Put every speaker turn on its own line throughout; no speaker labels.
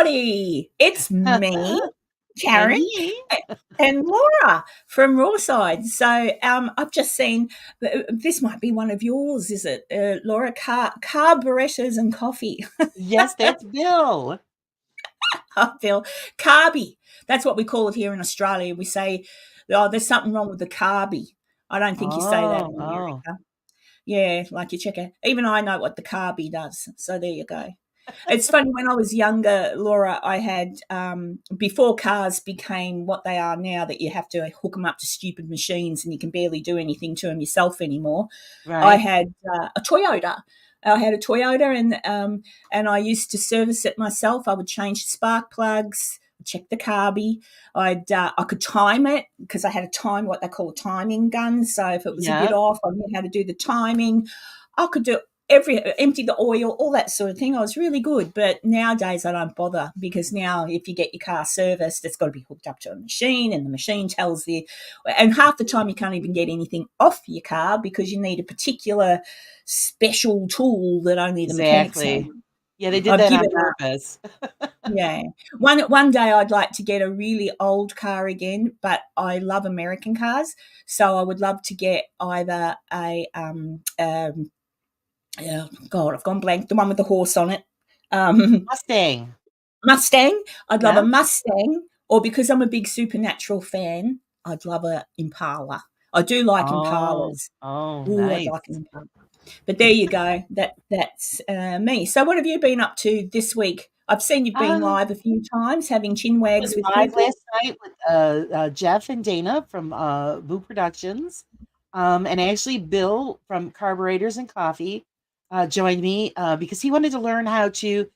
everybody. It's me,
And
Karen,
me.
and Laura from Raw Side. So I've just seen this might be one of yours, is it, Laura? Carburetors and coffee.
Yes, that's Bill.
I feel carby. That's what we call it here in Australia. We say, "Oh, there's something wrong with the carby." I don't think you say that
Oh,
in
oh.
America. Yeah, like you check it. Even I know what the carby does. So there you go. It's funny when I was younger, Laura. I had before cars became what they are now, that you have to hook them up to stupid machines and you can barely do anything to them yourself anymore. I
Right.
had a Toyota. I had a Toyota, and I used to service it myself. I would change the spark plugs, check the carby. I could time it because I had a time, what they call a timing gun. So if it was a bit
Yeah.
off, I knew how to do the timing. I could do empty the oil, all that sort of thing. I was really good. But nowadays I don't bother, because now if you get your car serviced, it's got to be hooked up to a machine, and the machine tells the, and half the time you can't even get anything off your car because you need a particular special tool that only the mechanics have.
Exactly. Yeah, they did
I've
that on
given up.
purpose.
Yeah. One day I'd like to get a really old car again, but I love American cars, so I would love to get either oh God, I've gone blank. The one with the horse on it. Um,
Mustang.
Mustang. I'd love a
Yeah.
Mustang, or because I'm a big Supernatural fan, I'd love a Impala. I do like
Oh,
Impalas.
oh,
Ooh, I'd
nice.
like an Impala. But there you go. That's me. So, what have you been up to this week? I've seen you've been
Um,
live a few times, having chin
I was
wags with
live
people.
last night with Jeff and Dana from Boo Productions. And actually, Bill from Carburetors and Coffee joined me because he wanted to learn how to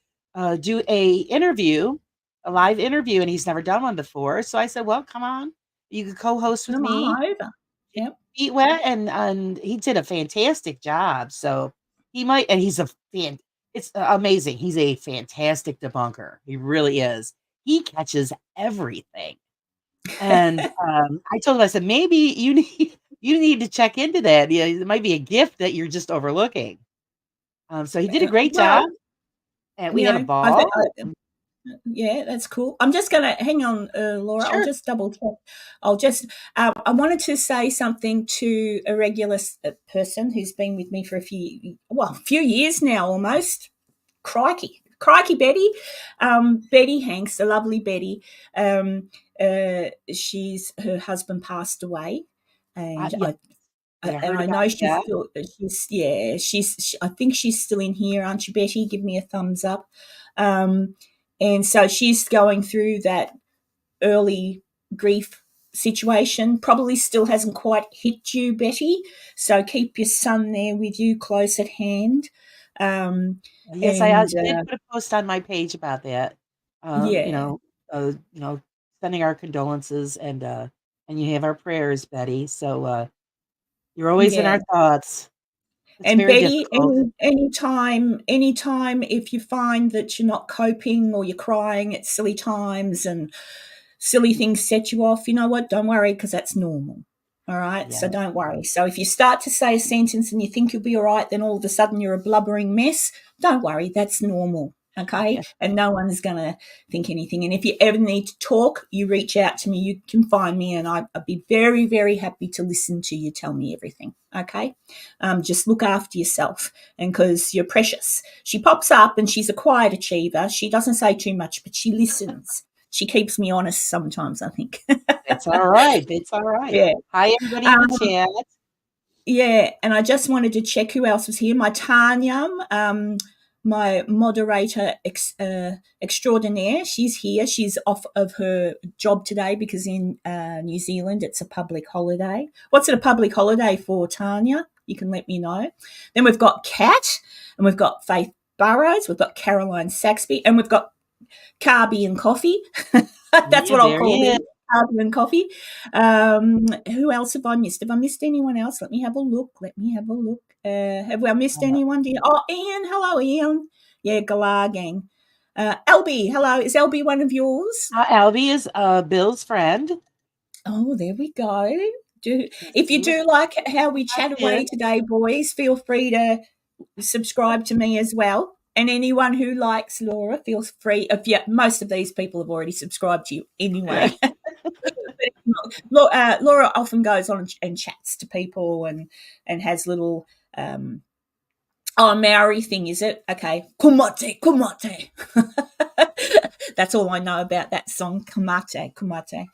do a live interview, and he's never done one before. So I said, "Well, come on, you could co-host with
Come
me."
on over. Yep.
Feet wet, and he did a fantastic job. So he might, and he's a fan. It's amazing. He's a fantastic debunker. He really is. He catches everything. And I told him, I said, maybe you need you need to check into that. Yeah, it might be a gift that you're just overlooking. So he did a great
Well,
job, and we
you
had a
know, I think,
ball.
yeah, that's cool. I'm just going to hang on, Laura. I'll
Sure.
just double check. I'll just, I wanted to say something to a regular person who's been with me for a few years now almost. Crikey, Betty. Betty Hanks, the lovely Betty. She's, her husband passed away, and
Yeah, yeah, I
and
heard
I
about
know she's
that.
still, I think she's still in here, aren't you, Betty? Give me a thumbs up. Um, and so she's going through that early grief situation. Probably still hasn't quite hit you, Betty. So keep your son there with you, close at hand. Um,
Yes, I
and
did put a post on my page about that. Um, you
yeah,
know, you know, sending our condolences, and you have our prayers, Betty. So you're always in
yeah.
our thoughts. It's
And
very
Betty,
difficult.
anytime, if you find that you're not coping or you're crying at silly times and silly things set you off, you know what? Don't worry, because that's normal. All right.
Yeah,
So don't worry. So if you start to say a sentence and you think you'll be all right, then all of a sudden you're a blubbering mess. Don't worry. That's normal. Okay.
yeah,
And no one's going to think anything. And if you ever need to talk, you reach out to me. You can find me, and I'd be very, very happy to listen to you tell me everything. Okay. Just look after yourself, and because you're precious. She pops up and she's a quiet achiever. She doesn't say too much, but she listens. She keeps me honest sometimes, I think.
that's all right. That's all right.
Yeah.
Hi, everybody in the
Um,
chat.
yeah. And I just wanted to check who else was here. My Tanya, my moderator extraordinaire, she's here. She's off of her job today because in New Zealand it's a public holiday. What's it a public holiday for, Tanya? You can let me know. Then we've got Kat, and we've got Faith Burrows, we've got Caroline Saxby, and we've got Carby and Coffee. That's
Yeah,
what I'll
there
call
he is.
them, Carby and Coffee. Who else have I missed? Have I missed anyone else? Let me have a look. Have I missed
Uh,
anyone? Oh, Ian. Hello, Ian. Yeah, Galah gang. LB, hello. Is LB one of yours?
Albie is Bill's friend.
Oh, there we go. If you
He was
do like how we chat
in.
away today, boys, feel free to subscribe to me as well. And anyone who likes Laura feels free. If you, most of these people have already subscribed to you anyway. Laura often goes on and chats to people and has little Maori thing, is it? Okay. Kumate, kumate. That's all I know about that song. Kumate, kumate.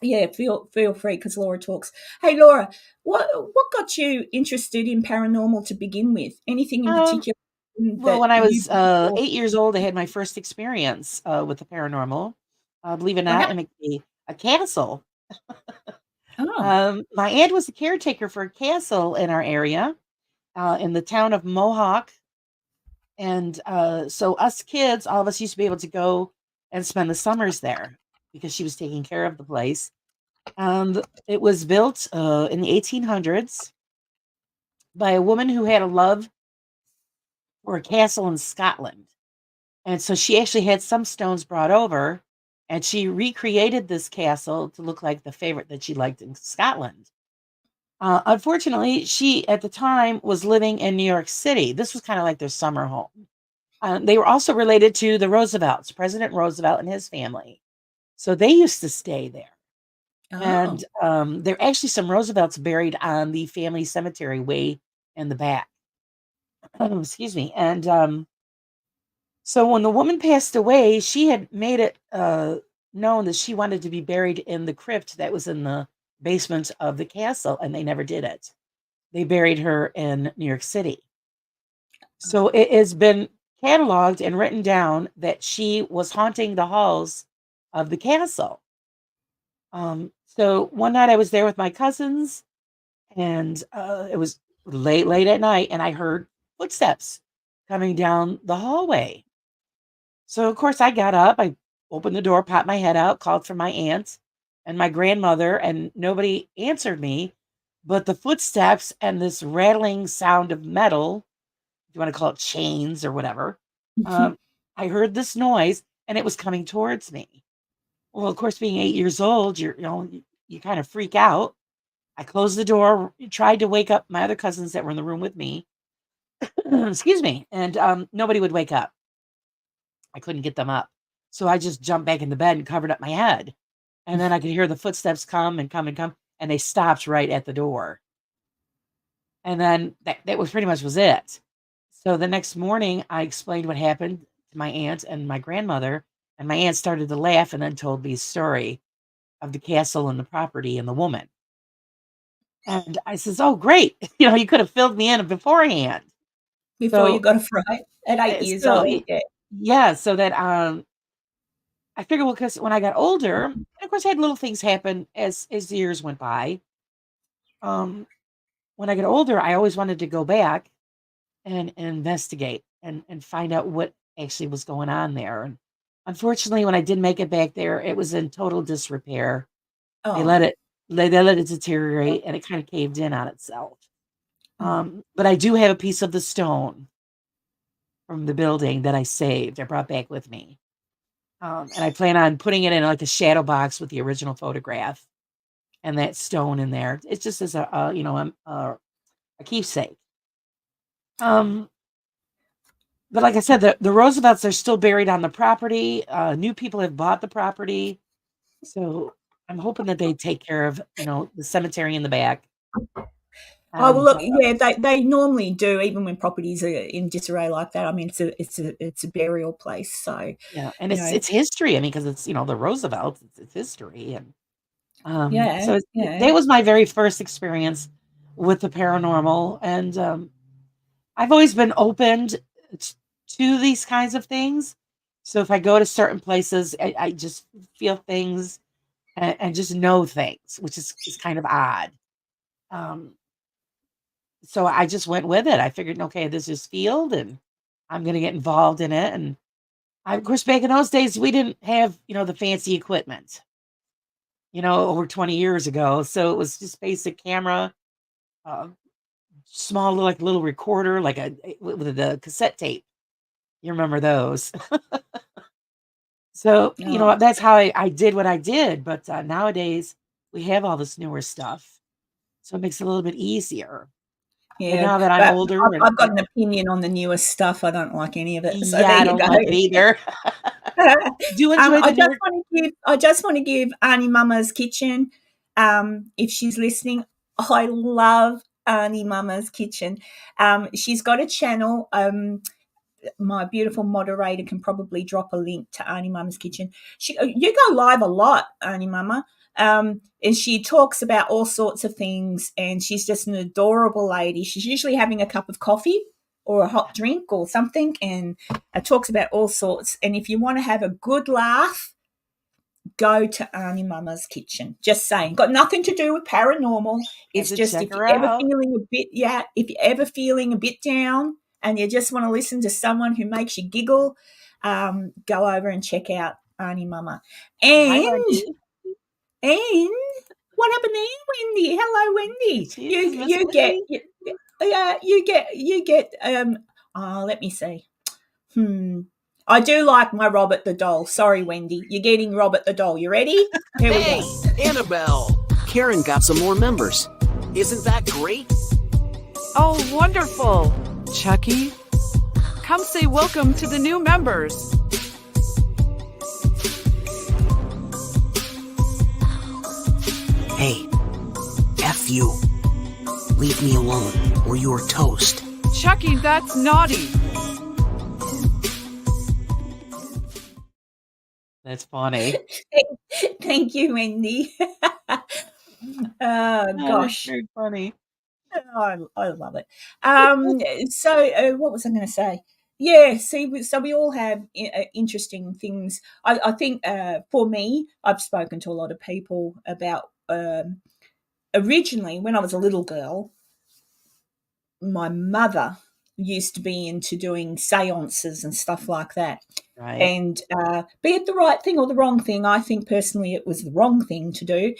Yeah, feel free because Laura talks. Hey, Laura, what got you interested in paranormal to begin with? Anything in
Um,
particular
well,
that
when I
you
was
saw?
8 years old, I had my first experience with the paranormal. Believe it or not,
Wow.
in a castle.
Oh.
My aunt was the caretaker for a castle in our area, in the town of Mohawk. And so, us kids, all of us used to be able to go and spend the summers there because she was taking care of the place. It was built in the 1800s by a woman who had a love for a castle in Scotland. And so she actually had some stones brought over and she recreated this castle to look like the favorite that she liked in Scotland. Unfortunately, she at the time was living in New York City. This was kind of like their summer home. They were also related to the Roosevelts, President Roosevelt and his family. So they used to stay there. And
Oh.
there are actually some Roosevelts buried on the family cemetery way in the back. Excuse me. And so when the woman passed away, she had made it known that she wanted to be buried in the crypt that was in the basement of the castle, and they never did it. They buried her in New York City. So it has been cataloged and written down that she was haunting the halls of the castle. So one night I was there with my cousins, and it was late at night, and I heard footsteps coming down the hallway. So of course I got up, I opened the door, popped my head out, called for my aunt and my grandmother, and nobody answered me. But the footsteps and this rattling sound of metal, if you want to call it chains or whatever, um, I heard this noise and it was coming towards me. Well, of course, being 8 years old, you kind of freak out. I closed the door, tried to wake up my other cousins that were in the room with me. Excuse me, and nobody would wake up. I couldn't get them up. So I just jumped back in the bed and covered up my head. And then I could hear the footsteps come and come and come, and they stopped right at the door. And then that was pretty much was it. So the next morning, I explained what happened to my aunt and my grandmother, and my aunt started to laugh and then told me a story of the castle and the property and the woman. And I says, "Oh, great! You could have filled me in beforehand."
Before you
So,
got a fright at 8 years
so
old. Yeah.
yeah, so that I figured, well, because when I got older, and of course, I had little things happen as the years went by. Um, when I got older, I always wanted to go back and investigate and find out what actually was going on there. And unfortunately, when I did make it back there, it was in total disrepair. They let
Oh.
it they let it deteriorate, and it kind of caved in on itself.
Oh.
But I do have a piece of the stone from the building that I saved. I brought back with me. And I plan on putting it in like a shadow box with the original photograph and that stone in there. It's just as a keepsake. Um, but like I said, the Roosevelts are still buried on the property. New people have bought the property, so I'm hoping that they take care of the cemetery in the back.
Oh, well,
And
look, yeah, they normally do, even when properties are in disarray like that. I mean, it's a burial place, so
yeah, and
you
it's
know,
it's history. I mean, because it's the Roosevelts, it's history, and
yeah,
so
yeah.
that was my very first experience with the paranormal, and I've always been open to these kinds of things. So if I go to certain places, I just feel things and just know things, which is kind of odd. Um, so I just went with it. I figured, okay, this is field, and I'm going to get involved in it. And of course, back in those days, we didn't have the fancy equipment. Over 20 years ago, so it was just basic camera, uh, small like little recorder, like with the cassette tape. You remember those? So,
Oh,
that's how I did what I did. But nowadays we have all this newer stuff. So it makes it a little bit easier. And
Yeah,
now that I'm
but
older and
I've got an opinion on the newest stuff. I don't like any of it. So
yeah,
there
I
you
don't
go.
like it either. Do enjoy the newer.
I just want to give Auntie Mama's Kitchen, if she's listening, I love Auntie Mama's Kitchen. She's got a channel. My beautiful moderator can probably drop a link to Auntie Mama's Kitchen. You go live a lot, Auntie Mama. And she talks about all sorts of things, and she's just an adorable lady. She's usually having a cup of coffee or a hot drink or something, and talks about all sorts. And if you want to have a good laugh, go to Auntie Mama's Kitchen. Just saying, got nothing to do with paranormal.
Have
It's
to
just
check
if you're
her
ever
out.
feeling a bit, if you're ever feeling a bit down and you just want to listen to someone who makes you giggle, go over and check out Auntie Mama.
Hi,
And
Wendy.
what happened there, Wendy? Hello, Wendy.
She is
You
Miss
you get
Wendy.
you get let me see. I do like my Robert the doll. Sorry, Wendy. You're getting Robert the doll. You ready? Here we
Hey,
go.
Annabelle! Karen got some more members. Isn't that great?
Oh, wonderful. Chucky, come say welcome to the new members.
Hey, F you. Leave me alone, or you're toast.
Chucky, that's naughty.
That's funny.
Thank you, Wendy. Oh,
That is
gosh.
very funny.
I love it. So, what was I going to say? Yeah, see, so we all have interesting things. I think for me, I've spoken to a lot of people about originally when I was a little girl, my mother used to be into doing seances and stuff like that.
Right.
And be it the right thing or the wrong thing, I think personally it was the wrong thing to do.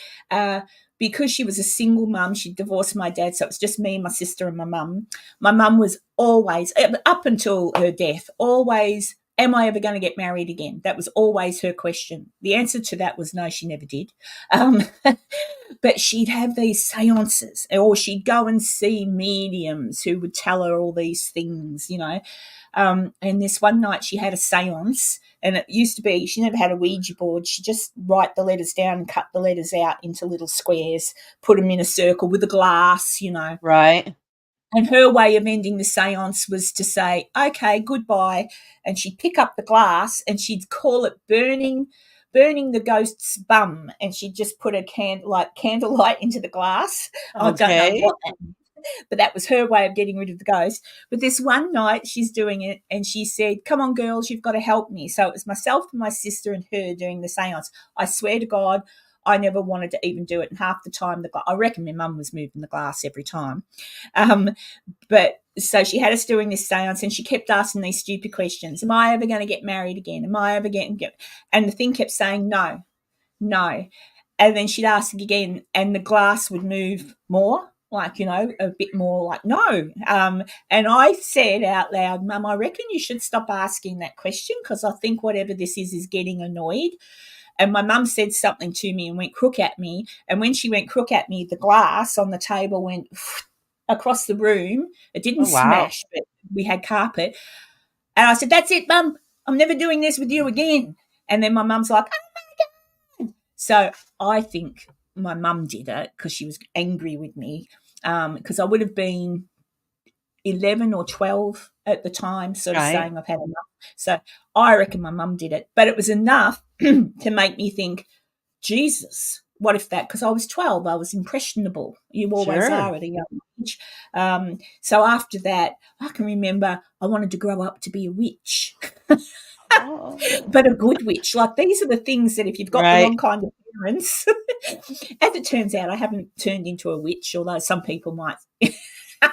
Because she was a single mum, she divorced my dad, so it was just me, my sister, and my mum. My mum was always, up until her death, always, am I ever going to get married again? That was always her question. The answer to that was no, she never did. But she'd have these seances, or she'd go and see mediums who would tell her all these things, you know. And this one night she had a seance, and it used to be she never had a Ouija board. She just write the letters down and cut the letters out into little squares, put them in a circle with a glass, you know.
Right.
And her way of ending the seance was to say, okay, goodbye. And she'd pick up the glass and she'd call it burning the ghost's bum. And she'd just put a candlelight into the glass. I don't know
Okay.
what that meant, but that was her way of getting rid of the ghost. But this one night she's doing it and she said, come on, girls, you've got to help me. So it was myself and my sister and her doing the seance. I swear to God, I never wanted to even do it. And half the time, I reckon my mum was moving the glass every time. But so she had us doing this seance and she kept asking these stupid questions. Am I ever going to get married again? Am I ever getting get? And the thing kept saying no, no. And then she'd ask again and the glass would move more, like, you know, a bit more like no. And I said out loud, Mum, I reckon you should stop asking that question because I think whatever this is getting annoyed. And my mum said something to me and went crook at me. And when she went crook at me, the glass on the table went across the room. It didn't
Oh, wow.
smash, but we had carpet. And I said, that's it, Mum. I'm never doing this with you again. And then my mum's like, oh. So I think my mum did it because she was angry with me because I would have been 11 or 12 at the time, sort of
Right.
saying I've had enough. So I reckon my mum did it. But it was enough to make me think, Jesus, what if that? Because I was 12, I was impressionable. You always
Sure.
are at a young age. So after that, I can remember I wanted to grow up to be a witch,
Oh.
but a good witch. Like these are the things that if you've got the
Right.
wrong kind of parents, as it turns out, I haven't turned into a witch, although some people might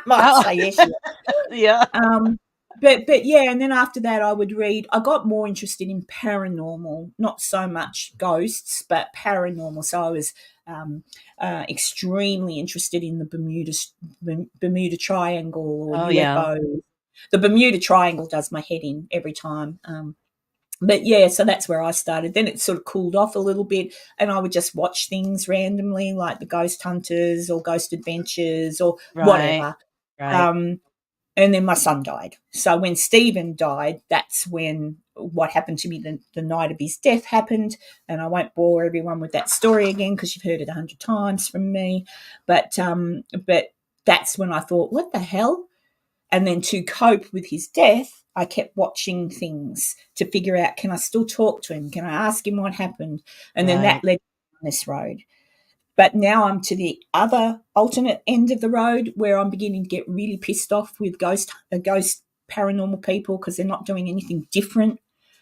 might
Oh,
say yes.
yeah.
Um, but yeah, and then after that, I would read. I got more interested in paranormal, not so much ghosts, but paranormal. So I was extremely interested in the Bermuda Triangle or
Oh, yeah.
UFO. The Bermuda Triangle does my head in every time. But yeah, so that's where I started. Then it sort of cooled off a little bit, and I would just watch things randomly, like the Ghost Hunters or Ghost Adventures or
Right.
whatever.
Right.
And then my son died. So when Stephen died, that's when what happened to me the night of his death happened. And I won't bore everyone with that story again because you've heard it 100 times from me. But that's when I thought, what the hell? And then to cope with his death, I kept watching things to figure out, can I still talk to him? Can I ask him what happened? And then that
Right.
led me on this road. But now I'm to the other alternate end of the road where I'm beginning to get really pissed off with ghost paranormal people because they're not doing anything different.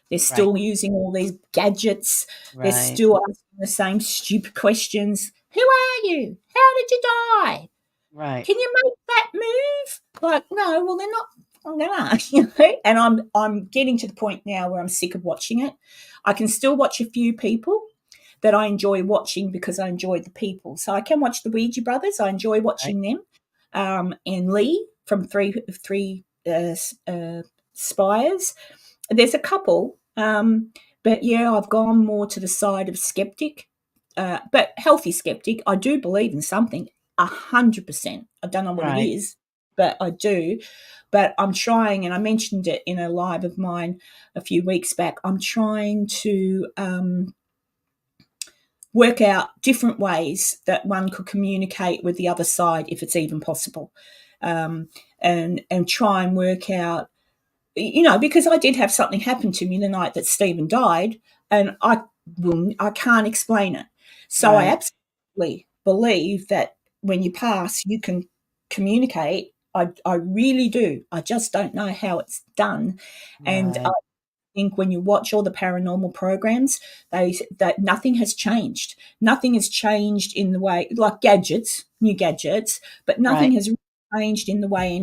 They're
Right.
still using all these gadgets. They're
Right.
still asking the same stupid questions. Who are you? How did you die?
Right.
Can you make that move? Like, no, well, they're not. I'm gonna, and I'm getting to the point now where I'm sick of watching it. I can still watch a few people that I enjoy watching because I enjoy the people. So I can watch the Ouija Brothers. I enjoy
Right.
watching them. And Lee from Three Spires. There's a couple, but yeah, I've gone more to the side of skeptic, but healthy skeptic. I do believe in something 100%. I don't know what it
Right.
is, but I do. But I'm trying, and I mentioned it in a live of mine a few weeks back. I'm trying to work out different ways that one could communicate with the other side, if it's even possible, and try and work out, because I did have something happen to me the night that Stephen died, and I can't explain it. So I
Right.
absolutely believe that when you pass, you can communicate. I really do. I just don't know how it's done, and
Right.
think when you watch all the paranormal programs, that nothing has changed. Nothing has changed in the way, like new gadgets, but nothing
Right.
has really changed in the way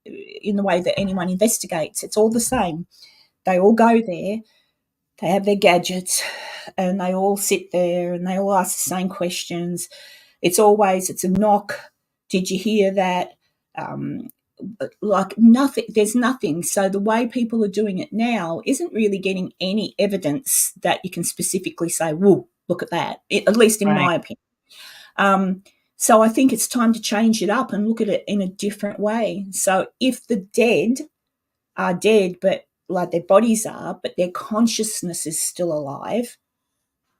in the way that anyone investigates. It's all the same. They all go there. They have their gadgets, and they all sit there, and they all ask the same questions. It's a knock. Did you hear that? Um, like nothing, there's nothing. So the way people are doing it now isn't really getting any evidence that you can specifically say, whoa, look at that, at least in
Right.
my opinion. Um, so I think it's time to change it up and look at it in a different way. So if the dead are dead, but like their bodies are, but their consciousness is still alive,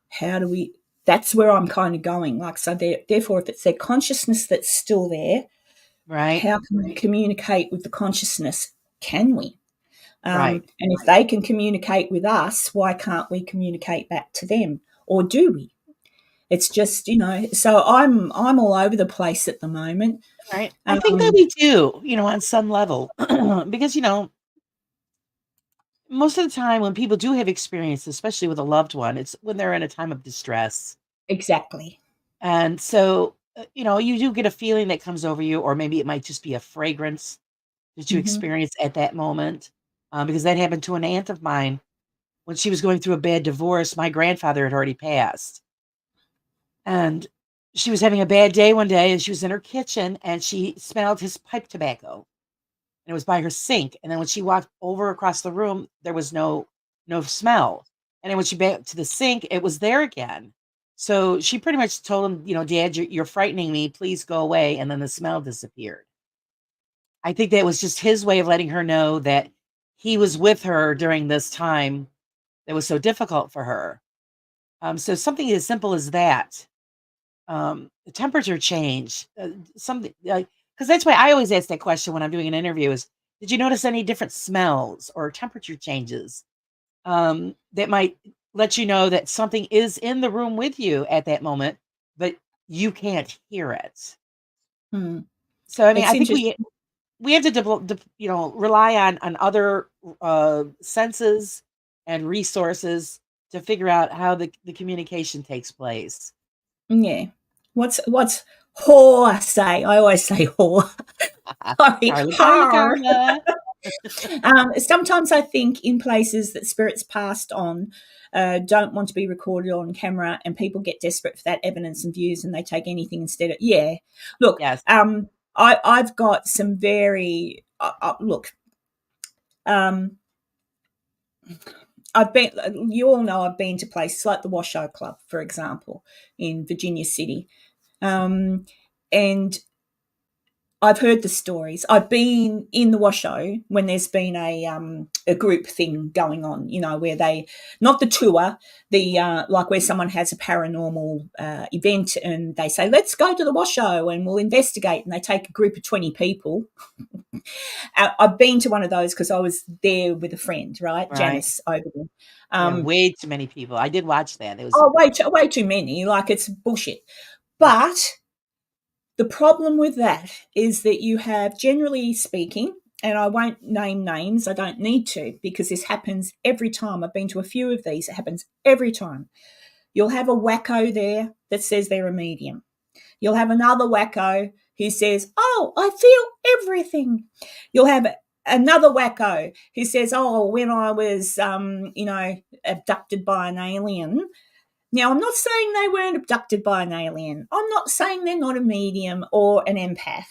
how do we? That's where I'm kind of going. Like, so therefore, if it's their consciousness that's still there,
Right.
how can we communicate with the consciousness? Can we?
Right.
And if they can communicate with us, why can't we communicate back to them? Or do we? It's just, so I'm all over the place at the moment.
Right. I think that
Um,
we do, on some level, because, most of the time when people do have experience, especially with a loved one, it's when they're in a time of distress.
exactly.
And so, you do get a feeling that comes over you, or maybe it might just be a fragrance that you
Hmm.
experience at that moment. Because that happened to an aunt of mine when she was going through a bad divorce. My grandfather had already passed. And she was having a bad day one day, and she was in her kitchen and she smelled his pipe tobacco, and it was by her sink. And then when she walked over across the room, there was no smell. And then when she back to the sink, it was there again. So she pretty much told him, Dad, you're frightening me. Please go away. And then the smell disappeared. I think that was just his way of letting her know that he was with her during this time that was so difficult for her. So something as simple as that, the temperature change, something like, because that's why I always ask that question when I'm doing an interview is, did you notice any different smells or temperature changes that might let you know that something is in the room with you at that moment, but you can't hear it?
Hmm.
So, I mean,
It's
I think
interesting.
we have to rely on other senses and resources to figure out how the communication takes place.
Yeah. What's whore say? I always say whore. Sorry,
Carla, Carla,
har.
Carla.
Sometimes I think in places that spirits passed on don't want to be recorded on camera, and people get desperate for that evidence and views, and they take anything instead of. Yeah, look,
Yes.
I've got some very look. Um, I've been. You all know I've been to places like the Washoe Club, for example, in Virginia City, and I've heard the stories. I've been in the Washoe when there's been a group thing going on, where they, not the tour, the like where someone has a paranormal event and they say, let's go to the Washoe and we'll investigate, and they take a group of 20 people. I've been to one of those because I was there with a friend, right? Janice over there.
Yeah, way too many people. I did watch that. It was
way too many. Like, it's bullshit. But the problem with that is that you have, generally speaking, and I won't name names, I don't need to, because this happens every time. I've been to a few of these. It happens every time. You'll have a wacko there that says they're a medium. You'll have another wacko who says, oh, I feel everything. You'll have another wacko who says, oh, when I was, abducted by an alien. Now, I'm not saying they weren't abducted by an alien. I'm not saying they're not a medium or an empath.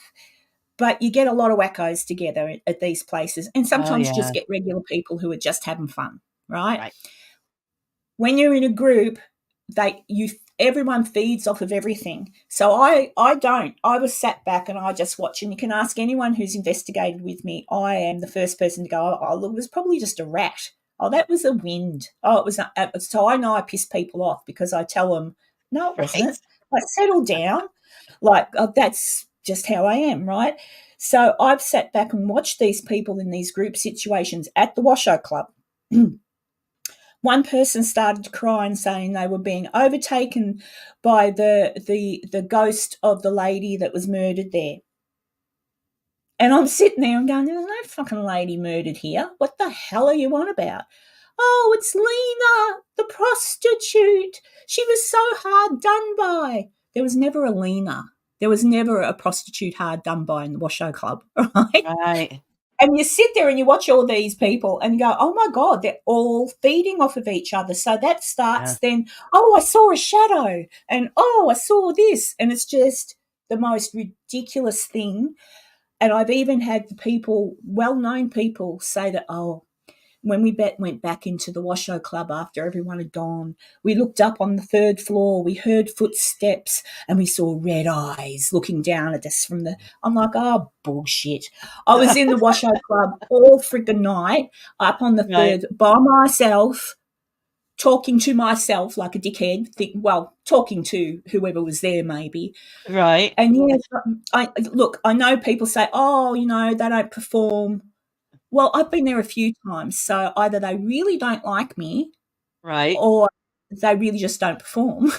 But you get a lot of wackos together at these places, and sometimes you just get regular people who are just having fun, right? When you're in a group, everyone feeds off of everything. So I don't. I was sat back and I just watch, and you can ask anyone who's investigated with me. I am the first person to go, oh, look, it was probably just a rat. Oh, that was a wind. Oh, it was. So I know I piss people off because I tell them, no, it wasn't. Like, settle down. Like, that's just how I am, right? So I've sat back and watched these people in these group situations at the Washoe Club. One person started to cry and saying they were being overtaken by the ghost of the lady that was murdered there. And I'm sitting there and going, there's no fucking lady murdered here. What the hell are you on about? Oh, it's Lena, the prostitute. She was so hard done by. There was never a Lena. There was never a prostitute hard done by in the Washoe Club, right?
Right.
And you sit there and you watch all these people and you go, oh, my God, they're all feeding off of each other. So that starts then, oh, I saw a shadow, and, oh, I saw this. And it's just the most ridiculous thing. And I've even had the people, well-known people, say that, oh, when we went back into the Washoe Club after everyone had gone, we looked up on the third floor, we heard footsteps, and we saw red eyes looking down at us from the... I'm like, oh, bullshit. I was in the Washoe Club all freaking night, up on the third, by myself, talking to myself like a dickhead, talking to whoever was there maybe.
Right.
And, yes, I know people say, oh, they don't perform. Well, I've been there a few times, so either they really don't like me,
right,
or they really just don't perform.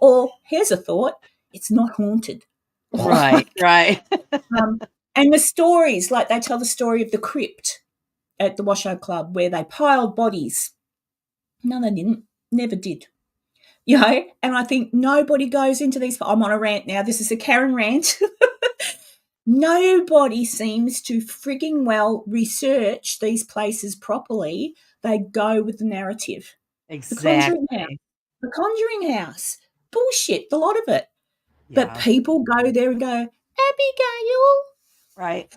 Or, here's a thought, it's not haunted.
Right.
And the stories, like they tell the story of the crypt at the Washoe Club where they piled bodies. No, they didn't. Never did. And I think nobody goes into these. I'm on a rant now. This is a Karen rant. Nobody seems to frigging well research these places properly. They go with the narrative.
Exactly.
The Conjuring House. Bullshit, the lot of it. Yeah. But people go there and go, Abigail.
Right.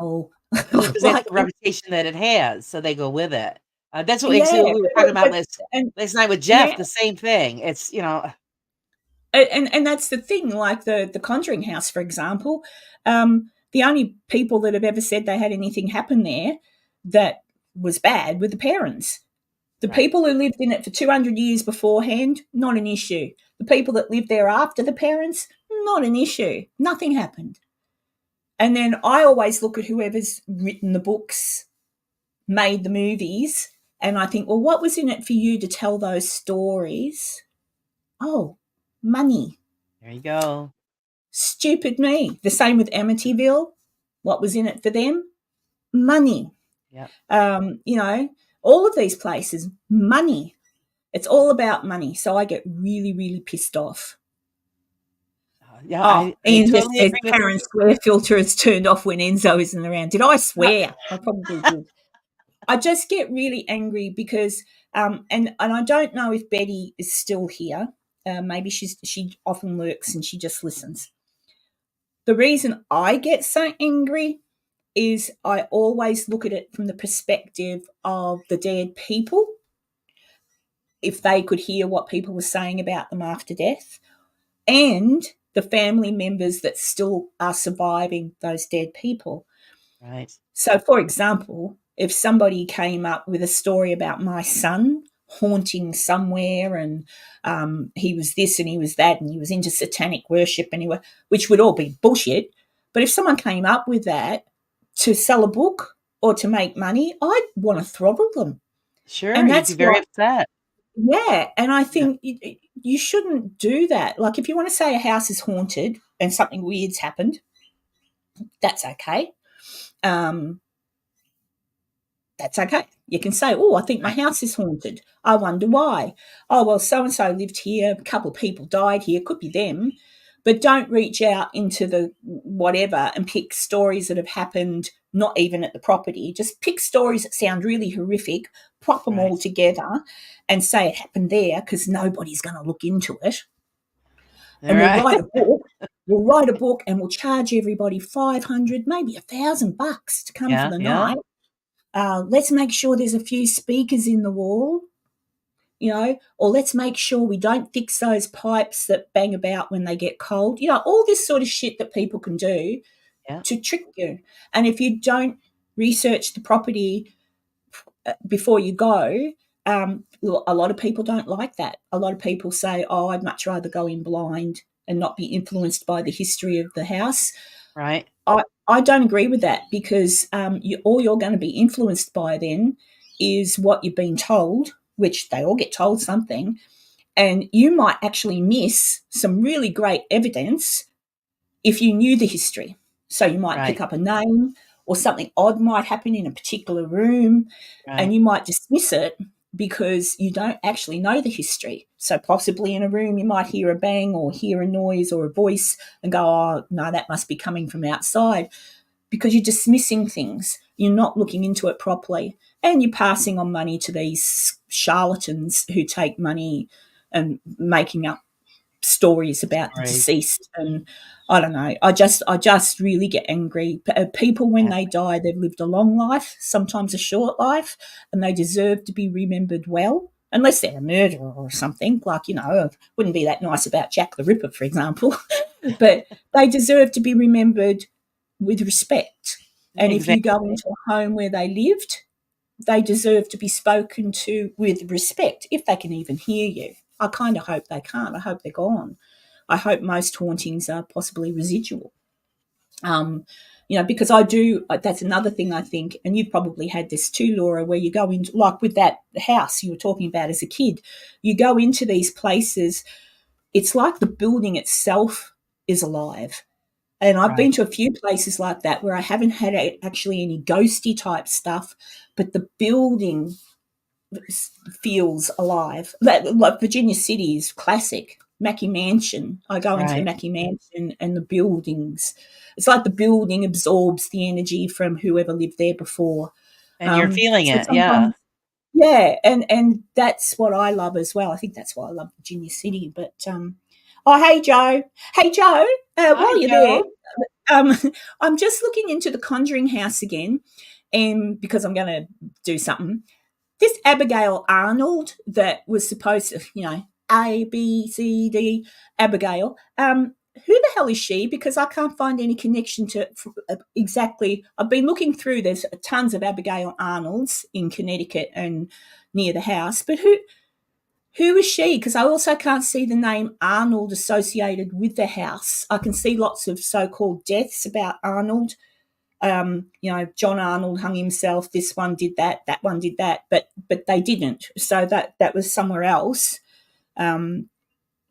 Oh.
Because that's the reputation that it has, so they go with it. That's what we were talking about last night with Jeff, the same thing. It's,
And that's the thing, like the Conjuring House, for example. The only people that have ever said they had anything happen there that was bad were the parents. The people who lived in it for 200 years beforehand, not an issue. The people that lived there after the parents, not an issue. Nothing happened. And then I always look at whoever's written the books, made the movies, and I think, well, what was in it for you to tell those stories? Oh, money.
There you go.
Stupid me. The same with Amityville. What was in it for them? Money.
Yeah.
All of these places, money. It's all about money. So I get really, really pissed off.
I
Ian
totally
just says Karen's swear filter is turned off when Enzo isn't around. Did I swear? I probably did. I just get really angry because, and I don't know if Betty is still here. Maybe she often lurks and she just listens. The reason I get so angry is I always look at it from the perspective of the dead people, if they could hear what people were saying about them after death. And the family members that still are surviving those dead people.
Right.
So, for example, if somebody came up with a story about my son haunting somewhere and he was this and he was that and he was into satanic worship anyway, which would all be bullshit. But if someone came up with that to sell a book or to make money, I'd want to throttle them.
Sure,
And
you'd be
that's
very
what,
upset.
yeah. And I
Yeah.
think you shouldn't do that. Like, if you want to say a house is haunted and something weird's happened, that's okay. That's okay. You can say, oh, I think my
Right.
house is haunted. I wonder why. Oh, well, so-and-so lived here. A couple of people died here. Could be them. But don't reach out into the whatever and pick stories that have happened not even at the property. Just pick stories that sound really horrific, prop them all
Right.
together and say it happened there, because nobody's going to look into it.
All
And we'll
right.
write a book. We'll write a book and we'll charge everybody $500, maybe $1,000 to come for
Yeah,
the
yeah.
night. Let's make sure there's a few speakers in the wall, or let's make sure we don't fix those pipes that bang about when they get cold. All this sort of shit that people can do
Yeah.
to trick you. And if you don't research the property before you go, a lot of people don't like that. A lot of people say, oh, I'd much rather go in blind and not be influenced by the history of the house.
Right.
I don't agree with that, because all you're going to be influenced by then is what you've been told, which they all get told something, and you might actually miss some really great evidence if you knew the history. So you might
Right.
pick up a name, or something odd might happen in a particular room, and
Right.
you might dismiss it because you don't actually know the history. So possibly in a room you might hear a bang or hear a noise or a voice and go, oh, no, that must be coming from outside, because you're dismissing things. You're not looking into it properly, and you're passing on money to these charlatans who take money and making up stories about the
Stories.
deceased. And I don't know, I just really get angry. People, when
Yeah.
they die, they've lived a long life, sometimes a short life, and they deserve to be remembered well, unless they're a murderer or something. Like, it wouldn't be that nice about Jack the Ripper, for example. But they deserve to be remembered with respect. And if you go
Exactly.
into a home where they lived, they deserve to be spoken to with respect, if they can even hear you. I kind of hope they can't. I hope they're gone. I hope most hauntings are possibly residual. Because that's another thing I think, and you've probably had this too, Laura, where you go into, like with that house you were talking about as a kid, you go into these places, it's like the building itself is alive. And I've been
Right.
to a few places like that where I haven't had actually any ghosty type stuff, but the building feels alive. Like Virginia City is classic. Mackey Mansion. I go into the
Right.
Mackey Mansion and the buildings. It's like the building absorbs the energy from whoever lived there before.
And you're feeling
So
it. Yeah.
sometimes, yeah, and that's what I love as well. I think that's why I love Virginia City. But oh, hey Joe,
Hi,
while you're there,
Joe.
um, I'm just looking into the Conjuring House again, and because I'm going to do something. This Abigail Arnold that was supposed to, A, B, C, D, Abigail. Who the hell is she? Because I can't find any connection to exactly. I've been looking through. There's tons of Abigail Arnolds in Connecticut and near the house, but who is she? Because I also can't see the name Arnold associated with the house. I can see lots of so-called deaths about Arnold. John Arnold hung himself. This one did that. That one did that. But they didn't. So that was somewhere else.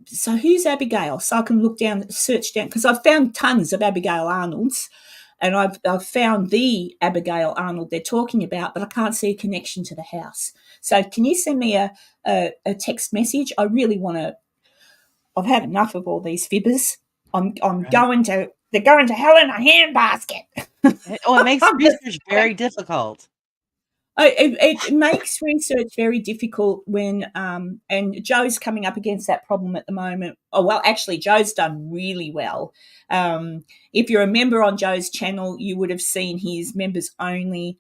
So who's Abigail? So I can look down, search down, because I've found tons of Abigail Arnolds, and I've found the Abigail Arnold they're talking about, but I can't see a connection to the house. So can you send me a text message? I really want to. I've had enough of all these fibbers. I'm
Right.
going to. They're going to hell in a handbasket.
It makes
I'm just
research very difficult.
It makes research very difficult when, and Joe's coming up against that problem at the moment. Oh, well, actually, Joe's done really well. If you're a member on Joe's channel, you would have seen his members only.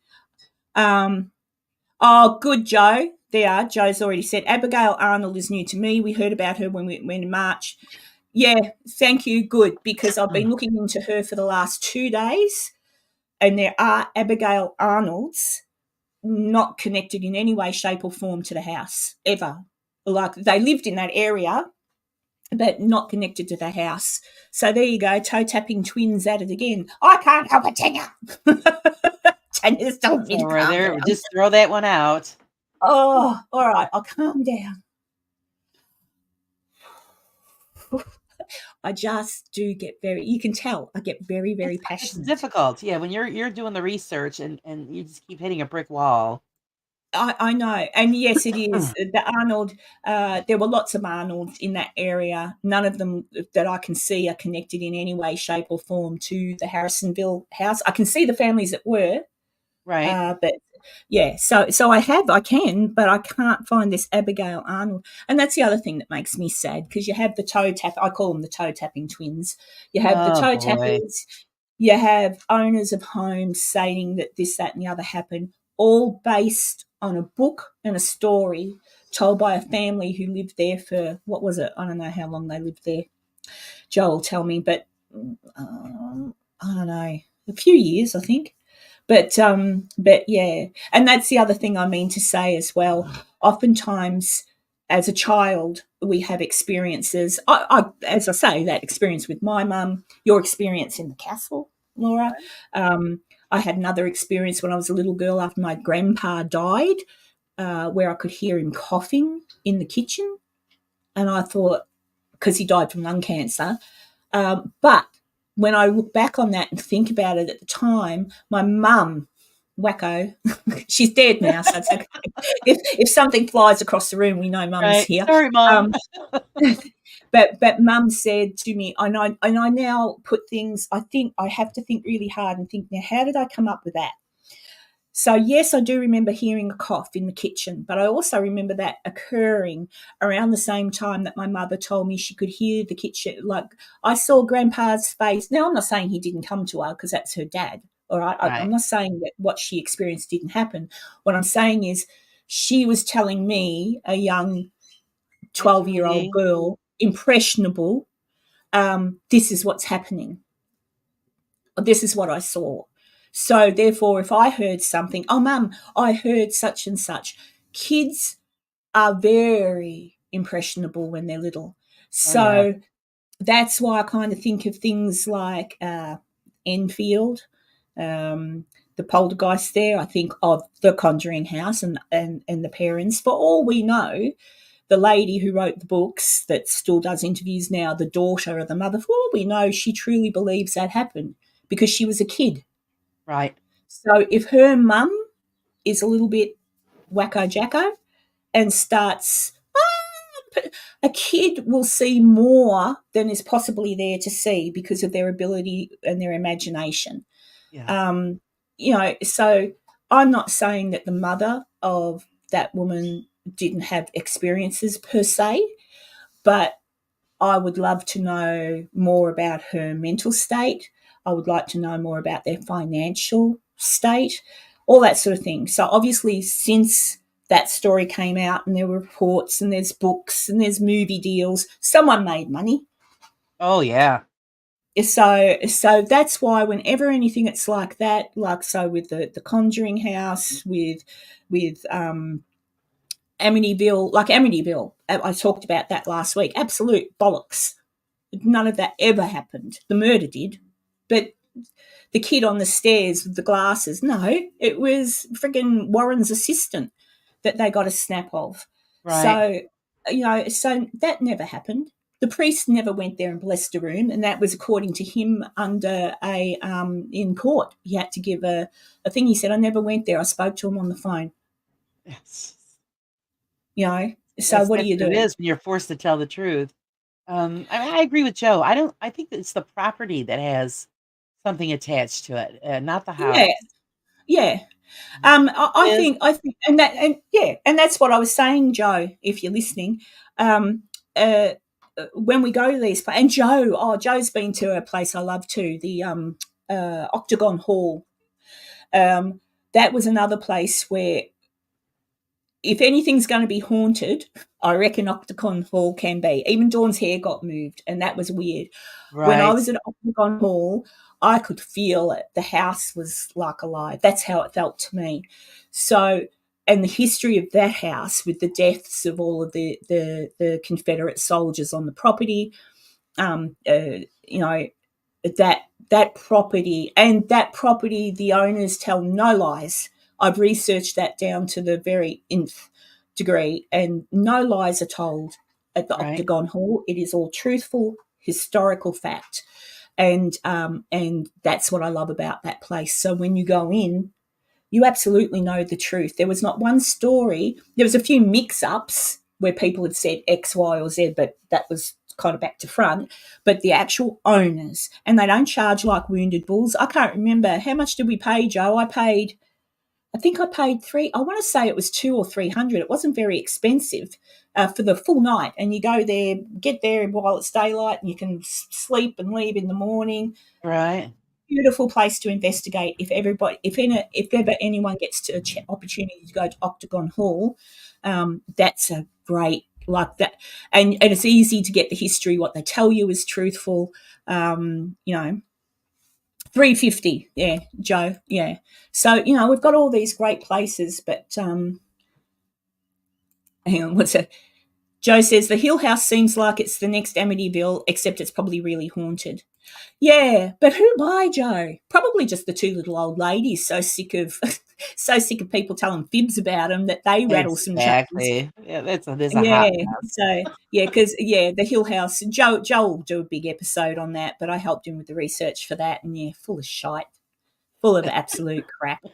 Oh, good, Joe. There, Joe's already said, Abigail Arnold is new to me. We heard about her when we went in March. Yeah, thank you. Good, because I've been looking into her for the last 2 days, and there are Abigail Arnolds not connected in any way, shape, or form to the house ever. Like they lived in that area, but not connected to the house. So there you go, toe tapping twins at it again. I can't help it, Tanya. Tanya's telling me to
Over
calm
there,
down.
just throw that one out.
Oh, all right, I'll calm down. I just do get very, you can tell, I get very, very
It's
passionate.
difficult, yeah. When you're doing the research and you just keep hitting a brick wall.
I know, and yes, it is. The Arnold, there were lots of Arnolds in that area. None of them that I can see are connected in any way, shape, or form to the Harrisonville house. I can see the families that were,
Right.
but yeah, so I can, but I can't find this Abigail Arnold, and that's the other thing that makes me sad because you have the toe tap. I call them the toe tapping twins. You have the
Oh
toe
boy.
tappers. You have owners of homes saying that this, that, and the other happened, all based on a book and a story told by a family who lived there for what was it? I don't know how long they lived there. Joe will tell me, but I don't know, a few years, I think. But yeah, and that's the other thing I mean to say as well. Oftentimes, as a child, we have experiences. As I say, that experience with my mum, your experience in the castle, Laura. I had another experience when I was a little girl after my grandpa died, where I could hear him coughing in the kitchen, and I thought because he died from lung cancer, but when I look back on that and think about it at the time, my mum, wacko, she's dead now, so it's okay. If something flies across the room, we know mum's
Right.
here.
Sorry, Mom.
But mum said to me, and I now put things, I think I have to think really hard and think, now, how did I come up with that? So, yes, I do remember hearing a cough in the kitchen, but I also remember that occurring around the same time that my mother told me she could hear the kitchen. Like, I saw Grandpa's face. Now, I'm not saying he didn't come to her because that's her dad, all right? I'm
Right.
not saying that what she experienced didn't happen. What I'm saying is she was telling me, a young 12-year-old
1988.
girl, impressionable, this is what's happening. This is what I saw. So therefore, if I heard something, oh, mum, I heard such and such. Kids are very impressionable when they're little.
Oh yeah.
So that's why I kind of think of things like Enfield, the poltergeist there. I think of the Conjuring House and the parents. For all we know, the lady who wrote the books that still does interviews now, the daughter of the mother, for all we know, she truly believes that happened because she was a kid.
Right.
So if her mum is a little bit wacko jacko and starts, a kid will see more than is possibly there to see because of their ability and their imagination.
Yeah.
Um, so I'm not saying that the mother of that woman didn't have experiences per se, but I would love to know more about her mental state. I would like to know more about their financial state, all that sort of thing. So obviously, since that story came out and there were reports and there's books and there's movie deals, someone made money.
Oh yeah.
So that's why whenever anything that's like that, like so with the Conjuring House, with Amityville, like Amityville, I talked about that last week. Absolute bollocks. None of that ever happened. The murder did, but the kid on the stairs with the glasses, no, it was friggin' Warren's assistant that they got a snap of.
Right.
So, so that never happened. The priest never went there and blessed a room, and that was according to him under a in court. He had to give a thing. He said, "I never went there. I spoke to him on the phone."
Yes.
So what do
That's
you
what it
do?
is when you're forced to tell the truth. I mean, I agree with Joe. I think that it's the property that has something attached to it, not the house.
Yeah, yeah.
It
I
is.
think, and that's what I was saying, Joe. If you're listening, um, uh, when we go to these, and Joe's been to a place I love too, the Octagon Hall. That was another place where if anything's going to be haunted, I reckon Octagon Hall can be. Even Dawn's hair got moved, and that was weird. When I
Right.
was at Octagon Hall, I could feel it. The house was like alive. That's how it felt to me. So, and the history of that house with the deaths of all of the Confederate soldiers on the property, you know, that property, and that property, the owners tell no lies. I've researched that down to the very nth degree, and no lies are told at the
Right.
Octagon Hall. It is all truthful, historical fact, and that's what I love about that place. So when you go in, you absolutely know the truth. There was not one story. There was a few mix-ups where people had said X, Y, or Z, but that was kind of back to front. But the actual owners, and they don't charge like Wounded Bulls. I can't remember. How much did we pay, Joe? I think I paid three. I want to say it was 200 or 300. It wasn't very expensive for the full night. And you go there, get there while it's daylight, and you can sleep and leave in the morning.
Right.
Beautiful place to investigate. If ever anyone gets to opportunity to go to Octagon Hall, that's a great like that, and it's easy to get the history. What they tell you is truthful. You know, 350. Yeah, Joe. Yeah. So, we've got all these great places, but hang on, what's it? Joe says the Hill House seems like it's the next Amityville, except it's probably really haunted. Yeah, but who by, Joe? Probably just the two little old ladies so sick of people telling fibs about them that they rattle some chains.
Exactly. Yeah, there's a hot
Yeah,
mess.
so yeah, because the Hill House. Joe will do a big episode on that, but I helped him with the research for that, and yeah, full of shite, full of absolute crap.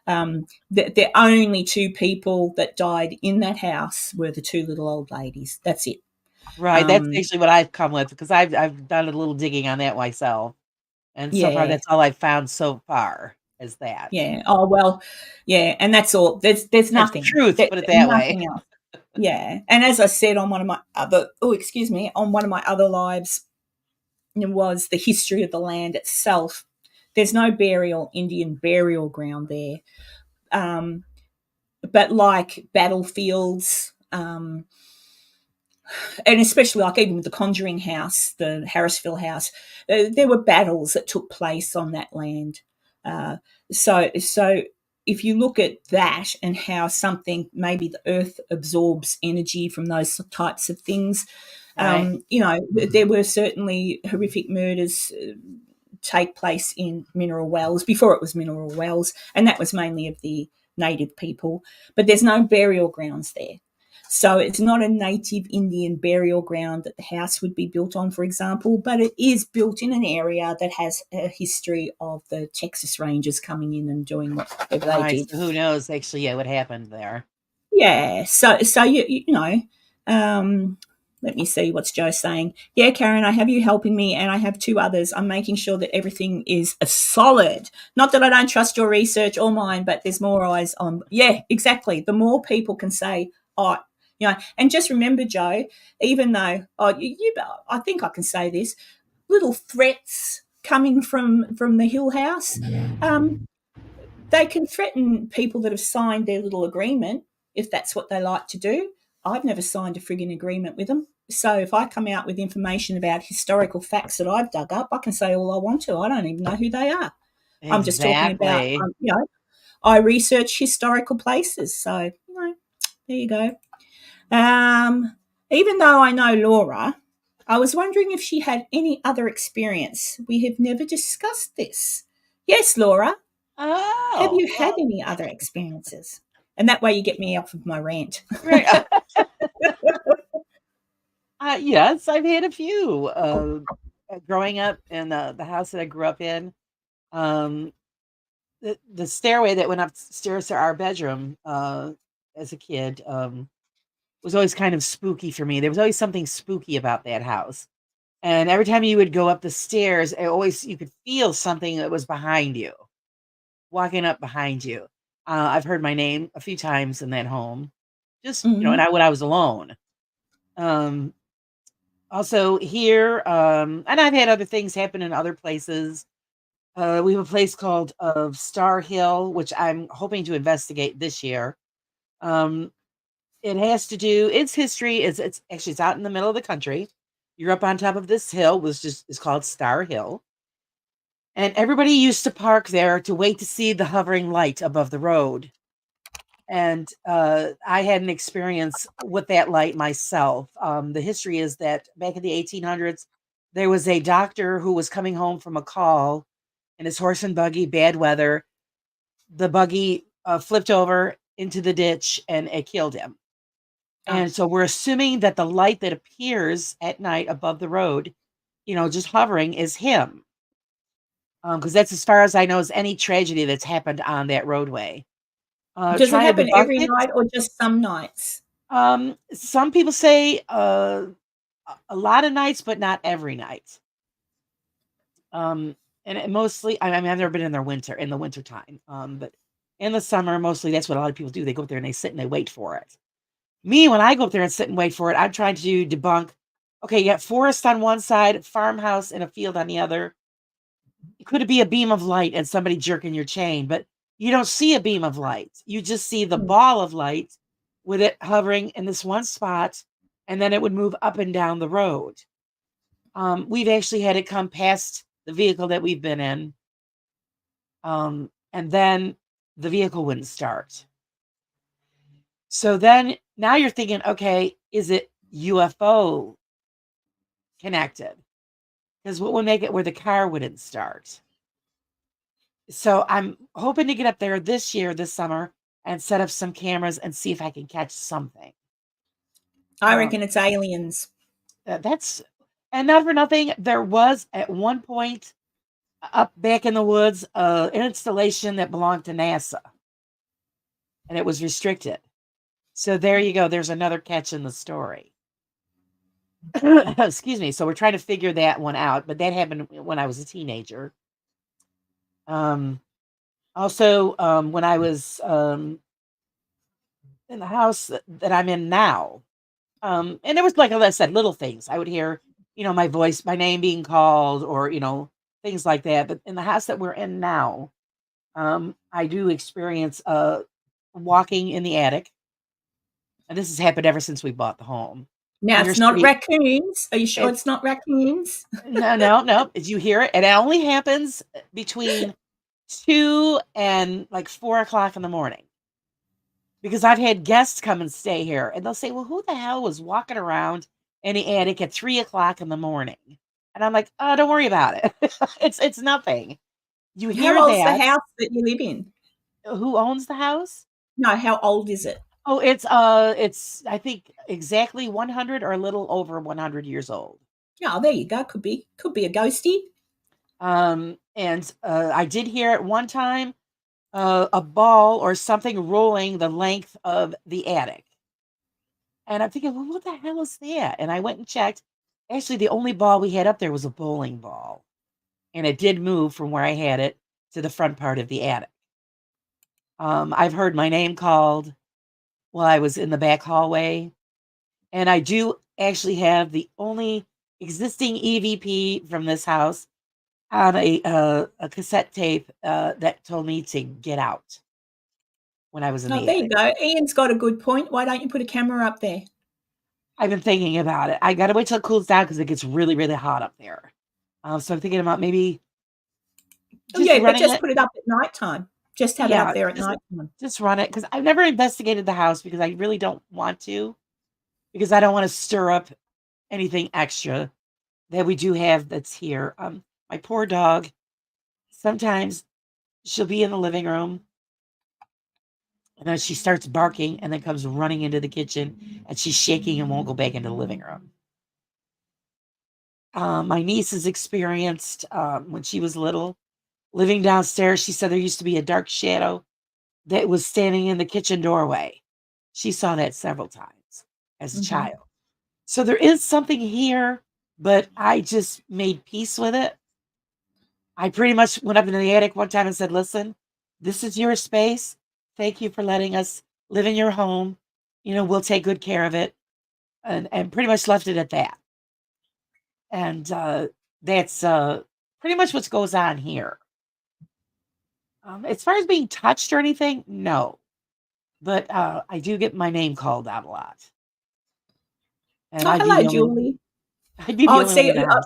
The only two people that died in that house were the two little old ladies. That's it.
Right. That's actually what I've come with because I've done a little digging on that myself. And so far
Yeah,
that's all I've found so far is that.
yeah. Oh well, yeah, and that's all. There's
That's the
nothing.
truth, put it that way.
Nothing else. Yeah, and as I said on one of my other, on one of my other lives, was the history of the land itself. There's no Indian burial ground there, but like battlefields, and especially like even with the Conjuring House, the Harrisville House, there were battles that took place on that land. So if you look at that and how something, maybe the earth absorbs energy from those types of things,
Right.
there were certainly horrific murders take place in mineral wells before it was mineral wells, and that was mainly of the native people. But there's no burial grounds there. So it's not a native Indian burial ground that the house would be built on, for example, but it is built in an area that has a history of the Texas Rangers coming in and doing whatever they
Right.
did.
So who knows actually what happened there.
Yeah. So let me see what's Joe saying. Yeah, Karen, I have you helping me, and I have two others. I'm making sure that everything is a solid. Not that I don't trust your research or mine, but there's more eyes on. Yeah, exactly. The more people can say, oh, and just remember, Joe, even though I think I can say this, little threats coming from the Hill House, they can threaten people that have signed their little agreement if that's what they like to do. I've never signed a frigging agreement with them. So if I come out with information about historical facts that I've dug up, I can say all I want to. I don't even know who they are. I'm just talking about,
Exactly.
I research historical places. So, there you go. Even though I know Laura, I was wondering if she had any other experience. We have never discussed this. Yes, Laura, have
Oh.
you had any other experiences? And that way you get me off of my rant.
Right. Yes, I've had a few. Growing up in the house that I grew up in, um, the stairway that went upstairs to our bedroom as a kid was always kind of spooky for me. There was always something spooky about that house. And every time you would go up the stairs, you could feel something that was behind you, walking up behind you. I've heard my name a few times in that home, just
Mm-hmm.
when I was alone. Um, Also here, and I've had other things happen in other places. We have a place called of Star Hill, which I'm hoping to investigate this year. Um, It has to do. Its history is it's out in the middle of the country. You're up on top of this hill, was just is called Star Hill, and everybody used to park there to wait to see the hovering light above the road. And I had an experience with that light myself. The history is that back in the 1800s, there was a doctor who was coming home from a call in his horse and buggy, bad weather. The buggy flipped over into the ditch and it killed him.
Oh.
And so we're assuming that the light that appears at night above the road, just hovering, is him. Because that's as far as I know is any tragedy that's happened on that roadway.
Does it
Trying to
happen
debunk
every
it.
night or just some nights?
Some people say a lot of nights, but not every night. And it mostly, I mean, I've never been in the winter time. But in the summer, mostly that's what a lot of people do. They go up there and they sit and they wait for it. Me, when I go up there and sit and wait for it, I'm trying to debunk. Okay, you got forest on one side, farmhouse and a field on the other. Could it be a beam of light and somebody jerking your chain? But you don't see a beam of light. You just see the ball of light with it hovering in this one spot, and then it would move up and down the road. We've actually had it come past the vehicle that we've been in, and then the vehicle wouldn't start. So then now you're thinking, okay, is it UFO connected? Because what would make it where the car wouldn't start? So I'm hoping to get up there this summer, and set up some cameras and see if I can catch something.
I
Uh,
reckon it's aliens.
that's and not for nothing. There was at one point up back in the woods an installation that belonged to NASA, and it was restricted. So there you go. There's another catch in the story. Excuse me. So we're trying to figure that one out, but that happened when I was a teenager. Also, when I was in the house that I'm in now, and there was, like I said, little things. I would hear, my voice, my name being called, or things like that. But in the house that we're in now, I do experience walking in the attic, and this has happened ever since we bought the home.
Now,
And
it's
there's
not
three.
raccoons. Are you sure it's not raccoons?
No, no, no. Did you hear it? And it only happens between 2 and like 4 o'clock in the morning. Because I've had guests come and stay here, and they'll say, "Well, who the hell was walking around in the attic at 3 o'clock in the morning?" And I'm like, "Oh, don't worry about it. It's nothing." You
How
hear
old's the
that?
house that you live in?
Who owns the house?
No, how old is it?
Oh, it's I think exactly 100 or a little over 100 years old.
Oh, there you go. Could be a ghosty.
And I did hear at one time a ball or something rolling the length of the attic. And I'm thinking, well, what the hell is that? And I went and checked. Actually, the only ball we had up there was a bowling ball. And it did move from where I had it to the front part of the attic. I've heard my name called while I was in the back hallway. And I do actually have the only existing EVP from this house on a cassette tape that told me to get out when I was in
Oh,
the
there you
attic.
go. Ian's got a good point. Why don't you put a camera up there?
I've been thinking about it. I gotta wait till it cools down because it gets really, really hot up there. So I'm thinking about maybe
Oh,
just
yeah, but
running
just
it.
put it up at nighttime. Just have it up
Yeah,
there at nighttime.
just run it because I've never investigated the house because I really don't want to, because I don't want to stir up anything extra that we do have that's here. My poor dog, sometimes she'll be in the living room and then she starts barking and then comes running into the kitchen and she's shaking and won't go back into the living room. My niece has experienced when she was little, living downstairs. She said there used to be a dark shadow that was standing in the kitchen doorway. She saw that several times as a
Mhm.
child. So there is something here, but I just made peace with it. I pretty much went up into the attic one time and said, "Listen, this is your space. Thank you for letting us live in your home. We'll take good care of it." And pretty much left it at that. And that's pretty much what goes on here. As far as being touched or anything, no. but I do get my name called out a lot, and
Oh, hello, Julie.
I'd be the
Oh,
only one
see,
in the house.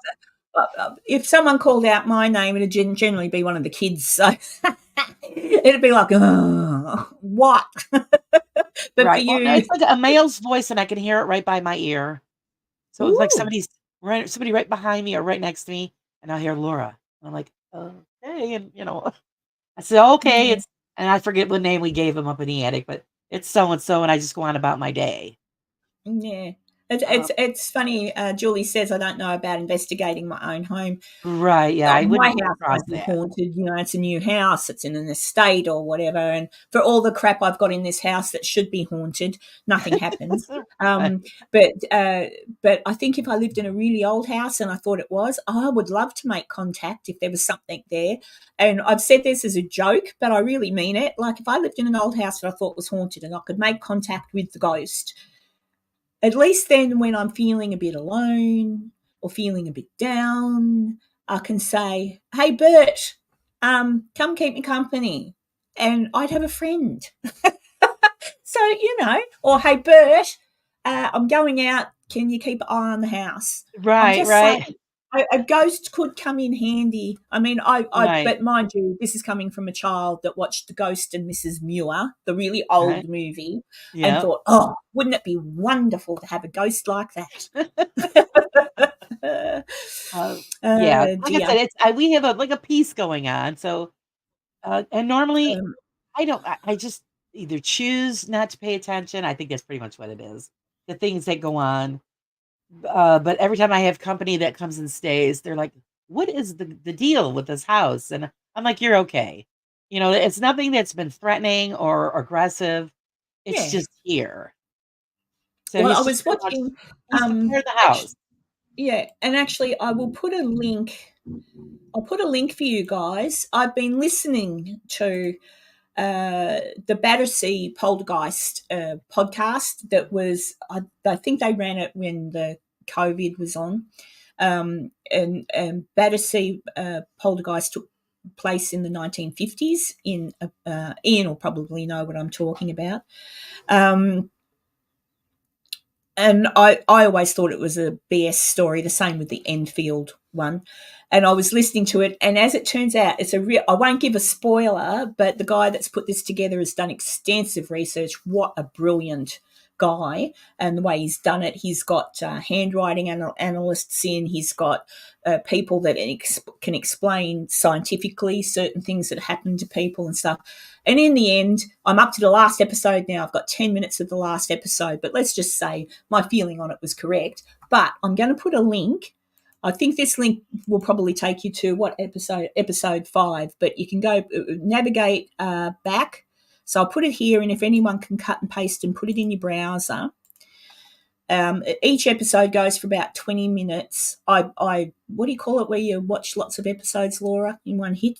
if someone called out my name, it'd generally be one of the kids. So it'd be like, oh, what? But for
Right. Well, no,
you,
it's like a male's voice, and I can hear it right by my ear. So it's like
ooh,
somebody right behind me or right next to me, and I'll hear Laura. And I'm like, okay, and I said, okay,
yeah.
and I forget what name we gave him up in the attic, but it's so and so, and I just go on about my day.
Yeah. It's
Uh,
it's it's funny. Julie says I don't know about investigating my own home.
right? Yeah, I
My
wouldn't come
house
across
won't be
that.
haunted. It's a new house. It's in an estate or whatever. And for all the crap I've got in this house that should be haunted, nothing happens.
Right.
Um, but I think if I lived in a really old house and I thought it was, I would love to make contact if there was something there. And I've said this as a joke, but I really mean it. Like if I lived in an old house that I thought was haunted and I could make contact with the ghost, at least then when I'm feeling a bit alone or feeling a bit down, I can say, "Hey, Bert, come keep me company," and I'd have a friend. So or "Hey, Bert, I'm going out. Can you keep an eye on the house?" I'm
Right,
just saying,
right,
a ghost could come in handy. I mean,
right,
but mind you, this is coming from a child that watched The Ghost and Mrs. Muir, the really old
right.
movie, and
Yeah.
thought, "Oh, wouldn't it be wonderful to have a ghost like that?"
Yeah, like I
Dear.
said, we have a piece going on. So, and normally
Um,
I just either choose not to pay attention. I think that's pretty much what it is. The things that go on. But every time I have company that comes and stays, they're like, "What is the deal with this house?" And I'm like, "You're okay. It's nothing that's been threatening or aggressive. It's
yeah.
just here. So
Well, I
he's just
was watching.
he's the
Um,
part of the house."
yeah, and actually, I will put a link. I'll put a link for you guys. I've been listening to the Battersea Poltergeist podcast that was, I think they ran it when the COVID was on. And Battersea Poltergeist took place in the 1950s. Ian will probably know what I'm talking about. Um, and I always thought it was a BS story, the same with the Enfield one. And I was listening to it, and as it turns out, it's a real. I won't give a spoiler, but the guy that's put this together has done extensive research. What a brilliant guy, and the way he's done it. He's got handwriting analysts in, he's got people that can explain scientifically certain things that happen to people and stuff. And in the end, I'm up to the last episode now. I've got 10 minutes of the last episode, but let's just say my feeling on it was correct. But I'm going to put a link. I think this link will probably take you to what episode? Episode 5, but you can go navigate back. So I'll put it here, and if anyone can cut and paste and put it in your browser. Each episode goes for about 20 minutes. I what do you call it where you watch lots of episodes, Laura, in one hit?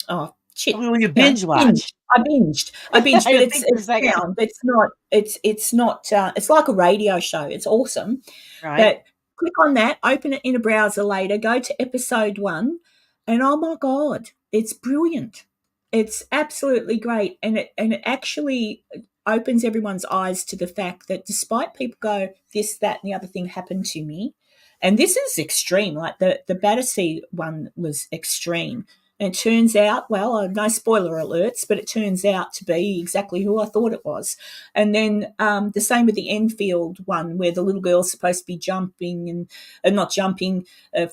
Oh shit,
When you binge
binge.
watch,
I binged,
I
but
didn't
it's
think for a
it's
second.
sound. It's not. It's like a radio show. It's awesome.
Right?
But click on that, open it in a browser later, go to episode 1, and oh my god, it's brilliant. It's absolutely great, and it actually opens everyone's eyes to the fact that despite people go this, that, and the other thing happened to me, and this is extreme. Like the Battersea one was extreme. And it turns out, well, no spoiler alerts, but it turns out to be exactly who I thought it was. And then the same with the Enfield one, where the little girl's supposed to be jumping and not jumping,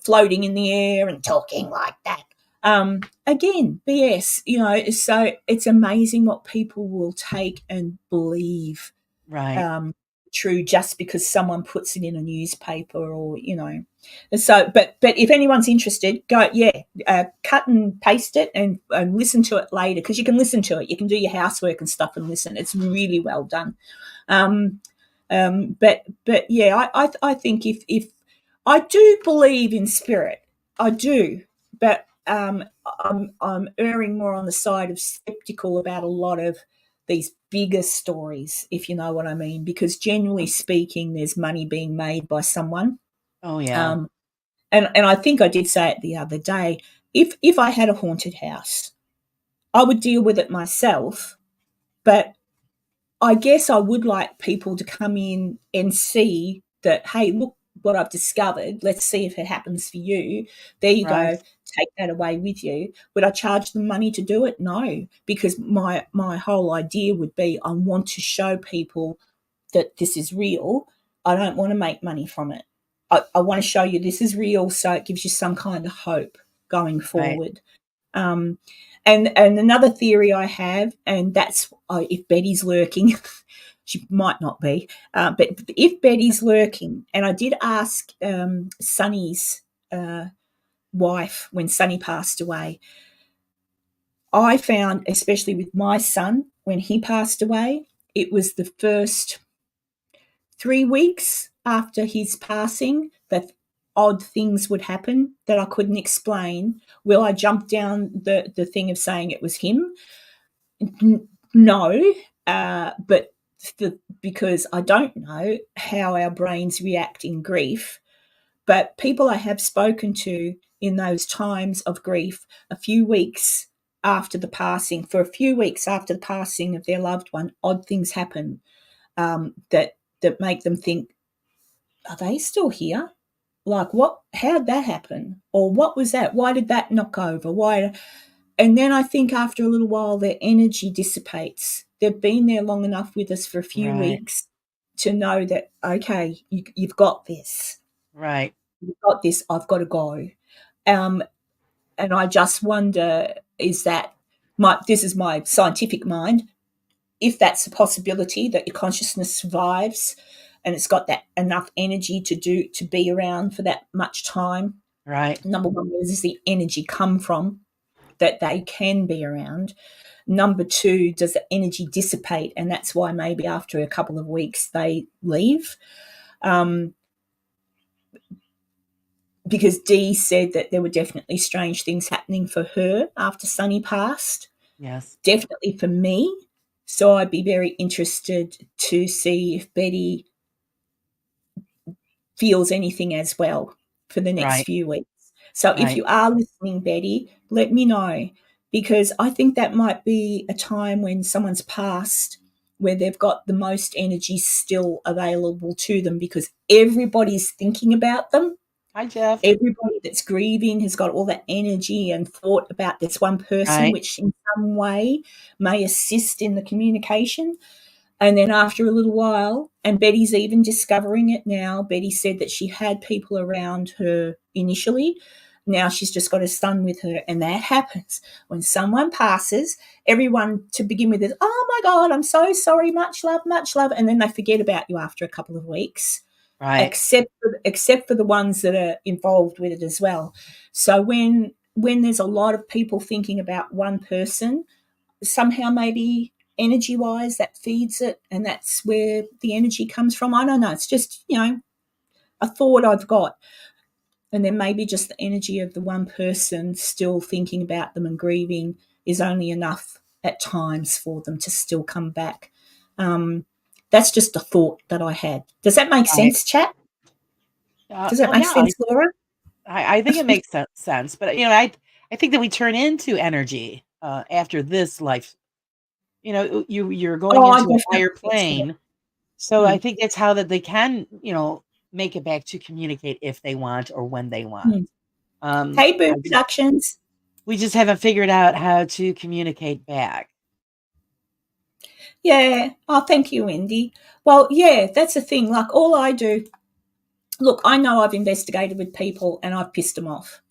floating in the air and talking like that. Again, BS, so it's amazing what people will take and believe
Right.
um, true just because someone puts it in a newspaper or. So but if anyone's interested, go, cut and paste it and listen to it later, because you can listen to it, you can do your housework and stuff and listen. It's really well done. um, but yeah, I think if I do believe in spirit, I do, but I'm erring more on the side of skeptical about a lot of these bigger stories, if you know what I mean, because generally speaking, there's money being made by someone.
Oh yeah.
Um, and I think I did say it the other day. If I had a haunted house, I would deal with it myself, But I guess I would like people to come in and see that, hey, look what I've discovered. Let's see if it happens for you. There you
Right.
go. Take that away with you. Would I charge them money to do it? No, because my whole idea would be I want to show people that this is real. I don't want to make money from it. I want to show you this is real, so it gives you some kind of hope going
Right.
forward. Um, and another theory I have, and that's if Betty's lurking, she might not be, but if Betty's lurking, and I did ask Sonny's wife when Sonny passed away, I found, especially with my son, when he passed away, it was the first 3 weeks after his passing that odd things would happen that I couldn't explain. Will I jump down the thing of saying it was him? No, but because I don't know how our brains react in grief. But people I have spoken to in those times of grief, a few weeks after the passing, for a few weeks after the passing of their loved one, odd things happen that make them think, are they still here? Like, what? How'd that happen? Or what was that? Why did that knock over? Why? And then I think after a little while, their energy dissipates. They've been there long enough with us for a few
Right.
weeks to know that, okay, you've got this.
Right.
You've got this. I've got to go. Um, and I just wonder, is that this is my scientific mind, if that's a possibility that your consciousness survives and it's got that enough energy to be around for that much time.
Right.
Number one, where does the energy come from that they can be around? Number two, does the energy dissipate? And that's why maybe after a couple of weeks they leave. Because Dee said that there were definitely strange things happening for her after Sonny passed.
Yes.
Definitely for me. So I'd be very interested to see if Betty feels anything as well for the next
Right.
few weeks. So if
Right.
you are listening, Betty, let me know, because I think that might be a time when someone's passed where they've got the most energy still available to them because everybody's thinking about them.
Hi, Jeff.
Everybody that's grieving has got all that energy and thought about this one person,
Right.
which in some way may assist in the communication. And then after a little while, and Betty's even discovering it now, Betty said that she had people around her initially. Now she's just got a son with her. And that happens when someone passes. Everyone to begin with is, oh my God, I'm so sorry, much love, much love. And then they forget about you after a couple of weeks.
Right.
Except for the ones that are involved with it as well. So when there's a lot of people thinking about one person, somehow maybe energy wise that feeds it, and that's where the energy comes from. I don't know. It's just, a thought I've got. And then maybe just the energy of the one person still thinking about them and grieving is only enough at times for them to still come back. That's just a thought that I had. Does that make
Right.
sense, chat? Does that
Well,
make
yeah,
sense, Laura?
I think it makes sense. But I think that we turn into energy after this life. You're going
Oh, I
into a
definitely
higher
think so.
plane. So I
Mm,
think it's how that they can, make it back to communicate if they want or when they want.
mm. Hey, Boo
I just
Productions.
We just haven't figured out how to communicate back.
Yeah. Oh, thank you, Wendy. Well, yeah, that's the thing. Like, all I do, look, I know I've investigated with people and I've pissed them off.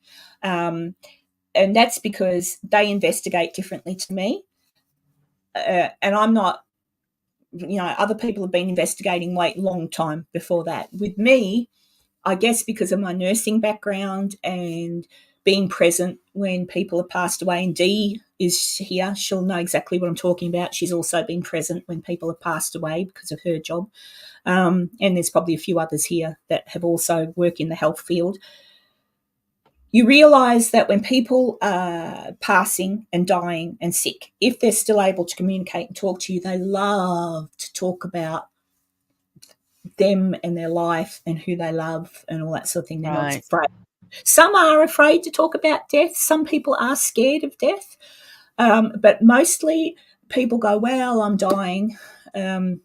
And that's because they investigate differently to me. And I'm not, other people have been investigating long time before that. With me, I guess because of my nursing background and being present when people have passed away, and Dee is here, she'll know exactly what I'm talking about. She's also been present when people have passed away because of her job. And there's probably a few others here that have also worked in the health field. You realise that when people are passing and dying and sick, if they're still able to communicate and talk to you, they love to talk about them and their life and who they love and all that sort of thing. They're not
Right.
afraid. Some are afraid to talk about death. Some people are scared of death. But mostly people go, well, I'm dying. There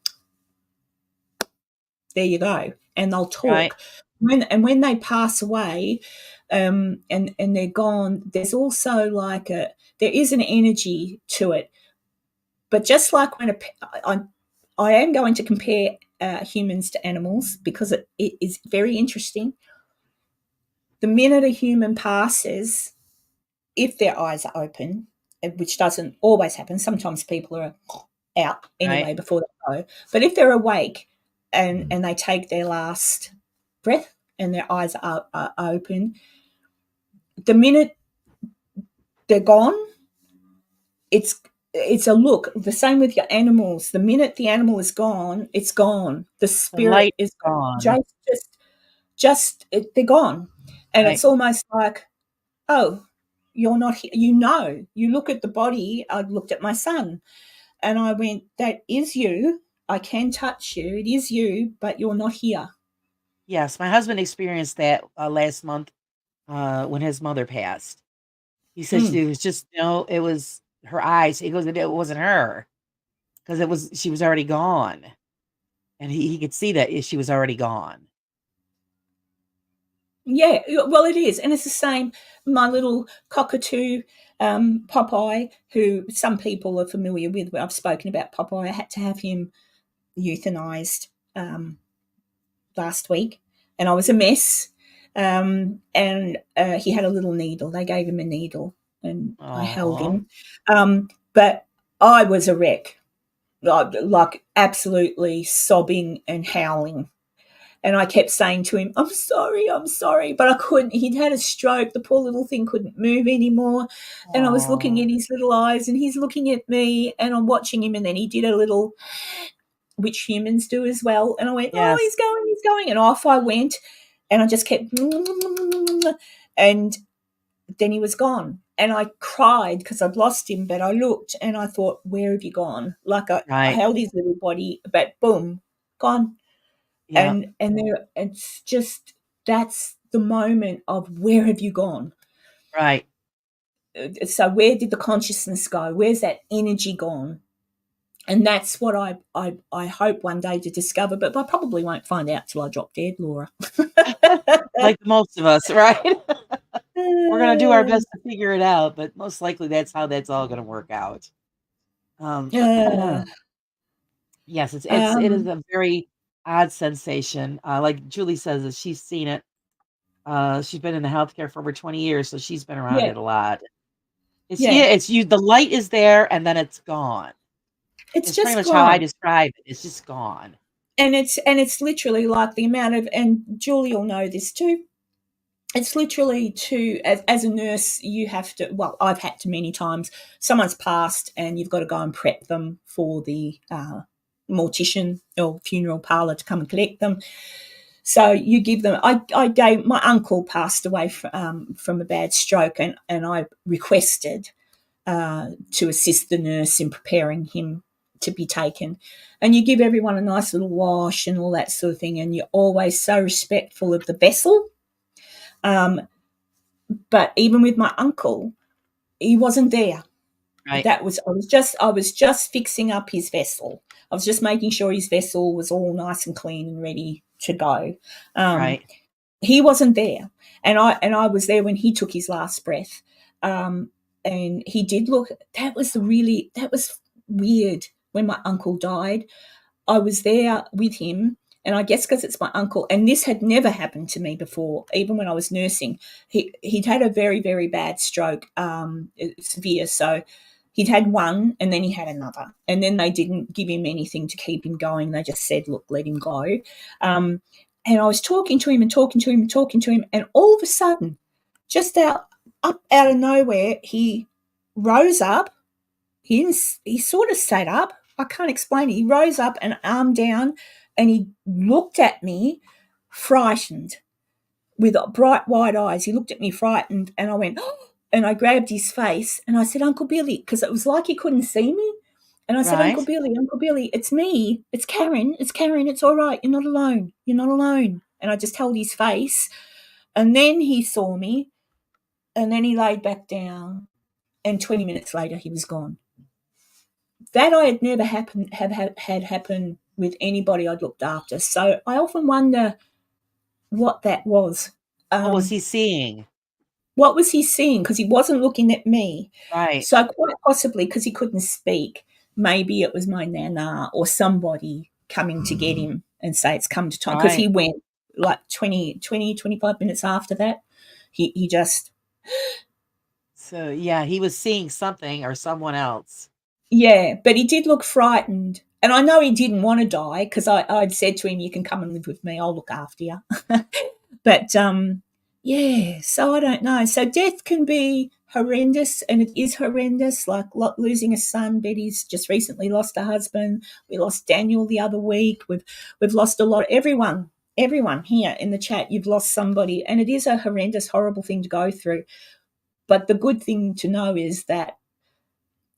you go. And they'll
Right.
talk. When they pass away, and they're gone, there's also like there is an energy to it. But just like when I am going to compare humans to animals because it is very interesting. The minute a human passes, if their eyes are open, which doesn't always happen, sometimes people are out
Right.
anyway before they go. But if they're awake and they take their last breath and their eyes are open, the minute they're gone, it's a look. The same with your animals. The minute the animal is gone, it's gone. The
The
spirit
light
is
gone.
they're gone, and
Right.
it's almost like, oh, you're not here. You look at the body. I looked at my son, and I went, that is you. I can touch you. It is you, but you're not here.
Yes, my husband experienced that last month when his mother passed. He said
Mm.
it was just it was her eyes. He goes, it wasn't her because she was already gone, and he could see that she was already gone.
Yeah, well, it is, and it's the same. My little cockatoo, Popeye, who some people are familiar with. I've spoken about Popeye. I had to have him euthanized last week, and I was a mess. And he had a little needle. They gave him a needle, and I held
Oh,
him. But I was a wreck, like absolutely sobbing and howling. And I kept saying to him, I'm sorry. But I couldn't. He'd had a stroke. The poor little thing couldn't move anymore. And I was looking
oh,
at his little eyes and he's looking at me and I'm watching him. And then he did a little, which humans do as well. And I went, oh,
yes,
he's going. And off I went. And I just kept, and then he was gone. And I cried because I'd lost him. But I looked and I thought, where have you gone? Like I
right,
held his little body, but boom, gone.
yeah,
And there, it's just, that's the moment of where have you gone.
right.
So where did the consciousness go? Where's that energy gone? And that's what I hope one day to discover, but I probably won't find out till I drop dead, Laura.
Like most of us, right? We're gonna do our best to figure it out, but most likely that's how that's all gonna work out. Um,
uh,
yes, it is
um,
a very odd sensation. Like Julie says, that she's seen it. She's been in the healthcare for over 20 years, so she's been around
yeah,
it a lot.
yeah.
It's you. The light is there, and then it's gone.
It's
It's pretty
just
much how I
gone.
describe it. It's just gone.
And it's literally like the amount of, and Julie will know this too, it's literally as a nurse, you have to, well, I've had to many times, someone's passed and you've got to go and prep them for the mortician or funeral parlour to come and collect them. So you give them, I gave, my uncle passed away from a bad stroke, and I requested to assist the nurse in preparing him to be taken. And you give everyone a nice little wash and all that sort of thing, and you're always so respectful of the vessel. But even with my uncle, he wasn't there.
Right,
I was just fixing up his vessel. I was just making sure his vessel was all nice and clean and ready to go. Um,
right,
he wasn't there, and I was there when he took his last breath. Um, and he did look. That was weird when my uncle died. I was there with him, and I guess because it's my uncle, and this had never happened to me before, even when I was nursing. He'd had a very, very bad stroke, severe. So he'd had one, and then he had another, and then they didn't give him anything to keep him going. They just said, "Look, let him go." And I was talking to him and talking to him and talking to him, and all of a sudden, just up out of nowhere, he rose up. He sort of sat up. I can't explain it. He rose up and arm down, and he looked at me, frightened, with bright wide eyes. He looked at me frightened, and I went, oh, and I grabbed his face, and I said, Uncle Billy, because it was like he couldn't see me. And I said,
right,
Uncle Billy, it's me. It's Karen. It's Karen. It's all right. You're not alone. You're not alone. And I just held his face. And then he saw me, and then he laid back down, and 20 minutes later, he was gone. that I had never had happen with anybody I'd looked after. So I often wonder what that was.
What was he seeing?
What was he seeing? Because he wasn't looking at me.
Right.
So quite possibly, because he couldn't speak, maybe it was my nana or somebody coming to get him and say it's come to time. Because he
Right.
went like 25 minutes after that. He just,
So yeah, he was seeing something or someone else.
yeah, but he did look frightened. And I know he didn't want to die because I'd said to him, you can come and live with me. I'll look after you. But yeah, so I don't know. So death can be horrendous, and it is horrendous. Like losing a son. Betty's just recently lost a husband. We lost Daniel the other week. We've lost a lot. Everyone here in the chat, you've lost somebody, and it is a horrendous, horrible thing to go through. But the good thing to know is that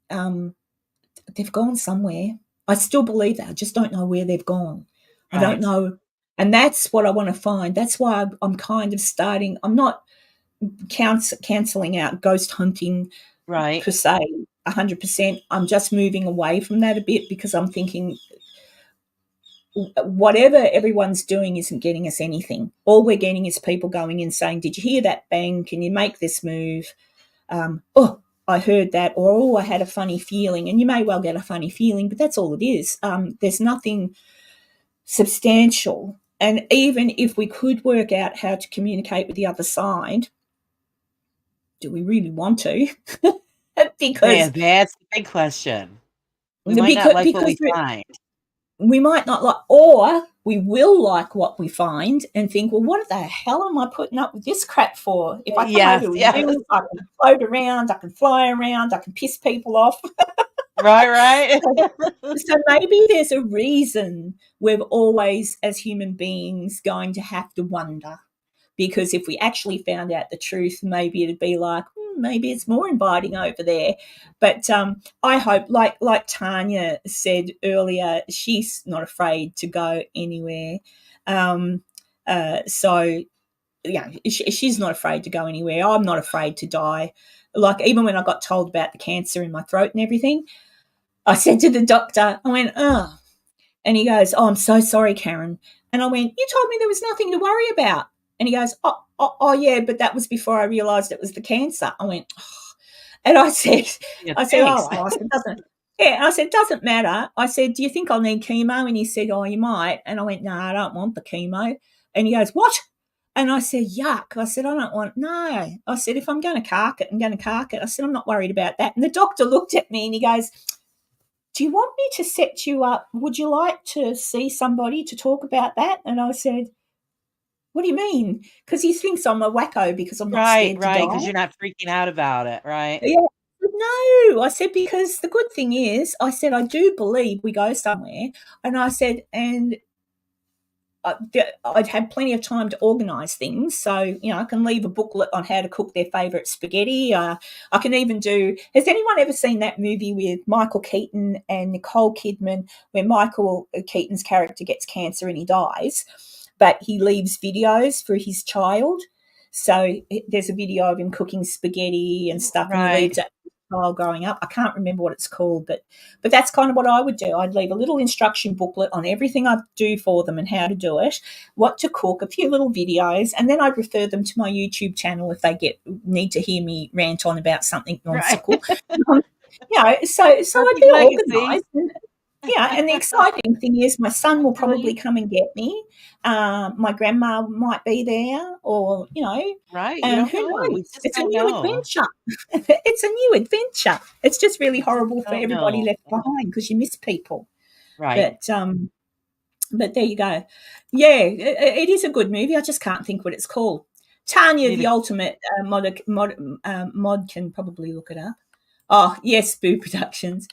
they've gone somewhere. I still believe that. I just don't know where they've gone. I don't
Right.
know. And that's what I want to find. That's why I'm kind of starting. I'm not cancelling out ghost hunting
Right.
per se 100%. I'm just moving away from that a bit because I'm thinking whatever everyone's doing isn't getting us anything. All we're getting is people going in saying, did you hear that bang? Can you make this move? Oh, I heard that, or oh, I had a funny feeling. And you may well get a funny feeling, but that's all it is. There's nothing substantial. And even if we could work out how to communicate with the other side, do we really want to?
Yeah,
because
that's the big question. We might not like what we find.
we might not like, or we will like what we find and think, well, what the hell am I putting up with this crap for? If I come
Yes,
over
yes.
you, I can float around, I can fly around, I can piss people off.
Right.
So maybe there's a reason we're always, as human beings, going to have to wonder. Because if we actually found out the truth, maybe it'd be like, maybe it's more inviting over there. But I hope, like Tanya said earlier, she's not afraid to go anywhere. So yeah, she's not afraid to go anywhere. I'm not afraid to die. Like even when I got told about the cancer in my throat and everything, I said to the doctor, I went, oh. And he goes, oh, I'm so sorry, Karen. And I went, you told me there was nothing to worry about. And he goes, yeah, but that was before I realised it was the cancer. I went, oh. And I said,
Yeah,
oh,
thanks.
well. I said, doesn't matter. I said, do you think I'll need chemo? And he said, oh, you might. And I went, no, I don't want the chemo. And he goes, what? And I said, yuck. I said, I don't want, no. I said, if I'm going to cark it, I'm going to cark it. I said, I'm not worried about that. And the doctor looked at me and he goes, do you want me to set you up? Would you like to see somebody to talk about that? And I said, what do you mean? Because he thinks I'm a wacko because I'm not
Right,
scared to die.
because you're not freaking out about it, right?
Yeah. No, I said, because the good thing is, I said, I do believe we go somewhere. And I said, and I'd had plenty of time to organise things. So, I can leave a booklet on how to cook their favourite spaghetti. I can even do, has anyone ever seen that movie with Michael Keaton and Nicole Kidman where Michael Keaton's character gets cancer and he dies, but he leaves videos for his child? So there's a video of him cooking spaghetti and stuff, and he leaves it child growing up. I can't remember what it's called, but that's kind of what I would do. I'd leave a little instruction booklet on everything I do for them and how to do it, what to cook, a few little videos, and then I'd refer them to my YouTube channel if they need to hear me rant on about something nonsensical. Right. So I'd be organised. And the exciting thing is my son will probably come and get me. My grandma might be there, or,
Right,
and who knows? It's a new adventure. It's a new adventure. It's just really horrible for everybody left behind because you miss people.
Right.
But there you go. Yeah, it is a good movie. I just can't think what it's called. Tanya, the ultimate mod can probably look it up. Oh, yes, Boo Productions.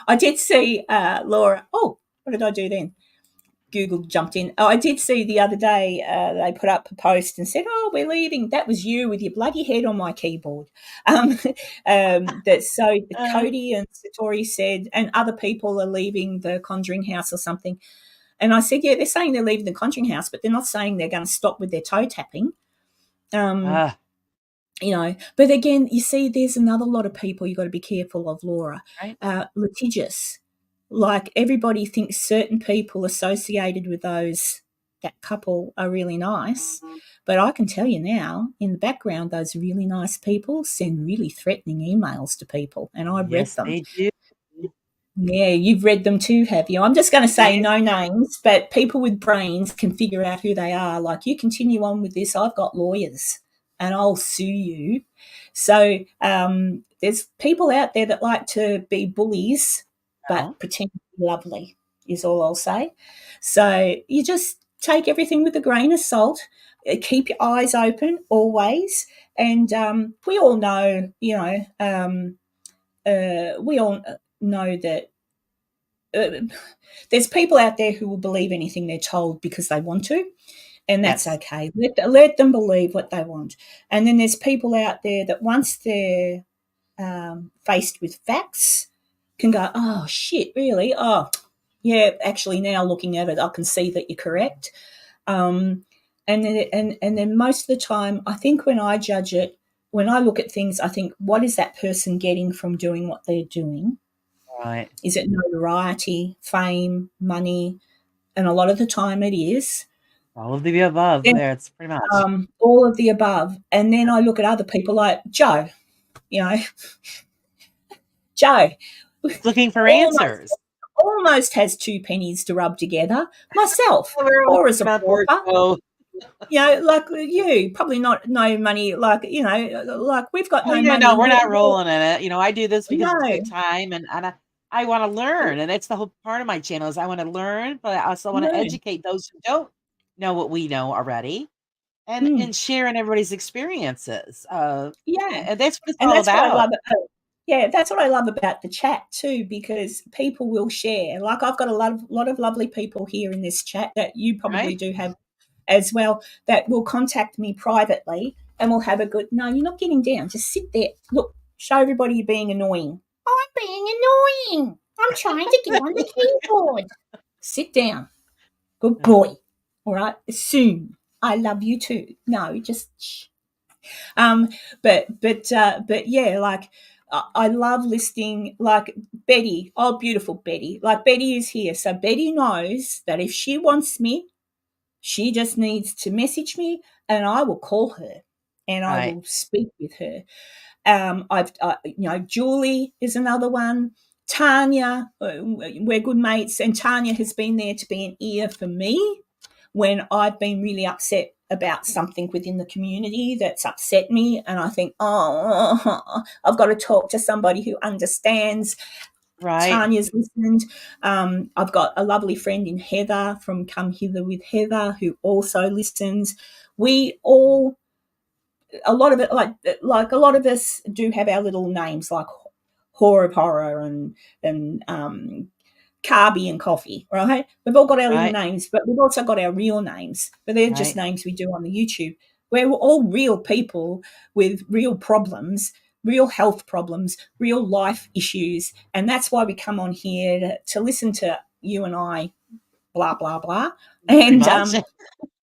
I did see Laura. Oh, what did I do then? Google jumped in. Oh, I did see the other day they put up a post and said, oh, we're leaving. That was you with your bloody head on my keyboard. Cody and Satori said, and other people are leaving the Conjuring House or something. And I said, yeah, they're saying they're leaving the Conjuring House, but they're not saying they're going to stop with their toe tapping. But again, you see, there's another lot of people you've got to be careful of, Laura.
Right.
Litigious. like everybody thinks certain people associated with that couple are really nice. But I can tell you now, in the background, those really nice people send really threatening emails to people, and I've read
Yes,
them.
they do.
Yeah, you've read them too, have you? I'm just going to say
Yes.
no names, but people with brains can figure out who they are. Like, you continue on with this, I've got lawyers and I'll sue you. So there's people out there that like to be bullies
Well,
but pretend to be lovely, is all I'll say. So you just take everything with a grain of salt. Keep your eyes open always. And we all know, we all know that there's people out there who will believe anything they're told because they want to, and that's
yes.
okay. Let them believe what they want. And then there's people out there that once they're faced with facts can go, oh, shit, really? Oh, yeah, actually now looking at it, I can see that you're correct. And then most of the time, I think when I judge it, when I look at things, I think, what is that person getting from doing what they're doing?
Right.
Is it notoriety, fame, money? And a lot of the time it is.
All of the above
Then,
there. It's pretty much.
all of the above. And then I look at other people like Joe, you know, Joe
Looking for
almost,
answers.
almost has two pennies to rub together. Myself,
We're all
poor as a
about poor
pauper.
Joe.
Like you, probably not no money. Like like we've got
Oh
no
yeah,
money.
no, we're not rolling in it. I do this because it's a good
No,
time, and I want to learn, and that's the whole part of my channel is I want to learn, but I also want to
no.
educate those who don't know what we know already, and
Mm,
and sharing everybody's experiences.
yeah,
And that's what it's
and
all
that's what I
about,
love. Yeah, that's what I love about the chat too, because people will share. Like, I've got a lot of lovely people here in this chat that you probably
right?
do have as well, that will contact me privately and we'll have a good. No, you're not getting down. Just sit there. Look, show everybody you're being annoying. I'm being annoying. I'm trying to get on the keyboard. Sit down. Good boy. All right. Soon. I love you too. No, just shh. Um, but yeah, like I love listening. Like Betty, oh beautiful Betty, like Betty is here, so Betty knows that if she wants me, she just needs to message me, and I will call her, and I
Right,
will speak with her. I've Julie is another one. Tanya, we're good mates, and Tanya has been there to be an ear for me when I've been really upset about something within the community that's upset me, and I think, oh, I've got to talk to somebody who understands.
right,
Tanya's listened. I've got a lovely friend in Heather from Come Hither with Heather who also listens. We all, a lot of it, like a lot of us do have our little names like Horror of Horror and Carby and Coffee, right? We've all got our little
right,
names, but we've also got our real names. But they're just
right,
names we do on the YouTube. We're all real people with real problems, real health problems, real life issues. And that's why we come on here to listen to you and I, blah, blah, blah.
pretty
And
much.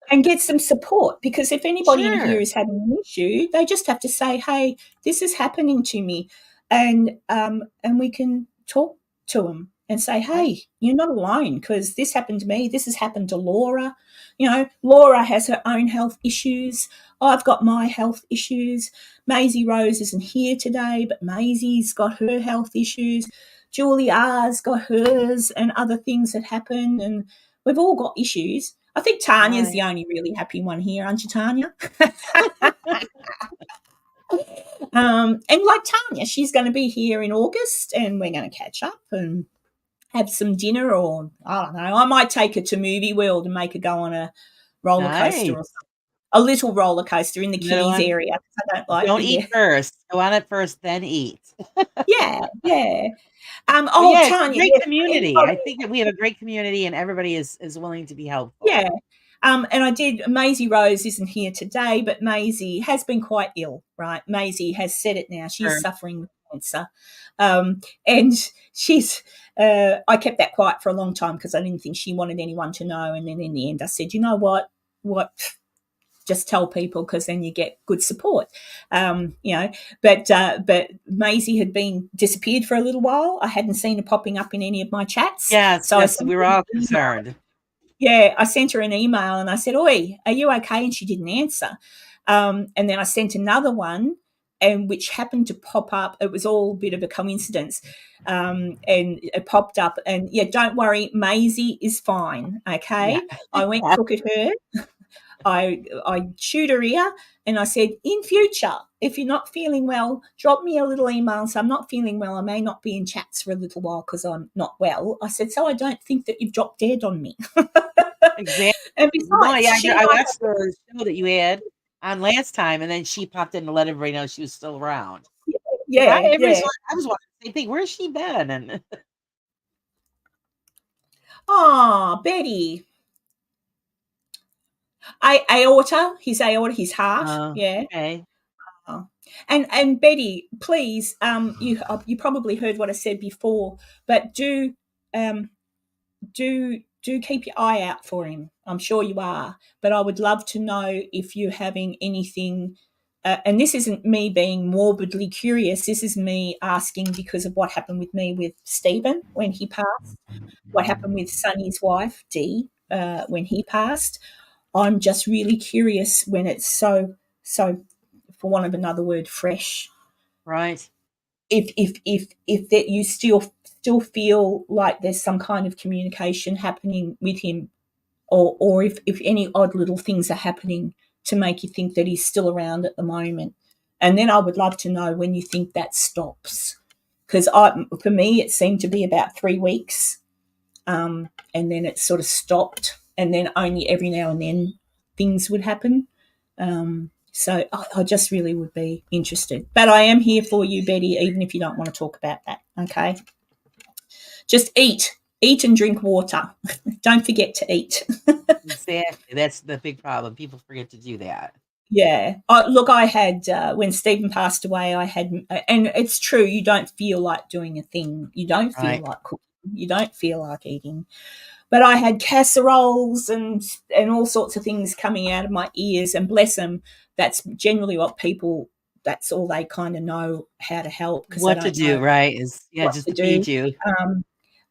and get some support, because if anybody in here
Sure,
is having an issue, they just have to say, hey, this is happening to me, and we can talk to them and say,
right,
hey, you're not alone, because this happened to me, this has happened to Laura. Laura has her own health issues, I've got my health issues. Maisie Rose isn't here today, but Maisie's got her health issues. Julie R's got hers, and other things that happen, and we've all got issues. I think Tanya's
right.
the only really happy one here, aren't you, Tanya? And like Tanya, she's going to be here in August, and we're going to catch up and have some dinner, or I don't know. I might take her to Movie World and make her go on a roller coaster or
Nice.
something. A little roller coaster in the
Little
kiddies
one.
area. I don't like
Don't eat
the
first. Go on it first, then eat.
yeah, yeah.
But
Oh,
yeah, it's a
Tanya,
great
yes.
community. I
Anybody,
think that we have a great community and everybody is willing to be helpful.
yeah. And I did. Maisie Rose isn't here today, but Maisie has been quite ill, right? Maisie has said it now. She's
Sure.
suffering with cancer, and she's. I kept that quiet for a long time because I didn't think she wanted anyone to know. And then in the end, I said, you know what? just tell people because then you get good support. But Maisie had been disappeared for a little while. I hadn't seen her popping up in any of my chats.
Yes,
So I
yes,
sent
we were
her
all
an email.
concerned.
Yeah, I sent her an email and I said, "Oi, are you okay?" And she didn't answer. And then I sent another one, and which happened to pop up. It was all a bit of a coincidence, and it popped up. And yeah, don't worry, Maisie is fine.
Yeah.
Okay, I went and look at her. I chewed her ear and I said, in future, if you're not feeling well, drop me a little email. So I'm not feeling well. I may not be in chats for a little while because I'm not well. I said, so I don't think that you've dropped dead on me.
Exactly.
And
No,
besides,
yeah,
she
I
might
watched the show that you had on last time, and then she popped in to let everybody know she was still around. But
yeah, yeah.
I was wondering the same thing. Where's she been? And
Oh, Betty. His aorta, his heart. Yeah.
okay,
Oh. And Betty, please, you probably heard what I said before, but um, do keep your eye out for him. I'm sure you are, but I would love to know if you're having anything. And this isn't me being morbidly curious. This is me asking because of what happened with me with Stephen when he passed. What happened with Sonny's wife Dee when he passed. I'm just really curious when it's so, for want of another word, fresh.
right.
If that you still feel like there's some kind of communication happening with him, or if any odd little things are happening to make you think that he's still around at the moment. And then I would love to know when you think that stops, because for me it seemed to be about 3 weeks, and then it sort of stopped, and then only every now and then things would happen. So I just really would be interested. But I am here for you, Betty, even if you don't want to talk about that. Okay. Just eat and drink water. Don't forget to eat.
Exactly. That's the big problem. People forget to do that.
Yeah. Look, I had, when Stephen passed away, I had, and it's true, you don't feel like doing a thing. You don't feel
Right.
like cooking. You don't feel like eating. But I had casseroles and all sorts of things coming out of my ears, and bless them, that's generally what people, that's all they kind of know how to help, because they
What to
don't know
do, right? Is
what
just
to
to feed
do.
you.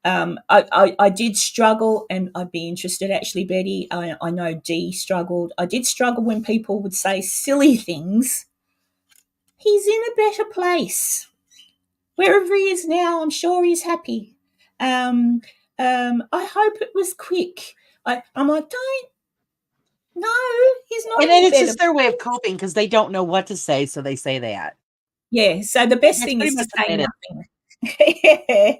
I did struggle, and I'd be interested actually, Betty. I know Dee struggled. I did struggle when people would say silly things. He's in a better place. Wherever he is now, I'm sure he's happy. I hope it was quick. I'm like, don't, no, he's not
And
in
then
a
it's
better
just their way of
place.
coping because they don't know what to say, so they say that.
Yeah, so the best
That's
thing
pretty
is to
much what
say
that is.
nothing. Yeah,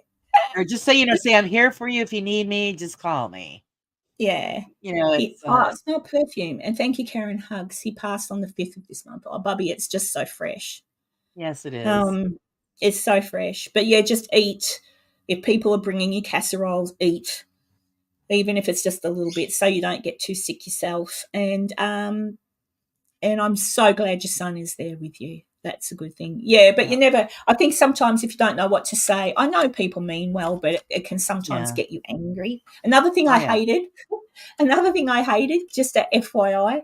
Or just say, say, I'm here for you if you need me, just call me.
yeah.
It's
It smelled perfume. And thank you, Karen Hugs. He passed on the 5th of this month. Oh, Bubby, it's just so fresh.
yes, it is.
Um, it's so fresh. But yeah, just eat. If people are bringing you casseroles, eat, even if it's just a little bit, so you don't get too sick yourself. And I'm so glad your son is there with you. That's a good thing. Yeah, but
Yeah.
you never. I think sometimes if you don't know what to say, I know people mean well, but it can sometimes
Yeah.
get you angry. Another thing
Oh,
I
yeah.
hated, just a FYI,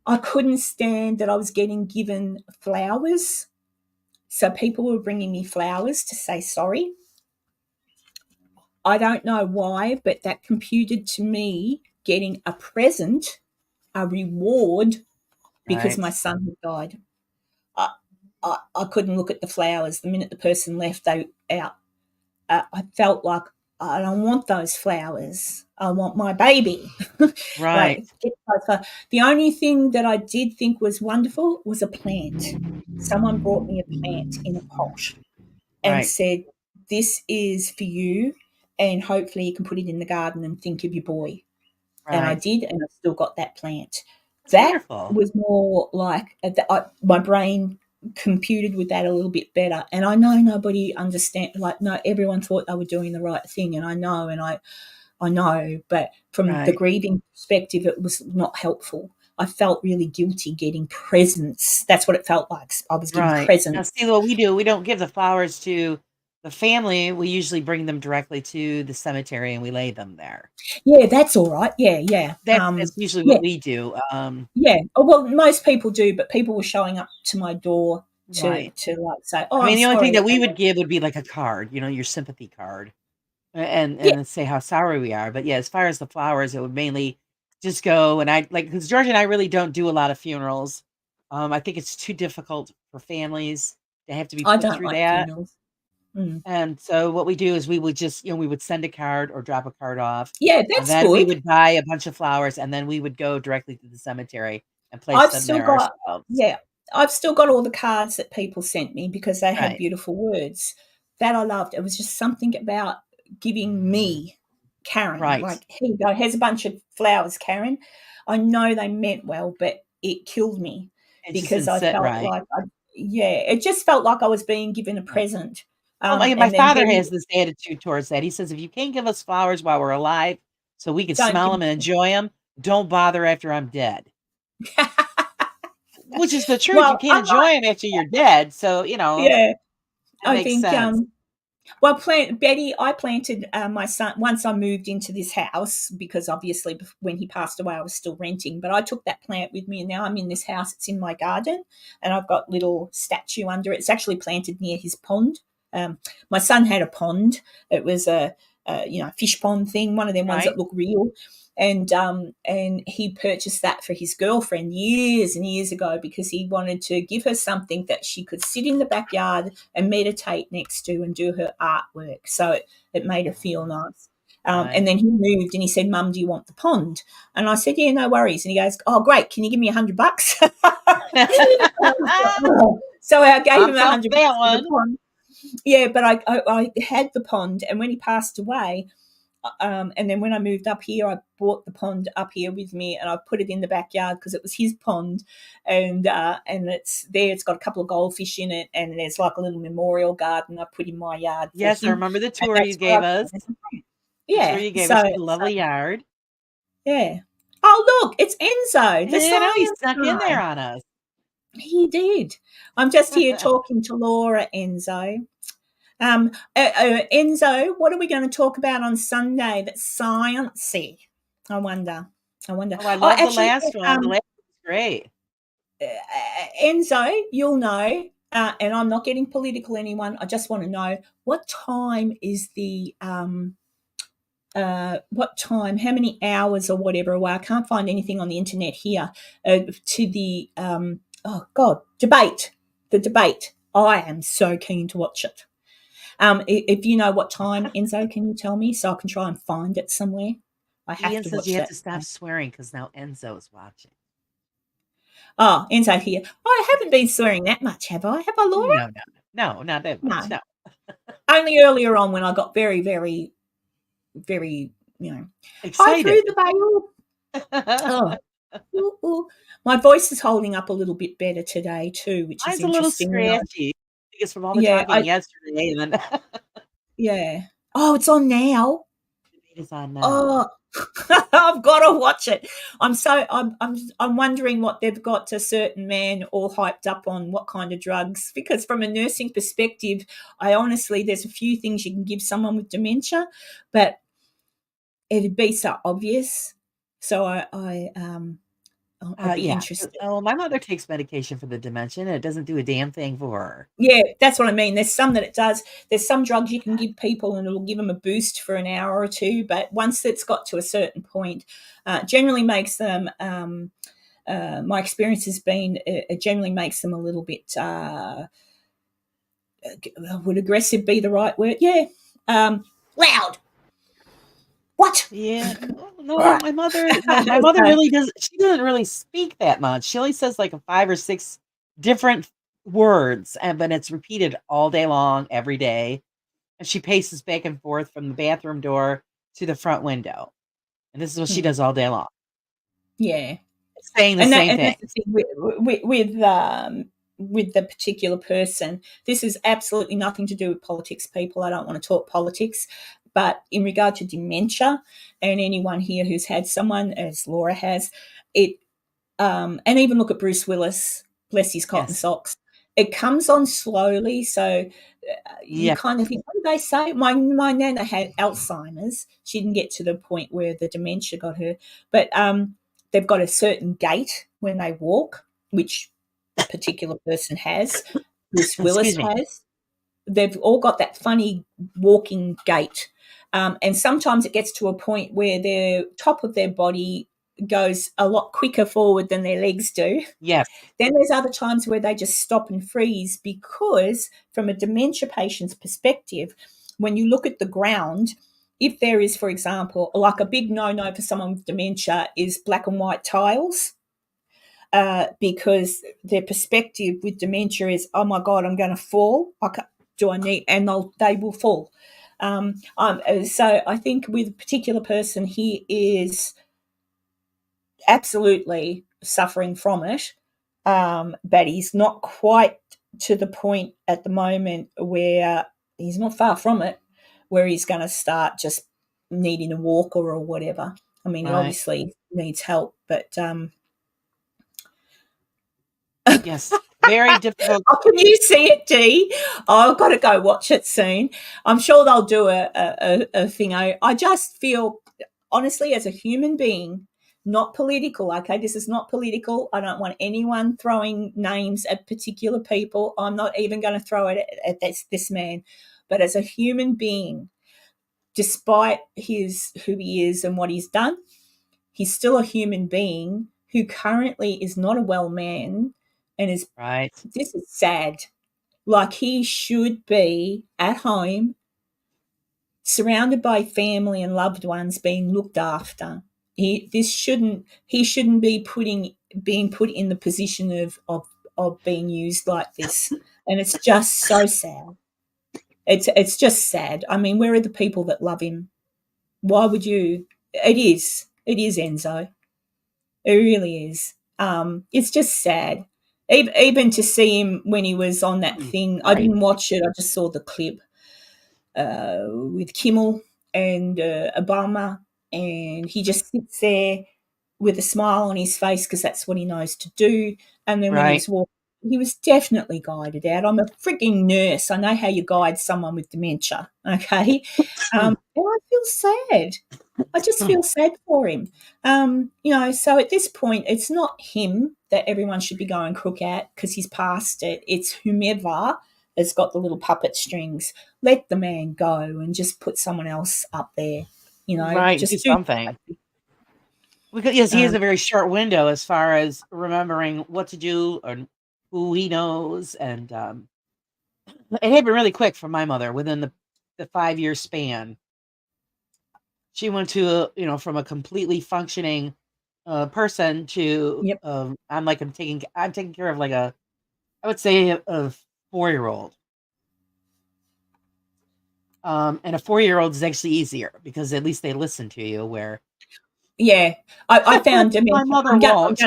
I couldn't stand that I was getting given flowers. So people were bringing me flowers to say sorry. I don't know why, but that computed to me getting a present, a reward, because
Right.
my son had died. I couldn't look at the flowers. The minute the person left, they out. I felt like I don't want those flowers. I want my baby.
Right.
Like, the only thing that I did think was wonderful was a plant. Someone brought me a plant in a pot and
Right.
said, "This is for you, and hopefully you can put it in the garden and think of your boy." And I
Right.
did, and I've still got that plant.
That's
That
wonderful.
was more like my brain computed with that a little bit better. And I know nobody no, everyone thought they were doing the right thing, and I know, but from the
Right.
grieving perspective, it was not helpful. I felt really guilty getting presents. That's what it felt like. I was getting
Right. Now,
presents.
see what we do. We don't give the flowers to The family, we usually bring them directly to the cemetery and we lay them there.
Yeah, that's all right. Yeah, yeah.
That's usually
Yeah,
what we do.
yeah. Oh, well, most people do, but people were showing up to my door to
Right.
like say, "Oh,
I
I'm
mean, the only thing
sorry."
that we would give would be like a card, your sympathy card,
Yeah,
and say how sorry we are. But yeah, as far as the flowers, it would mainly just go and I like because George and I really don't do a lot of funerals. I think it's too difficult for families to have to be
I
put
don't
through
like
that.
funerals. Mm.
And so what we do is we would just, we would send a card or drop a card off,
Yeah,
and
that's
then we
good.
would buy a bunch of flowers, and then we would go directly to the cemetery and place
I've
them
still
there
got
ourselves.
yeah, I've still got all the cards that people sent me because they had
Right,
beautiful words that I loved. It was just something about giving me, Karen,
right.
like, "Here you go. Here's a bunch of flowers, Karen." I know they meant well, but it killed me
It just
because
didn't
I
sit
felt
right.
like it just felt like I was being given a
Right.
present.
Well, my
And then
father
Betty,
has this attitude towards that. He says, "If you can't give us flowers while we're alive so we can
don't
smell
give
them and enjoy them, don't bother after I'm dead." Which is the truth. You
well,
can't
I
enjoy
might
them after you're dead, so,
yeah,
it
I
makes
think,
sense.
well, Betty, I planted my son once I moved into this house because obviously when he passed away, I was still renting. But I took that plant with me, and now I'm in this house. It's in my garden, and I've got little statue under it. It's actually planted near his pond. My son had a pond. It was a fish pond thing, one of them ones that
Right?
look real. And he purchased that for his girlfriend years and years ago because he wanted to give her something that she could sit in the backyard and meditate next to and do her artwork. So it made her feel nice. And
Right.
then he moved and he said, "Mum, do you want the pond?" And I said, "Yeah, no worries." And he goes, "Oh, great. Can you give me $100?" So I gave him
I'm
a
up
hundred
for that
bucks for the
one.
pond. Yeah, but I had the pond, and when he passed away, and then when I moved up here, I brought the pond up here with me, and I put it in the backyard because it was his pond, and it's there. It's got a couple of goldfish in it, and there's like a little memorial garden I put in my yard for
Yes, I
him,
remember the
and
tour you
that's where I
gave us.
planted the plant.
The tour
Yeah,
you gave us. You had a lovely yard.
yeah. Oh, look, it's Enzo, the
You know, he
science
snuck in there
guy.
on us.
He did. I'm just here talking to Laura, Enzo. Enzo, what are we going to talk about on Sunday that's sciencey? I wonder. I wonder.
Oh, I
Oh,
love the
actually,
last one. The last one was great.
Enzo, you'll know, and I'm not getting political, anyone. I just want to know what time is what time, how many hours or whatever away. I can't find anything on the internet here to the, oh God, debate. The debate. I am so keen to watch it. If you know what time, Enzo, can you tell me so I can try and find it somewhere? I have
Ian
to
says you
watch
have
that.
to stop swearing because now Enzo is watching.
Oh, Enzo here. I haven't been swearing that much, have I? Have I, Laura?
No, no, no, not that
No.
much. No.
Only earlier on when I got very, very, very, hi through
Excited.
the veil. Oh, ooh, ooh. My voice is holding up a little bit better today too, which is
Mine's a little
interesting.
scratchy. I think it's from all the
Yeah,
talking yesterday, and then
yeah. Oh, it's on now.
it is on now.
Oh, I've got to watch it. I'm wondering what they've got a certain man all hyped up on, what kind of drugs, because from a nursing perspective, I honestly, there's a few things you can give someone with dementia, but it'd be so obvious. So I'd be
Yeah.
interested.
Oh, my mother takes medication for the dementia, and it doesn't do a damn thing for her.
Yeah, that's what I mean. There's some that it does. There's some drugs you can give people and it'll give them a boost for an hour or two, but once it's got to a certain point, generally makes them. My experience has been it generally makes them a little bit. Would aggressive be the right word? Yeah, loud. What?
Yeah. Oh, no, my mother
So,
really does. She doesn't really speak that much. She only says like 5 or 6 different words, and but it's repeated all day long, every day. And she paces back and forth from the bathroom door to the front window. And this is what she
hmm,
does all day long,
yeah.
saying the
and that
same
and
thing.
that's the thing with the particular person. This is absolutely nothing to do with politics, people. I don't want to talk politics, but in regard to dementia, and anyone here who's had someone, as Laura has, it and even look at Bruce Willis, bless his cotton
Yes.
socks. it comes on slowly, so you
Yeah.
kind of think, what did they say? My nana had Alzheimer's. She didn't get to the point where the dementia got her, but they've got a certain gait when they walk, which a particular person has. Bruce Willis
Excuse me.
has. They've all got that funny walking gait. And sometimes it gets to a point where their top of their body goes a lot quicker forward than their legs do.
Yes.
Then there's other times where they just stop and freeze because, from a dementia patient's perspective, when you look at the ground, if there is, for example, like a big no-no for someone with dementia is black and white tiles, because their perspective with dementia is, oh my God, I'm going to fall. Do I need? And they will fall. So I think with a particular person, he is absolutely suffering from it, but he's not quite to the point at the moment where he's not far from it, where he's going to start just needing a walker or whatever. I mean, he
Right.
obviously needs help, but
Yes. Very difficult.
oh, can you see it, Dee? Oh, I've got to go watch it soon. I'm sure they'll do a thing. I just feel, honestly, as a human being, not political, okay? This is not political. I don't want anyone throwing names at particular people. I'm not even going to throw it at this man. But as a human being, despite who he is and what he's done, he's still a human being who currently is not a well man and is,
Right.
this is sad. Like, he should be at home, surrounded by family and loved ones, being looked after. He shouldn't be being put in the position of being used like this. And it's just so sad. It's just sad. I mean, where are the people that love him? Why would you? It is Enzo. It really is. It's just sad. Even to see him when he was on that thing, I
Sorry.
didn't watch it. I just saw the clip with Kimmel and Obama, and he just sits there with a smile on his face because that's what he knows to do. And then when he
Right.
was walking, he was definitely guided out. I'm a freaking nurse. I know how you guide someone with dementia. Okay, and I feel sad. I just feel sad for him. So at this point, it's not him that everyone should be going crook at because he's past it. It's whomever has got the little puppet strings. Let the man go and just put someone else up there.
Right. Do
Just do.
something. Because yes, he has
Um,
a very short window as far as remembering what to do and who he knows, and it happened really quick for my mother within the 5 year span. She went to from a completely functioning person to
yep.
I'm taking care of like I would say a 4-year-old. And a 4-year-old is actually easier because at least they listen to you. Where
Yeah, I found
my
dementia.
mother won't.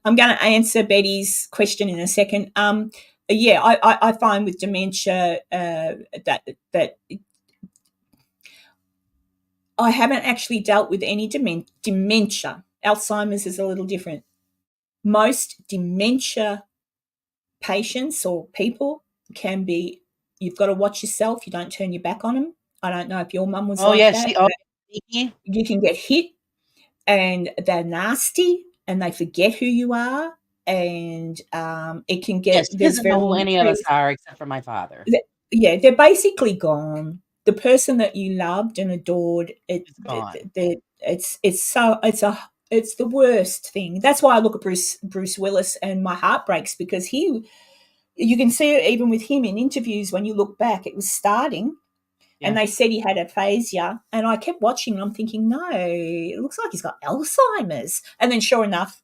I'm gonna answer Betty's question in a second. Yeah, I find with dementia that I haven't actually dealt with any dementia. Alzheimer's is a little different. Most dementia patients or people can be, you've got to watch yourself. You don't turn your back on them. I don't know if your mum was
Oh
like
yeah,
that,
oh,
but you can get hit and they're nasty and they forget who you are. And it can
yeah,
get,
she
there's
doesn't know who
very,
any of us
very,
are except for my father.
yeah, they're basically gone. The person that you loved and adored,
It's gone.
it's the worst thing. That's why I look at Bruce Willis and my heart breaks because you can see it even with him in interviews when you look back. It was starting, and
Yeah.
they said he had aphasia, and I kept watching and I'm thinking, no, it looks like he's got Alzheimer's. And then sure enough,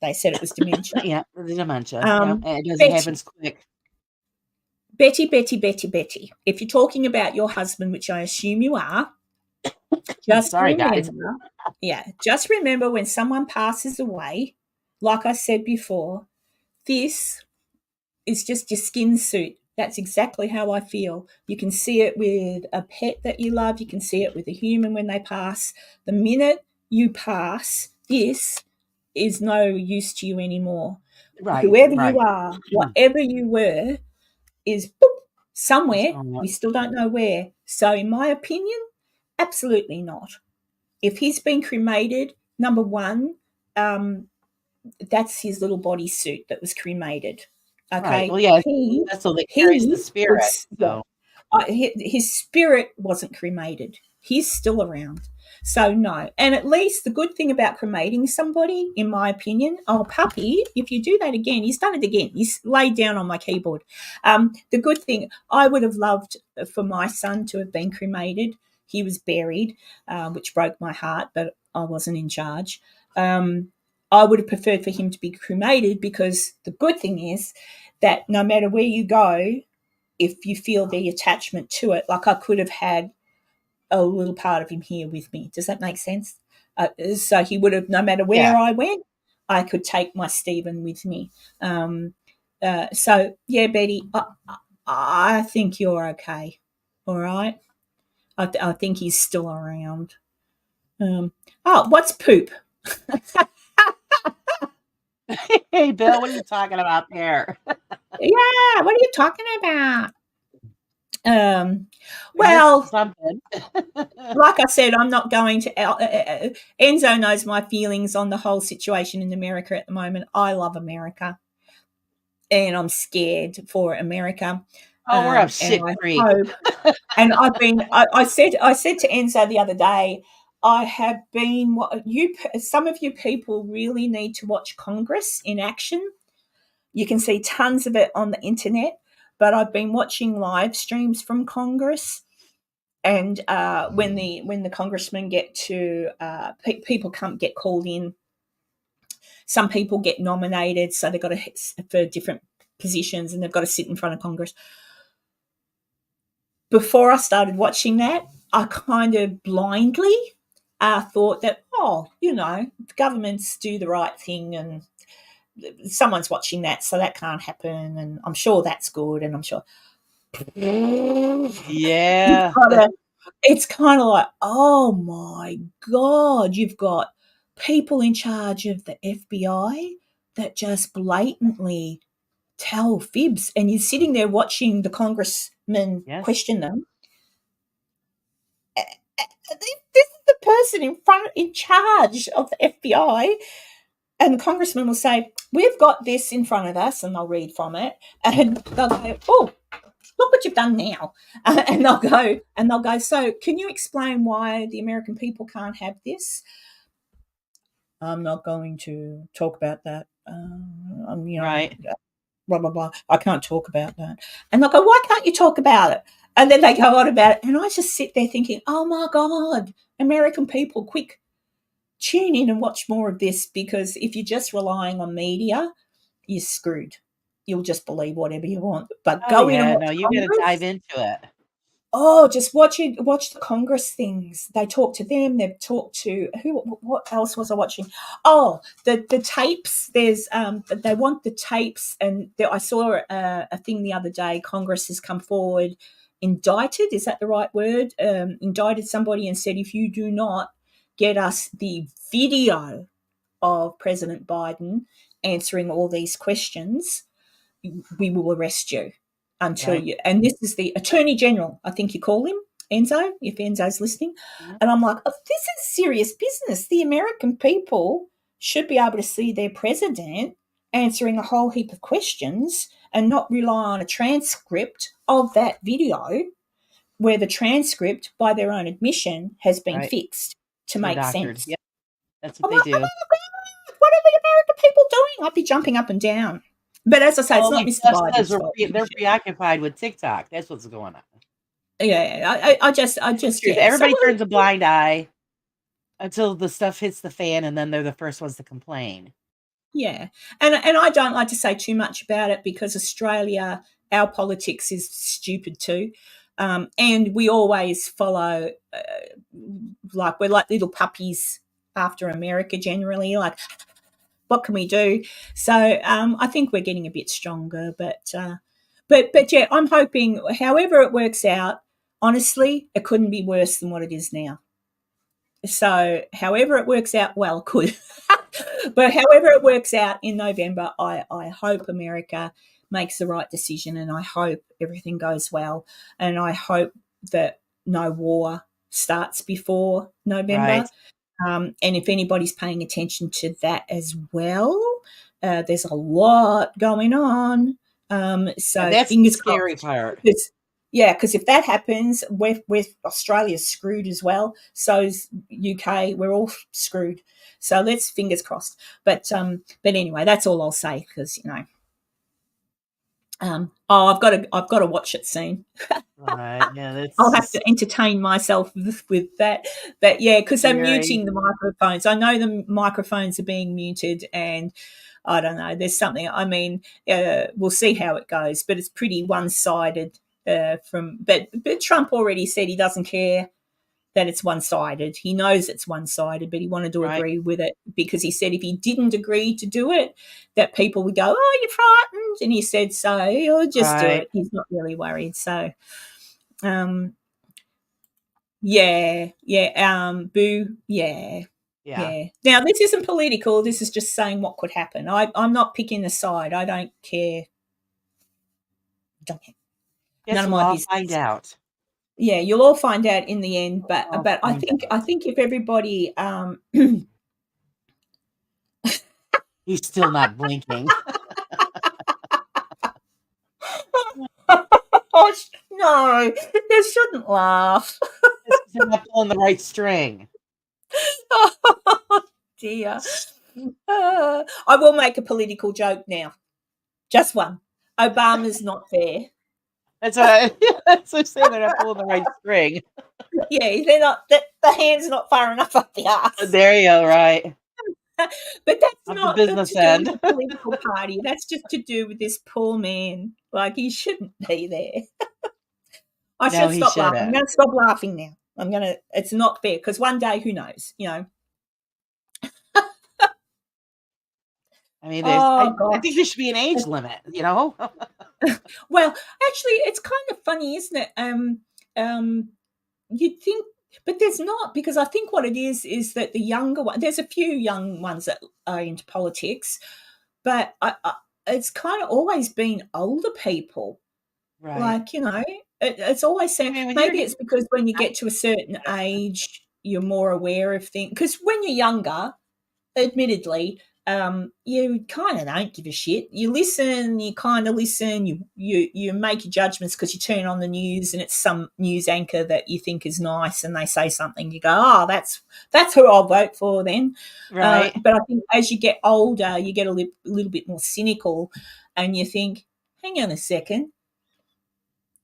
they said it was dementia.
Yeah, the dementia. Yeah,
Um,
and it
Betty,
happens quick.
Betty. If you're talking about your husband, which I assume you are, just
Sorry, guys.
remember, just remember when someone passes away, like I said before, this is just your skin suit. That's exactly how I feel. You can see it with a pet that you love. You can see it with a human when they pass. The minute you pass, this is no use to you anymore.
Right,
whoever you
right.
are, whatever you were, is boop,
It's
somewhere.
gone.
We still don't know where. So, in my opinion, absolutely not. If he's been cremated, number one, um, that's his little bodysuit that was cremated.
Right.
Okay,
Well, yeah,
he
vessel that carries the
he would
spirit.
yeah,
So
his spirit wasn't cremated. He's still around. So no. And at least the good thing about cremating somebody, in my opinion, oh puppy, if you do that again, he's done it again. He's laid down on my keyboard. The good thing, I would have loved for my son to have been cremated. He was buried, which broke my heart, but I wasn't in charge. I would have preferred for him to be cremated because the good thing is that no matter where you go, if you feel the attachment to it, like I could have had a little part of him here with me. Does that make sense? So he would have, no matter where
yeah.
I went, I could take my Stephen with me. So yeah, Betty, I think you're okay. All right. I think he's still around. What's poop?
Hey, Bill, what are you talking about there?
Yeah, what are you talking about?
We missed
Well,
something.
like I said, I'm not going to. Enzo knows my feelings on the whole situation in America at the moment. I love America, and I'm scared for America.
Oh, we're up
And
shit
I
creek.
hope. And I've been. I said to Enzo the other day. I have been. What you? Some of you people really need to watch Congress in action. You can see tons of it on the internet, but I've been watching live streams from Congress. And when the congressmen get to people can't get called in. Some people get nominated, so they've got to hit for different positions, and they've got to sit in front of Congress. Before I started watching that, I kind of blindly thought that, the governments do the right thing, and someone's watching that, so that can't happen, and I'm sure that's good, and I'm sure.
Yeah.
It's kind of like, oh my God, you've got people in charge of the FBI that just blatantly tell fibs, and you're sitting there watching the congressman
Yes.
question them. This is the person in charge of the FBI, and the congressman will say, "We've got this in front of us," and they'll read from it, and they'll go, "Oh, look what you've done now," and they'll go. So, can you explain why the American people can't have this? I'm not going to talk about that.
Right.
Blah blah blah. I can't talk about that. And they'll go, "Why can't you talk about it?" And then they go on about it, and I just sit there thinking, "Oh my God, American people, quick, tune in and watch more of this, because if you're just relying on media, you're screwed. You'll just believe whatever you want. But
Oh
go in and
yeah.
watch
No, you got to dive
Congress.
into it.
Oh, just watch the Congress things. They talk to them. They've talked to who? What else was I watching? Oh, the tapes. There's they want the tapes, and I saw a thing the other day. Congress has come forward, indicted. Is that the right word? Indicted somebody and said, if you do not get us the video of President Biden answering all these questions, we will arrest you until
Right.
you. And this is the Attorney General, I think you call him, Enzo, if Enzo's listening.
Mhm.
And I'm like, oh, this is serious business. The American people should be able to see their president answering a whole heap of questions and not rely on a transcript of that video, where the transcript, by their own admission, has been
Right.
fixed to
They're
make
doctored.
sense.
Yeah. That's what
I'm
they
like, oh
do.
my God, what are the American people doing? I'd be jumping up and down. But as I say, it's
Well,
not
like
Mr.
Jeff says,
Biden's fault.
they're preoccupied with TikTok. That's what's going on.
Yeah, I just,
It's the truth.
yeah. So,
Everybody turns a blind eye until the stuff hits the fan, and then they're the first ones to complain.
yeah, and I don't like to say too much about it, because Australia, our politics is stupid too, and we always follow, like we're like little puppies after America generally. Like, what can we do? So, I think we're getting a bit stronger, but yeah, I'm hoping, however it works out. Honestly, it couldn't be worse than what it is now. So, however it works out, well, could. But however it works out in November, I hope America makes the right decision, and I hope everything goes well, and I hope that no war starts before
Right.
November. And if anybody's paying attention to that as well, there's a lot going on.
Yeah,
So
that's the
fingers
scary
crossed.
part.
Because if that happens, we're Australia's screwed as well. So's UK. We're all screwed. So let's fingers crossed. But anyway, that's all I'll say because I've got to watch it soon.
Right. Yeah,
I'll
that's
have
just
to entertain myself with that. But yeah, because they're
scary.
muting the microphones. I know the microphones are being muted, and I don't know. There's something. I mean, we'll see how it goes, but it's pretty one-sided. But Trump already said he doesn't care that it's one-sided. He knows it's one-sided, but he wanted to
Right.
agree with it because he said if he didn't agree to do it, that people would go, "Oh, you're frightened," and he said so. He'll just do
Right.
it. He's not really worried. So. Um, yeah, boo, yeah,
Yeah.
yeah. Now, this isn't political. This is just saying what could happen. I'm not picking a side. I don't care. Don't care. None
Guess
of
we'll
my
all find
business.
out.
Yeah, you'll all find out in the end.
We'll
But
all
but I
find
think
out.
if everybody
He's still not blinking.
oh no, they shouldn't laugh.
It's 'cause they're not pulling the right string.
Oh dear. I will make a political joke now. Just one. Obama's not there.
That's what I that's what I'm saying, they're not pulling the right string.
Yeah, they're not. The hand's not far enough up the ass.
There you go, right.
But that's
Of the
not
business
to do with
end.
the political party. That's just to do with this poor man. Like he shouldn't be there. I
No,
should
he
stop laughing. I'm
shouldn't.
going to stop laughing now. I'm going to. It's not fair because one day, who knows?
I mean, there's
Oh
I think
gosh.
there should be an age limit, you know?
Well, actually, it's kind of funny, isn't it? You'd think, but there's not because I think what it is that the younger one. There's a few young ones that are into politics, but it's kind of always been older people.
Right.
Like it's always
I
saying
mean, when you're
maybe
getting
it's because when you get to a certain age, you're more aware of things. Because when you're younger, admittedly, you kind of don't give a shit. You listen, you kind of listen. You make your judgments because you turn on the news and it's some news anchor that you think is nice, and they say something. You go, oh, that's who I'll vote for then.
right.
But I think as you get older, you get a little bit more cynical, and you think, hang on a second,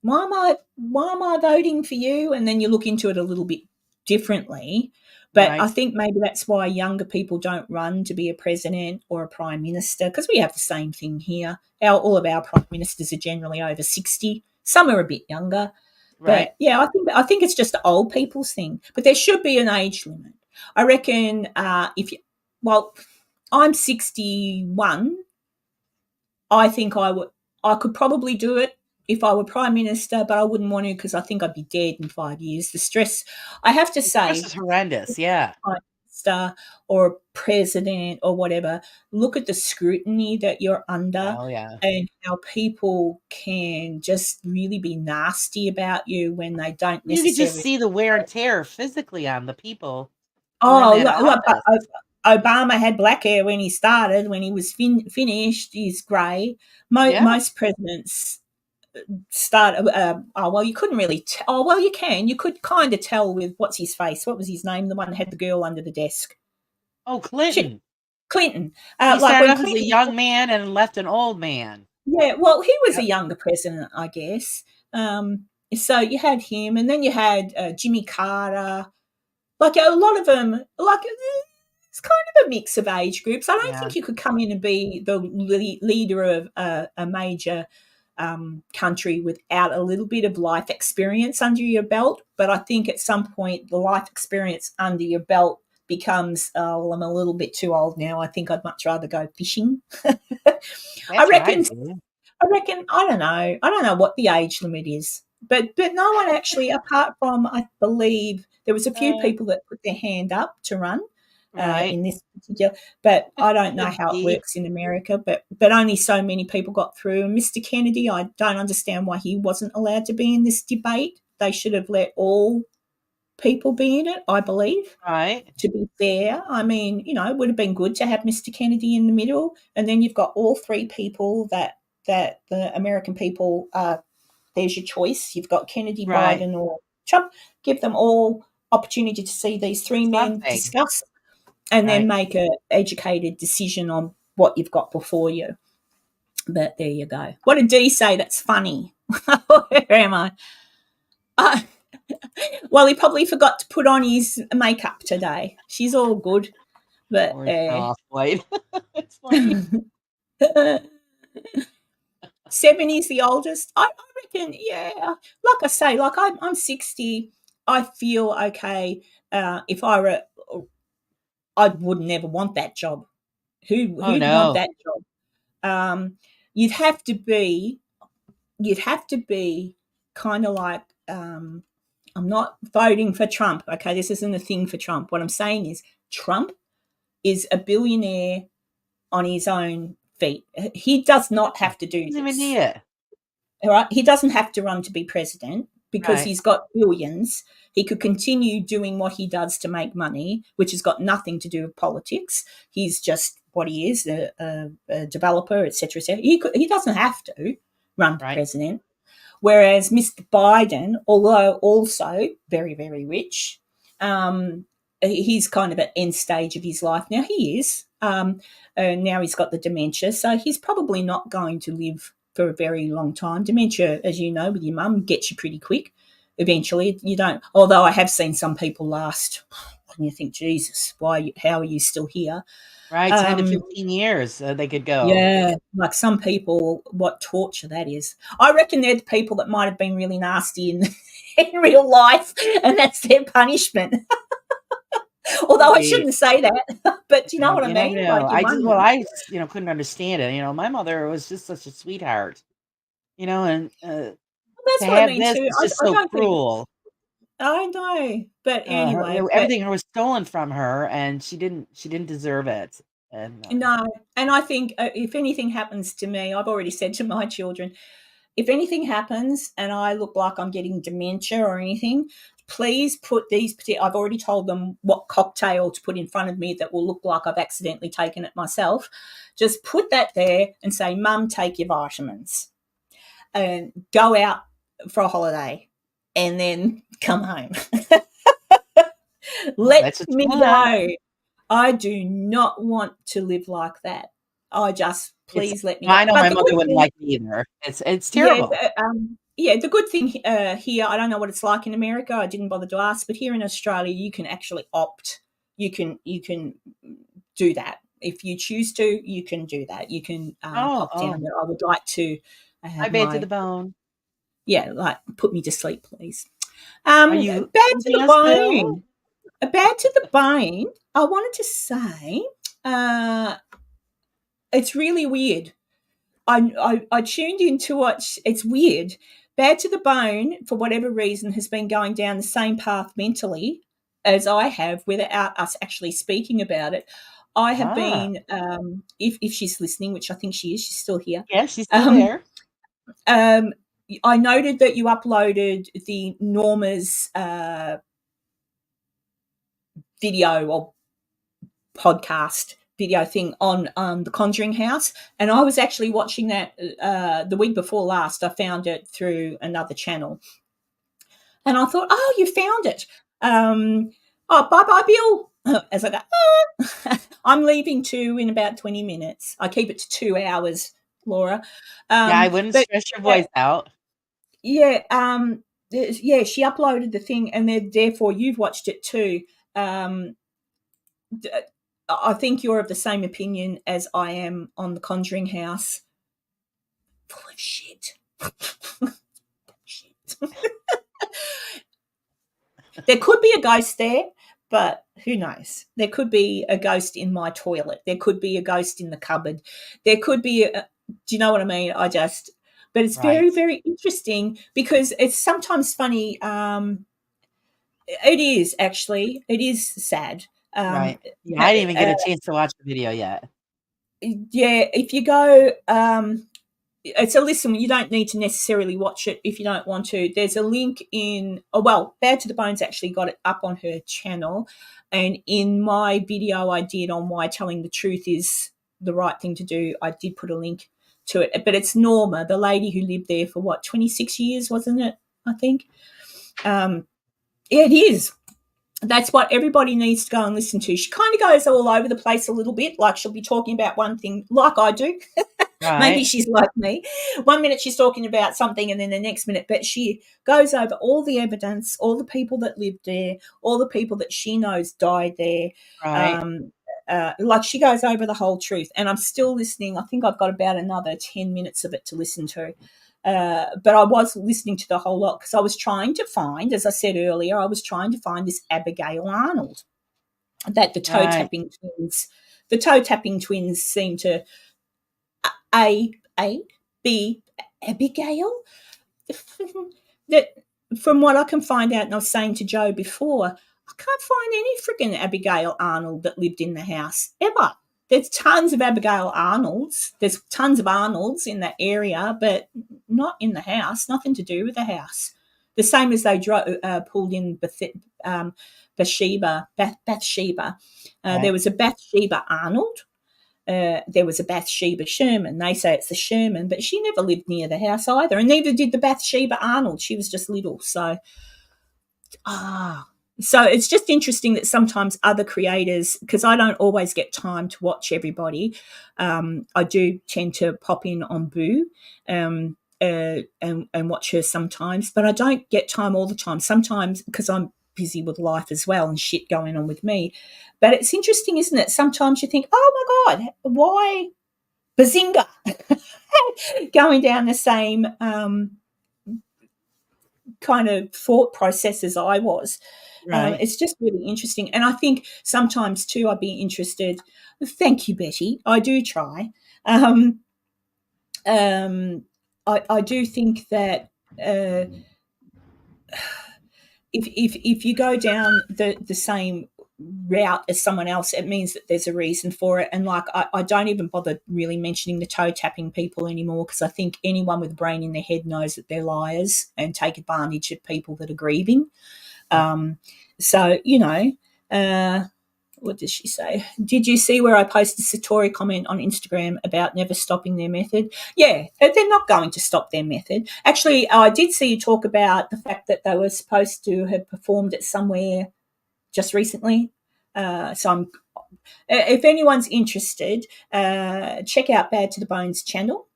why am I voting for you? And then you look into it a little bit differently. But I
Right.
think maybe that's why younger people don't run to be a president or a prime minister because we have the same thing here. All of our prime ministers are generally over 60. Some are a bit younger.
Right.
But yeah, I think it's just an old people's thing. But there should be an age limit. I reckon well, I'm 61. I think I could probably do it if I were prime minister, but I wouldn't want to because I think I'd be dead in 5 years. The stress, I have to
The stress
say,
is horrendous, yeah.
prime minister or a president or whatever, look at the scrutiny that you're under
Oh, yeah.
and how people can just really be nasty about you when they don't
You could just
necessarily.
see the wear and tear physically on the people who are in
Oh,
that
look,
office.
Obama had black hair when he started. When he was finished, he's grey.
Yeah.
Most presidents start. Well, you couldn't really. Oh, well, you can. You could kind of tell with what's his face. What was his name? The one that had the girl under the desk.
Oh,
Shit,
Clinton.
Clinton.
He
Like
started
when
off as a
Clinton.
young man and left an old man.
Yeah, well, he was a
Yep.
younger president, I guess. So you had him, and then you had Jimmy Carter. Like a lot of them, like it's kind of a mix of age groups. I don't
Yeah.
think you could come in and be the leader of a major country without a little bit of life experience under your belt. But I think at some point, the life experience under your belt becomes, oh, well, I'm a little bit too old now. I think I'd much rather go fishing. I
That's what I
reckon.
do.
I reckon. I don't know. I don't know what the age limit is, but no one actually, apart from I believe there was a few
Uh,
people that put their hand up to run.
Right.
in this particular. But I don't know
Could
how it
be.
works in America. But only so many people got through. And Mr. Kennedy, I don't understand why he wasn't allowed to be in this debate. They should have let all people be in it, I believe.
Right.
To be fair, I mean, it would have been good to have Mr. Kennedy in the middle, and then you've got all three people that the American people. There's your choice. You've got Kennedy,
Right.
Biden, or Trump. Give them all opportunity to see these three men
Something.
discuss, and then
Right.
make a educated decision on what you've got before you. But there you go. What did Dee say? That's funny. Where am I? Uh, well, he probably forgot to put on his makeup today. She's all good, but
Or off white. It's funny.
70 is the oldest. I reckon, yeah. Like I say, like I'm 60. I feel okay. If I were, I would never want that job.
Oh
Who'd want
no.
that job? Um, you'd have to be. You'd have to be kind of like. I'm not voting for Trump. Okay, this isn't a thing for Trump. What I'm saying is Trump is a billionaire on his own feet. He does not have to do
Doesn't even
this.
need it.
All right. He doesn't have to run to be president because
Right.
he's got billions. He could continue doing what he does to make money, which has got nothing to do with politics. He's just what he is, a developer, etc., etc. He doesn't have to run for
Right.
president. Whereas Mr. Biden, although also very, very rich, he's kind of at end stage of his life now. He is. Now he's got the dementia, so he's probably not going to live for a very long time. Dementia, as you know, with your mum, gets you pretty quick. Eventually, you don't. Although I have seen some people last, and you think, Jesus, how are you still here?
Right. 10 to 15 years they could go.
Yeah, like some people, what torture that is. I reckon they're the people that might have been really nasty in in real life, and that's their punishment. Although I
Maybe.
shouldn't say that, but do you know what I
You never
mean?
know.
Like your mum.
I just, couldn't understand it. My mother was just such a sweetheart, and
That's
to
what I
have
mean
this
too.
is just
I
so
don't think
cruel.
I know, but
Her,
anyway, but
everything was stolen from her, and she didn't deserve it. And
no, and I think if anything happens to me, I've already said to my children, if anything happens and I look like I'm getting dementia or anything, please put these. I've already told them what cocktail to put in front of me that will look like I've accidentally taken it myself. Just put that there and say, "Mum, take your vitamins and go out for a holiday, and then come home."
well,
Let
that's what you
me
want.
go. I do not want to live like that.
It's.
Please let me go.
I know
But
my
the
mother
good
wouldn't
thing,
like me either. It's
yeah,
terrible.
the good thing here, I don't know what it's like in America. I didn't bother to ask, but here in Australia, you can actually opt. You can do that if you choose to. You can do that. You can
Oh,
opt down
oh,
that I would like to
I
have
bad to the
my
bone.
like put me to sleep, please.
Are you
Bad to
anything
the
else, Bill?
bone. Bad to the bone. I wanted to say, uh, it's really weird. I tuned in to watch. It's weird. Bad to the Bone, for whatever reason, has been going down the same path mentally as I have, without us actually speaking about it. I have
Ah,
been, if she's listening, which I think she is, she's still here.
yeah, she's still
Um,
there.
um, I noted that you uploaded the Norma's video or podcast video thing on the Conjuring House, and I was actually watching that the week before last. I found it through another channel, and I thought, oh, you found it. Oh, bye bye, Bill. As I go, I'm leaving too in about 20 minutes. I keep it to 2 hours, Laura.
Yeah, I wouldn't
But
stress your voice out.
yeah, yeah, she uploaded the thing, and then therefore you've watched it too. Um, I think you're of the same opinion as I am on the Conjuring House. Full of shit. Shit. There could be a ghost there, but who knows? There could be a ghost in my toilet. There could be a ghost in the cupboard. There could be do you know what I mean? But it's very,
Right.
very interesting because it's sometimes funny. It is actually. It is sad.
Right. Yeah, I
uh,
didn't even get a chance to watch the video yet.
yeah, if you go, it's a listen. You don't need to necessarily watch it if you don't want to. There's a link in. Oh well, Bad to the Bones actually got it up on her channel, and in my video I did on why telling the truth is the right thing to do, I did put a link to it. But it's Norma, the lady who lived there for 26 years, wasn't it? I think. Yeah, it is. That's what everybody needs to go and listen to. She kind of goes all over the place a little bit, like she'll be talking about one thing, like I do. Maybe
Right.
she's like me. One minute she's talking about something, and then the next minute, but she goes over all the evidence, all the people that lived there, all the people that she knows died there.
Right.
Um, like she goes over the whole truth, and I'm still listening. I think I've got about another 10 minutes of it to listen to. But I was listening to the whole lot because I was trying to find, as I said earlier, I was trying to find this Abigail Arnold that
Right.
the toe tapping twins seem to A B Abigail. That from what I can find out, and I was saying to Joe before, I can't find any freaking Abigail Arnold that lived in the house ever. There's tons of Abigail Arnolds. There's tons of Arnolds in that area, but not in the house. Nothing to do with the house. The same as they pulled in Bathsheba. There
Right.
was a Bathsheba Arnold. There was a Bathsheba Sherman. They say it's the Sherman, but she never lived near the house either, and neither did the Bathsheba Arnold. She was just little. So it's just interesting that sometimes other creators, because I don't always get time to watch everybody, I do tend to pop in on Boo and watch her sometimes, but I don't get time all the time. Sometimes because I'm busy with life as well and shit going on with me. But it's interesting, isn't it? Sometimes you think, oh my God, why Bazinga? Going down the same kind of thought process as I was.
Right.
It's just really interesting. And I think sometimes too, I'd be interested. Thank you, Betty. I do try. Um, I do think that if you go down the same route as someone else, it means that there's a reason for it. And like I don't even bother really mentioning the toe tapping people anymore because I think anyone with a brain in their head knows that they're liars and take advantage of people that are grieving. So what does she say? Did you see where I posted a Satori comment on Instagram about never stopping their method? Yeah, they're not going to stop their method. Actually, I did see you talk about the fact that they were supposed to have performed it somewhere just recently. If anyone's interested, check out Bad to the Bones channel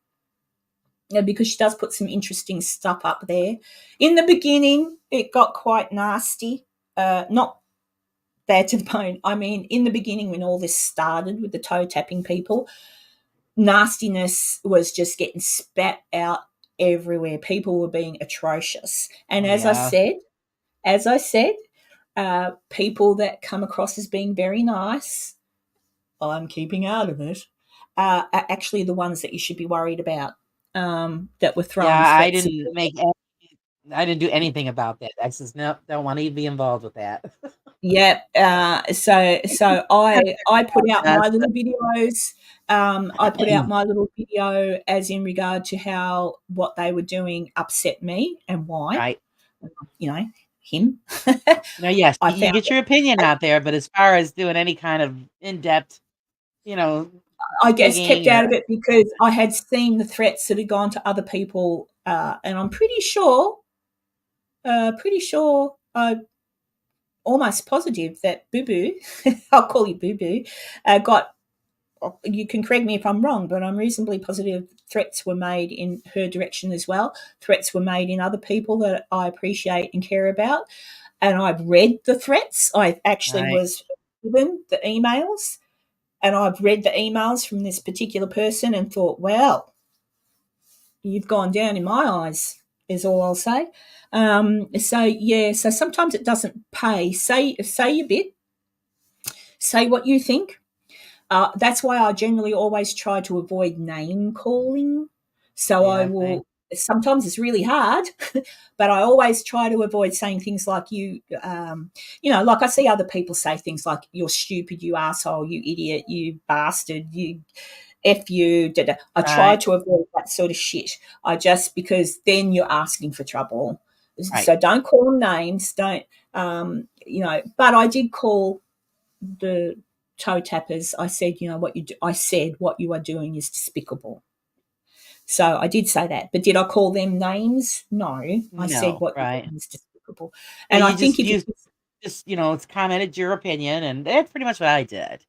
because she does put some interesting stuff up there. In the beginning, it got quite nasty. Not Bad to the Bone. I mean, in the beginning, when all this started with the toe tapping people, nastiness was just getting spat out everywhere. People were being atrocious. And
Oh
as I
yeah.
said, people that come across as being very nice, I'm keeping out of it, are actually the ones that you should be worried about that were
Yeah,
throwing threats.
I didn't do anything about that. I says no, don't want to be involved with that.
Yeah. So I put out
Yes.
my little videos. I put out my little video as in regard to how what they were doing upset me and why.
Right.
You know, him.
Yes,
I
you
found
get your opinion out there, but as far as doing any kind of in-depth, you know,
I guess kept
digging or
out of it because I had seen the threats that had gone to other people, and I'm pretty sure, almost positive that Boo Boo, I'll call you Boo Boo, got. You can correct me if I'm wrong, but I'm reasonably positive threats were made in her direction as well. Threats were made in other people that I appreciate and care about, and I've read the threats. I actually
right.
was given the emails, and I've read the emails from this particular person and thought, well, you've gone down in my eyes, is all I'll say. So sometimes it doesn't pay. Say your bit, say what you think. That's why I generally always try to avoid name calling. So I
Yeah,
will sometimes it's really hard, but I always try to avoid saying things like like I see other people say things like "you're stupid, you asshole, you idiot, you bastard, you f you." Da, da. I try
Right.
to avoid that sort of shit. Because then you're asking for trouble.
Right.
So don't call them names. Don't But I did call the toe tappers. I said, what you do. I said what you are doing is despicable. So I did say that, but did I call them names? No, I said
No.
what you're
Right.
doing is despicable.
Yeah.
And I
You
think
just
if you,
you just it's commented your opinion, and that's pretty much what I did.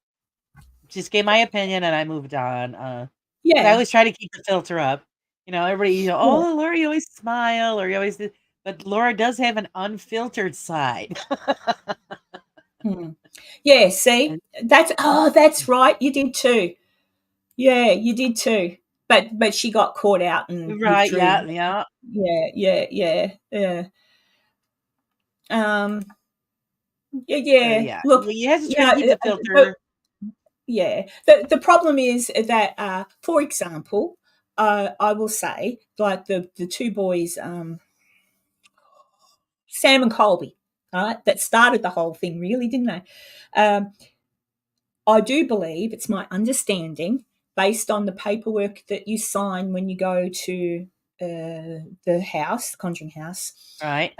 Just gave my opinion, and I moved on. 'Cause I
yeah,
always try to keep the filter up. Everybody,
yeah,
oh, Laura, you always smile, or you always do, but Laura does have an unfiltered side.
hmm. Yeah. See,
And
that's right. You did too. Yeah, you did too. But she got caught out and
right,
withdrew.
yeah, yeah.
Yeah, yeah, yeah, yeah. Um, yeah,
So
yeah.
yeah,
Look,
you have to try to
yeah,
keep the
but
filter.
yeah. The problem is that, for example, I will say, like the two boys, Sam and Colby, right, that started the whole thing, really, didn't they? Um, I do believe it's my understanding, based on the paperwork that you sign when you go to the house, the Conjuring House.
Right,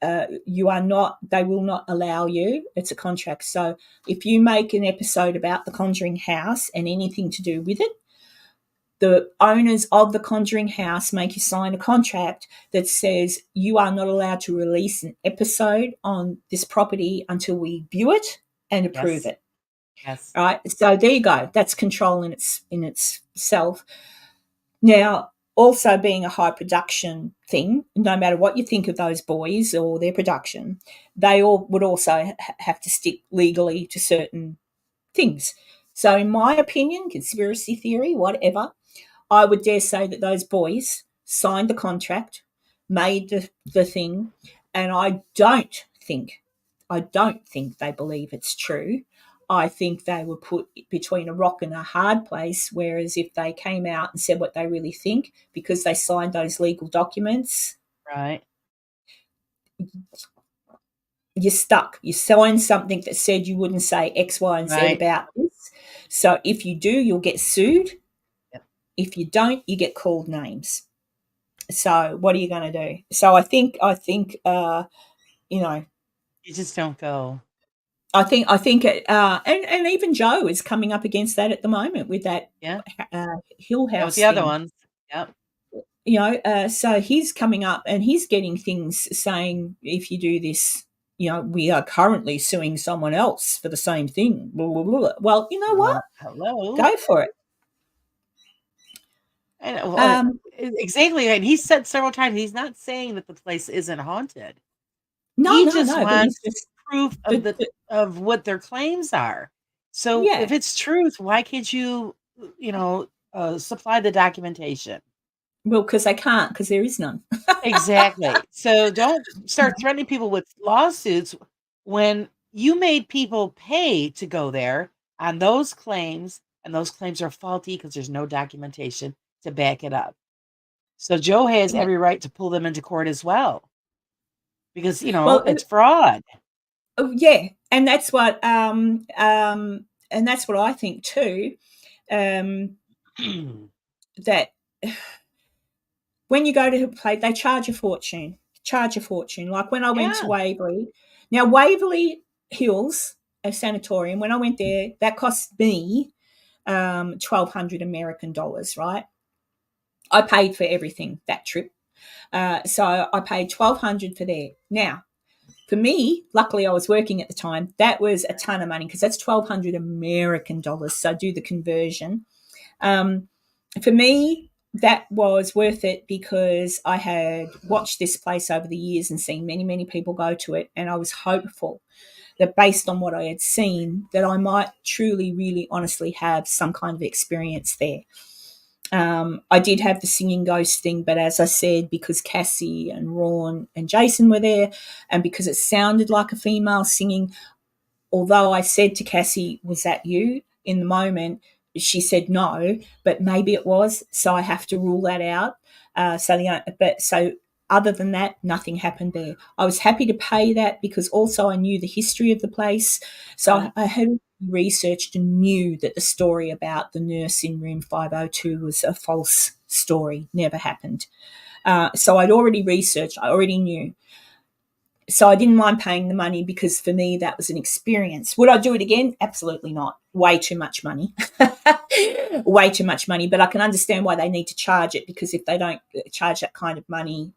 Uh, you are not. They will not allow you. It's a contract. So if you make an episode about the Conjuring House and anything to do with it, the owners of the Conjuring House make you sign a contract that says you are not allowed to release an episode on this property until we view it and approve
yes,
it.
yes,
Right. So there you go. That's control in itself. Now, also being a high production thing, no matter what you think of those boys or their production, they all would also have to stick legally to certain things. So, in my opinion, conspiracy theory, whatever, I would dare say that those boys signed the contract, made the thing, and I don't think they believe it's true. I think they were put between a rock and a hard place. Whereas if they came out and said what they really think, because they signed those legal documents,
right,
you're stuck. You signed something that said you wouldn't say X, Y, and Z
right.
about this. So if you do, you'll get sued.
Yep.
If you don't, you get called names. So what are you going to do? So I think you know
You just don't go.
I think and even Joe is coming up against that at the moment with that
Yeah,
Hill
yeah. With
House
the other
thing.
ones, yep.
So he's coming up and he's getting things saying, if you do this, we are currently suing someone else for the same thing. Blah, blah, blah. Well, you know what?
Well, hello.
Go for it.
And well,
Um,
exactly. And he said several times he's not saying that the place isn't haunted.
no,
He
no,
just
no. But he's
wants
just
proof of
the
of what their claims are. So if
yeah.
it's truth, why can't you, supply the documentation?
Well, because they can't, because there is none.
Exactly. So don't start threatening people with lawsuits when you made people pay to go there on those claims, and those claims are faulty because there's no documentation to back it up. So Joe has
Yeah.
every right to pull them into court as well because,
Well,
it's fraud.
yeah, and that's what I think too. Um, that when you go to play, they charge a fortune. Charge a fortune. Like when I went to
Yeah.
Waverley. Now Waverley Hills, a sanatorium. When I went there, that cost me 1,200 American dollars. Right, I paid for everything that trip. So I paid 1,200 for there. Now, for me, luckily I was working at the time. That was a ton of money because that's 1,200 American dollars. So do the conversion. Um, for me, that was worth it because I had watched this place over the years and seen many, many people go to it, and I was hopeful that based on what I had seen, that I might truly, really, honestly have some kind of experience there. I did have the singing ghost thing, but as I said, because Cassie and Ron and Jason were there, and because it sounded like a female singing, although I said to Cassie, "Was that you?" in the moment, she said no, but maybe it was. So I have to rule that out. So other than that, nothing happened there. I was happy to pay that because also I knew the history of the place. So
Right.
I had researched and knew that the story about the nurse in room 502 was a false story, never happened. So I'd already researched, I already knew. So I didn't mind paying the money because for me that was an experience. Would I do it again? Absolutely not. Way too much money. Way too much money. But I can understand why they need to charge it, because if they don't charge that kind of money,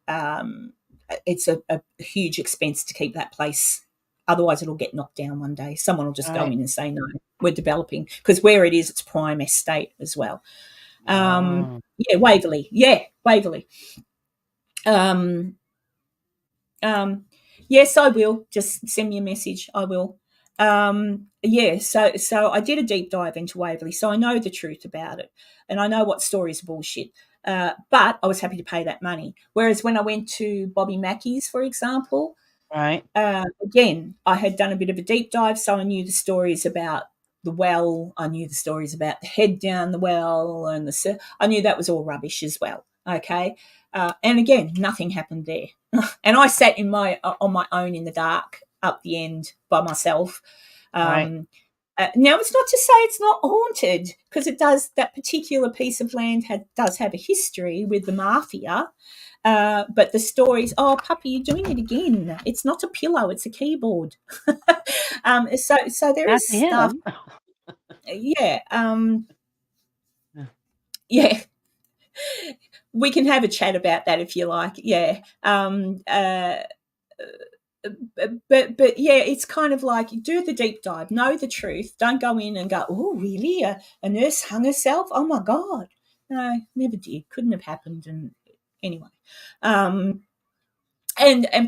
it's a huge expense to keep that place. Otherwise, it'll get knocked down one day. Someone will just go
Right.
in and say, no, we're developing. Because where it is, it's prime estate as well.
Oh,
Yeah, Waverley. Yeah, Waverley. Um, yes, I will. Just send me a message. I will. Yeah, so I did a deep dive into Waverley, so I know the truth about it, and I know what stories are bullshit. But I was happy to pay that money. Whereas when I went to Bobby Mackey's, for example,
right.
again, I had done a bit of a deep dive, so I knew the stories about the well. I knew the stories about the head down the well, and I knew that was all rubbish as well. Okay, and again, nothing happened there. And I sat in on my own in the dark up the end by myself.
Right.
Now, it's not to say it's not haunted, because it does. That particular piece of land does have a history with the mafia. But the stories, oh, puppy, you're doing it again. It's not a pillow, it's a keyboard. So there
Not
is
to
stuff.
him.
Yeah.
Yeah.
Yeah. We can have a chat about that if you like. Yeah. But yeah, it's kind of like, do the deep dive, know the truth. Don't go in and go, oh, really? A nurse hung herself? Oh my God. No, never did. Couldn't have happened. And anyway. And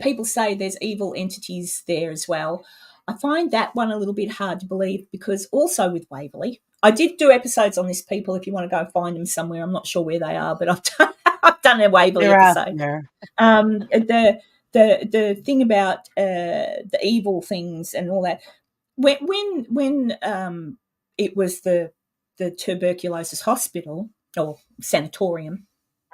people say there's evil entities there as well. I find that one a little bit hard to believe, because also with Waverley, I did do episodes on this, people, if you want to go find them somewhere. I'm not sure where they are, but I've done a Waverley
They're out
episode.
there.
The thing about the evil things and all that, when it was the tuberculosis hospital or sanatorium,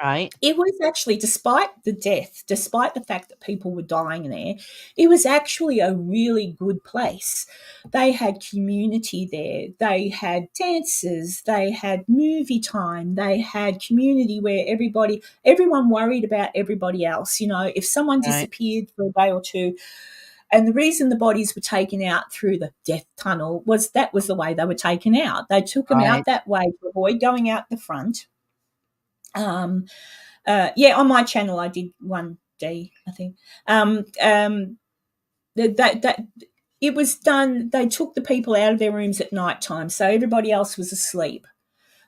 Right.
it was actually, despite the death, despite the fact that people were dying there, it was actually a really good place. They had community there. They had dances. They had movie time. They had community where everyone worried about everybody else. You know, if someone
Right.
disappeared for a day or two, and the reason the bodies were taken out through the death tunnel was that was the way they were taken out. They took them out
Right.
that way to avoid going out the front. Yeah, on my channel I did 1D, I think. That it was done. They took the people out of their rooms at night time, so everybody else was asleep.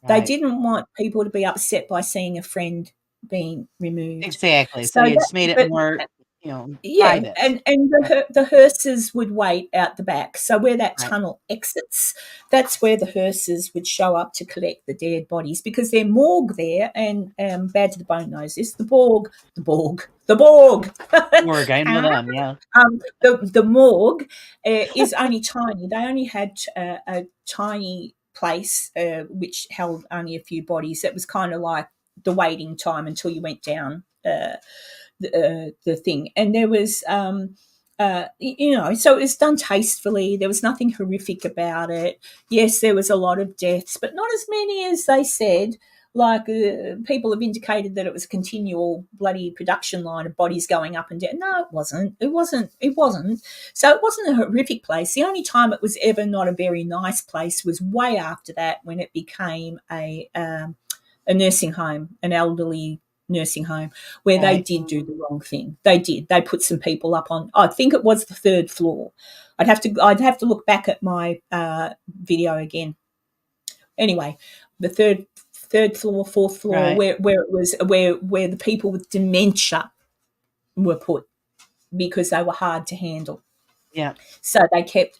They
Right.
didn't want people to be upset by seeing a friend being removed.
Exactly.
So
So you
that,
just made it
but
more,
yeah,
private.
and
Right.
the hearses would wait out the back. So where that
Right.
tunnel exits, that's where the hearses would show up to collect the dead bodies, because their morgue there, and Bad to the Bone knows this, the Borg.
Morgue. I know them. Yeah.
The morgue is only tiny. They only had a tiny place which held only a few bodies. It was kind of like the waiting time until you went down the thing. And there was, so it was done tastefully. There was nothing horrific about it. Yes, there was a lot of deaths, but not as many as they said. Like people have indicated that it was a continual bloody production line of bodies going up and down. No, it wasn't. It wasn't. So it wasn't a horrific place. The only time it was ever not a very nice place was way after that, when it became a nursing home, an elderly nursing home, where they
Right.
did do the wrong thing. They did. They put some people up on, I think it was the third floor. I'd have to look back at my video again. Anyway, the third floor, fourth floor,
Right.
where it was where the people with dementia were put, because they were hard to handle.
Yeah.
So they kept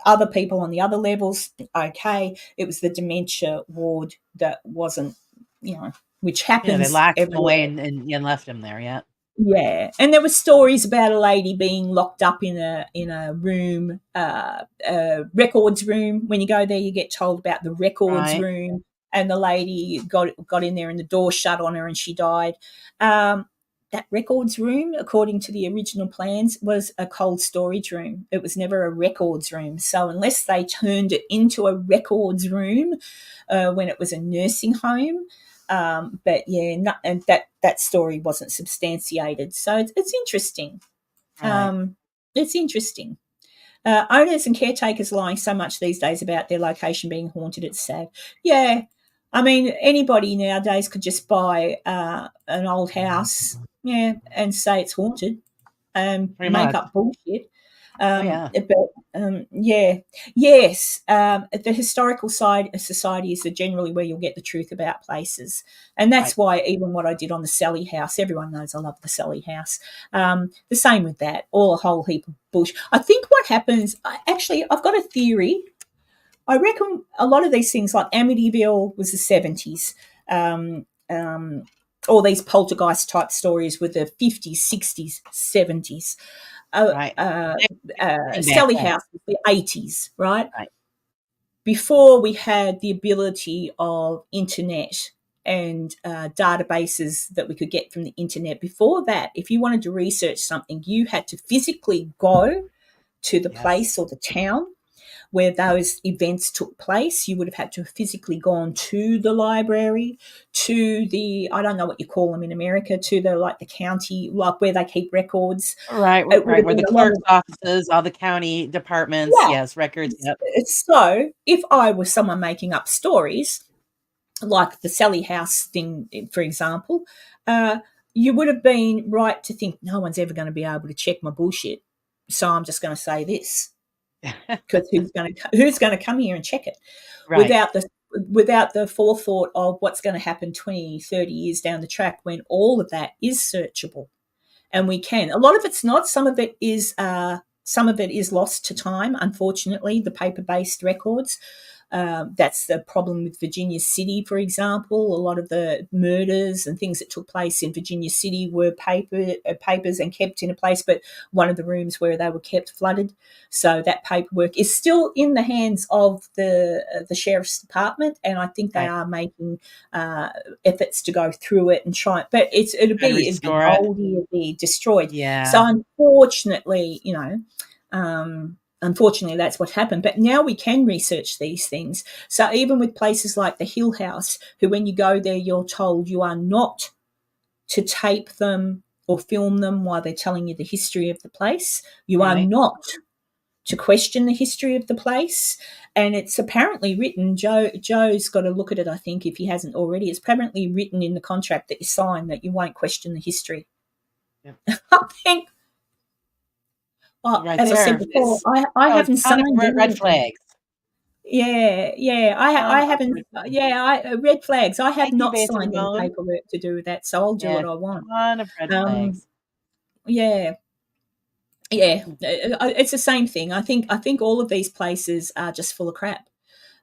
other people on the other levels okay. It was the dementia ward that wasn't, which
Yeah. They
happens
locked him away
everywhere.
and left him there. Yeah.
Yeah, and there were stories about a lady being locked up in a room, a records room. When you go there, you get told about the records
Right.
room, and the lady got in there, and the door shut on her, and she died. Um, that records room, according to the original plans, was a cold storage room. It was never a records room. So unless they turned it into a records room when it was a nursing home, but yeah, and that story wasn't substantiated. So it's interesting.
Right.
It's interesting. Owners and caretakers lying so much these days about their location being haunted. It's sad. Yeah, I mean, anybody nowadays could just buy an old house, yeah, and say it's haunted and
Pretty
make
much.
up bullshit.
Oh yeah.
But yeah, yes, the historical side of society is generally where you'll get the truth about places, and
Right.
that's why even what I did on the Sally House, everyone knows I love the Sally House. The same with that, all a whole heap of bullshit. I think what happens, actually, I've got a theory. I reckon a lot of these things, like Amityville, was the 70s. All these poltergeist type stories were the 50s, 60s, 70s. Uh,
Right.
uh,
Thing back
Sally
then.
House was the 80s, right?
Right.
Before we had the ability of internet and databases that we could get from the internet. Before that, if you wanted to research something, you had to physically go to the
Yes.
place or the town where those events took place. You would have had to have physically gone to the library, to the, I don't know what you call them in America, to the, like, the county, like where they keep records.
Right.
It would
Right.
have
Where
been
the
a lot
clerk's
of,
offices, all the county departments.
yeah.
Yes. Records. Yep.
So if I was someone making up stories, like the Sally House thing, for example, uh, you would have been right to think no one's ever going to be able to check my bullshit. So I'm just going to say this, because who's going to come here and check it
Right.
without the forethought of what's going to happen 20, 30 years down the track, when all of that is searchable. And we can. A lot of it's not. Some of it is lost to time, unfortunately, the paper-based records. That's the problem with Virginia City, for example. A lot of the murders and things that took place in Virginia City were papers and kept in a place, but one of the rooms where they were kept flooded. So that paperwork is still in the hands of the sheriff's department, and I think they
Right.
are making efforts to go through it and try. But it'd
Try to
be
restore it.
moldy, it'd be destroyed. So
Yeah.
unfortunately, unfortunately, that's what happened. But now we can research these things. So even with places like the Hill House, who, when you go there, you're told you are not to tape them or film them while they're telling you the history of the place. You are
Right.
not to question the history of the place. And it's apparently written, Joe's got to look at it, I think, if he hasn't already. It's apparently written in the contract that you sign that you won't question the history.
Yep.
I think, well,
Right
as I said
there.
before,
It's
I
a
haven't
ton of
signed
red
anything.
flags.
Yeah.
Ton
I
of
haven't.
red flags.
Red flags. I have
Thank you,
not
Beta
signed any
Ramon.
paperwork to do with that, so I'll do
Yeah.
what I want.
Ton of red
Um,
flags.
yeah, yeah. It's the same thing. I think all of these places are just full of crap,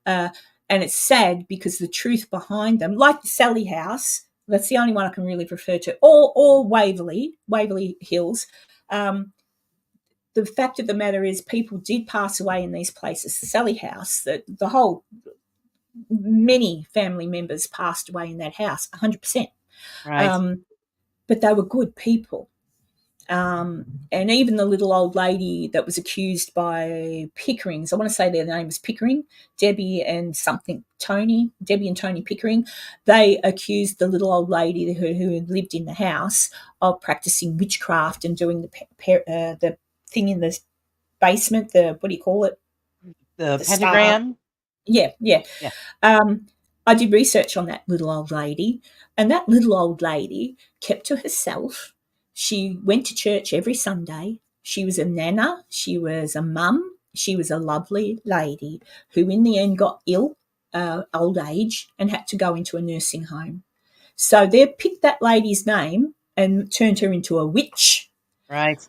uh, and it's sad because the truth behind them, like the Sally House, that's the only one I can really refer to, or Waverly Hills. Um, the fact of the matter is, people did pass away in these places. The Sally House, the whole, many family members passed away in that house, 100%.
Right.
But they were good people. And even the little old lady that was accused by Pickerings, I want to say their name was Pickering, Debbie and Tony Pickering, they accused the little old lady who had lived in the house of practicing witchcraft and doing the thing in the basement, the, what do you call it?
The
The star.
pentagram.
Yeah.
Yeah.
I did research on that little old lady, and that little old lady kept to herself. She went to church every Sunday. She was a nana. She was a mum. She was a lovely lady who, in the end, got ill, old age, and had to go into a nursing home. So they picked that lady's name and turned her into a witch
Right.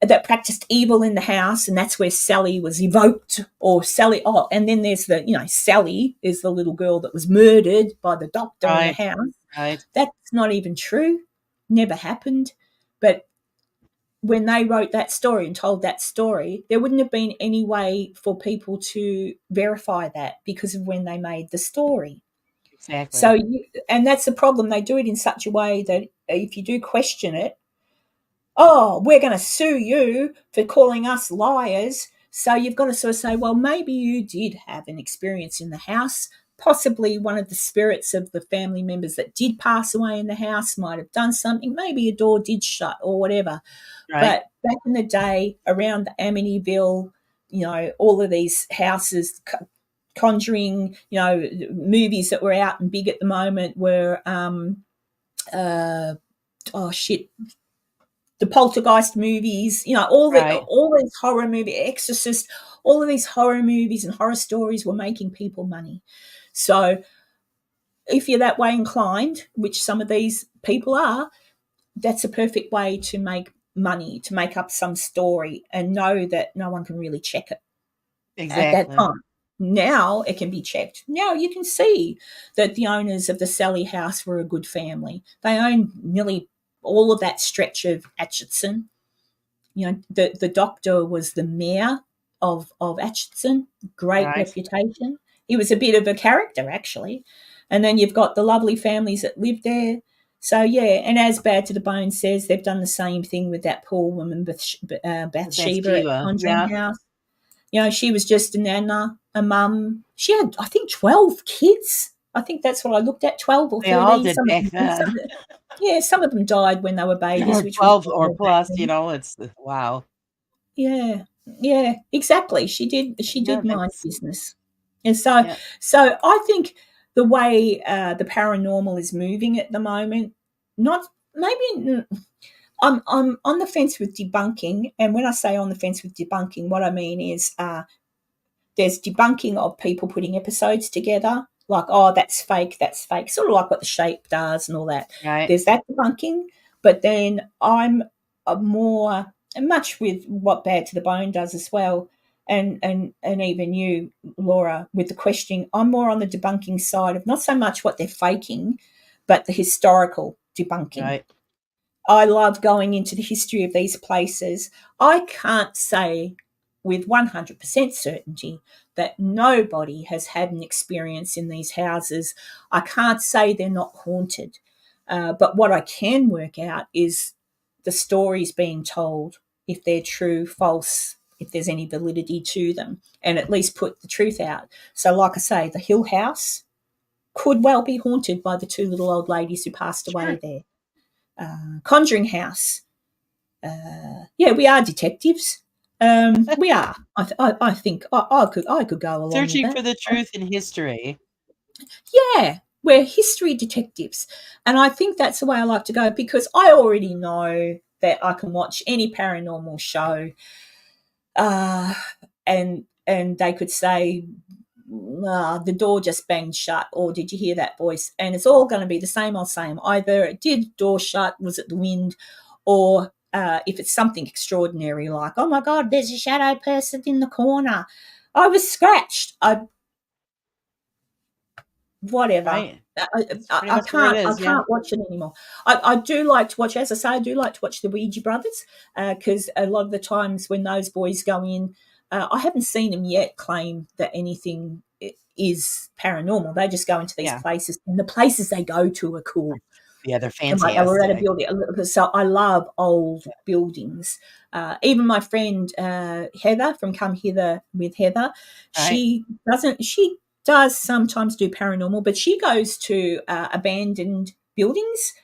that practiced evil in the house, and that's where Sally was evoked, or Sally. Oh, and then there's Sally is the little girl that was murdered by the doctor in the
Right.
house.
Right.
That's not even true. Never happened. But when they wrote that story and told that story, there wouldn't have been any way for people to verify that because of when they made the story.
Exactly.
So, and that's the problem. They do it in such a way that if you do question it, oh, we're going to sue you for calling us liars. So you've got to sort of say, well, maybe you did have an experience in the house. Possibly one of the spirits of the family members that did pass away in the house might have done something. Maybe a door did shut or whatever.
Right.
But back in the day, around Amityville, all of these houses, Conjuring, movies that were out and big at the moment were, the Poltergeist movies,
Right.
all these horror movies, Exorcist, all of these horror movies and horror stories were making people money. So if you're that way inclined, which some of these people are, that's a perfect way to make money, to make up some story and know that no one can really check it at that
Exactly.
time. Now it can be checked. Now you can see that the owners of the Sally House were a good family. They owned nearly all of that stretch of Atchison. The doctor was the mayor of Atchison, great
Right.
reputation. He was a bit of a character, actually. And then you've got the lovely families that lived there. So, yeah, and as Bad to the Bone says, they've done the same thing with that poor woman, Bathsheba at
Bathsheba.
Conjuring
Yeah.
House. She was just a nana, a mum. She had, I think, 12 kids. I think that's what I looked at, 12 or
They all
13.
did back then.
Some of them died when they were babies,
Or
which was
12 or
normal back
plus,
then.
it's wow.
Yeah, yeah, exactly. She
Yeah,
did mind
that's
business, and so
yeah.
so I think the way the paranormal is moving at the moment, not maybe. I'm on the fence with debunking, and when I say on the fence with debunking, what I mean is there's debunking of people putting episodes together, like, oh, that's fake, sort of like what The Shape does and all that.
Right.
There's that debunking, but then I'm a more, and much with what Bad to the Bone does as well, and even you, Laura, with the questioning, I'm more on the debunking side of not so much what they're faking, but the historical debunking.
Right.
I love going into the history of these places. I can't say with 100% certainty that nobody has had an experience in these houses. I can't say they're not haunted. But what I can work out is the stories being told, if they're true, false, if there's any validity to them, and at least put the truth out. So, like I say, the Hill House could well be haunted by the two little old ladies who passed away
Sure.
there. Conjuring House. Yeah, we are detectives. We are. I think I could go along with
Searching
that.
for the truth in history.
Yeah, we're history detectives, and I think that's the way I like to go because I already know that I can watch any paranormal show, uh, and they could say, the door just banged shut, or did you hear that voice? And it's all going to be the same old same. Either it did door shut, was it the wind, or if it's something extraordinary like, oh my God, there's a shadow person in the corner. I was scratched. Whatever.
Right.
I,
That's
I,
pretty
I
much what it
can't. I
is. Yeah.
can't watch it anymore. I do like to watch, as I say, I do like to watch the Ouija brothers because a lot of the times when those boys go in, I haven't seen them yet claim that anything is paranormal. They just go into these
Yeah.
places, and the places they go to are cool.
Yeah, they're
And like they were at a
fantastic.
building, so I love old buildings. Even my friend Heather from Come Hither with Heather,
Right.
she doesn't. She does sometimes do paranormal, but she goes to abandoned buildings.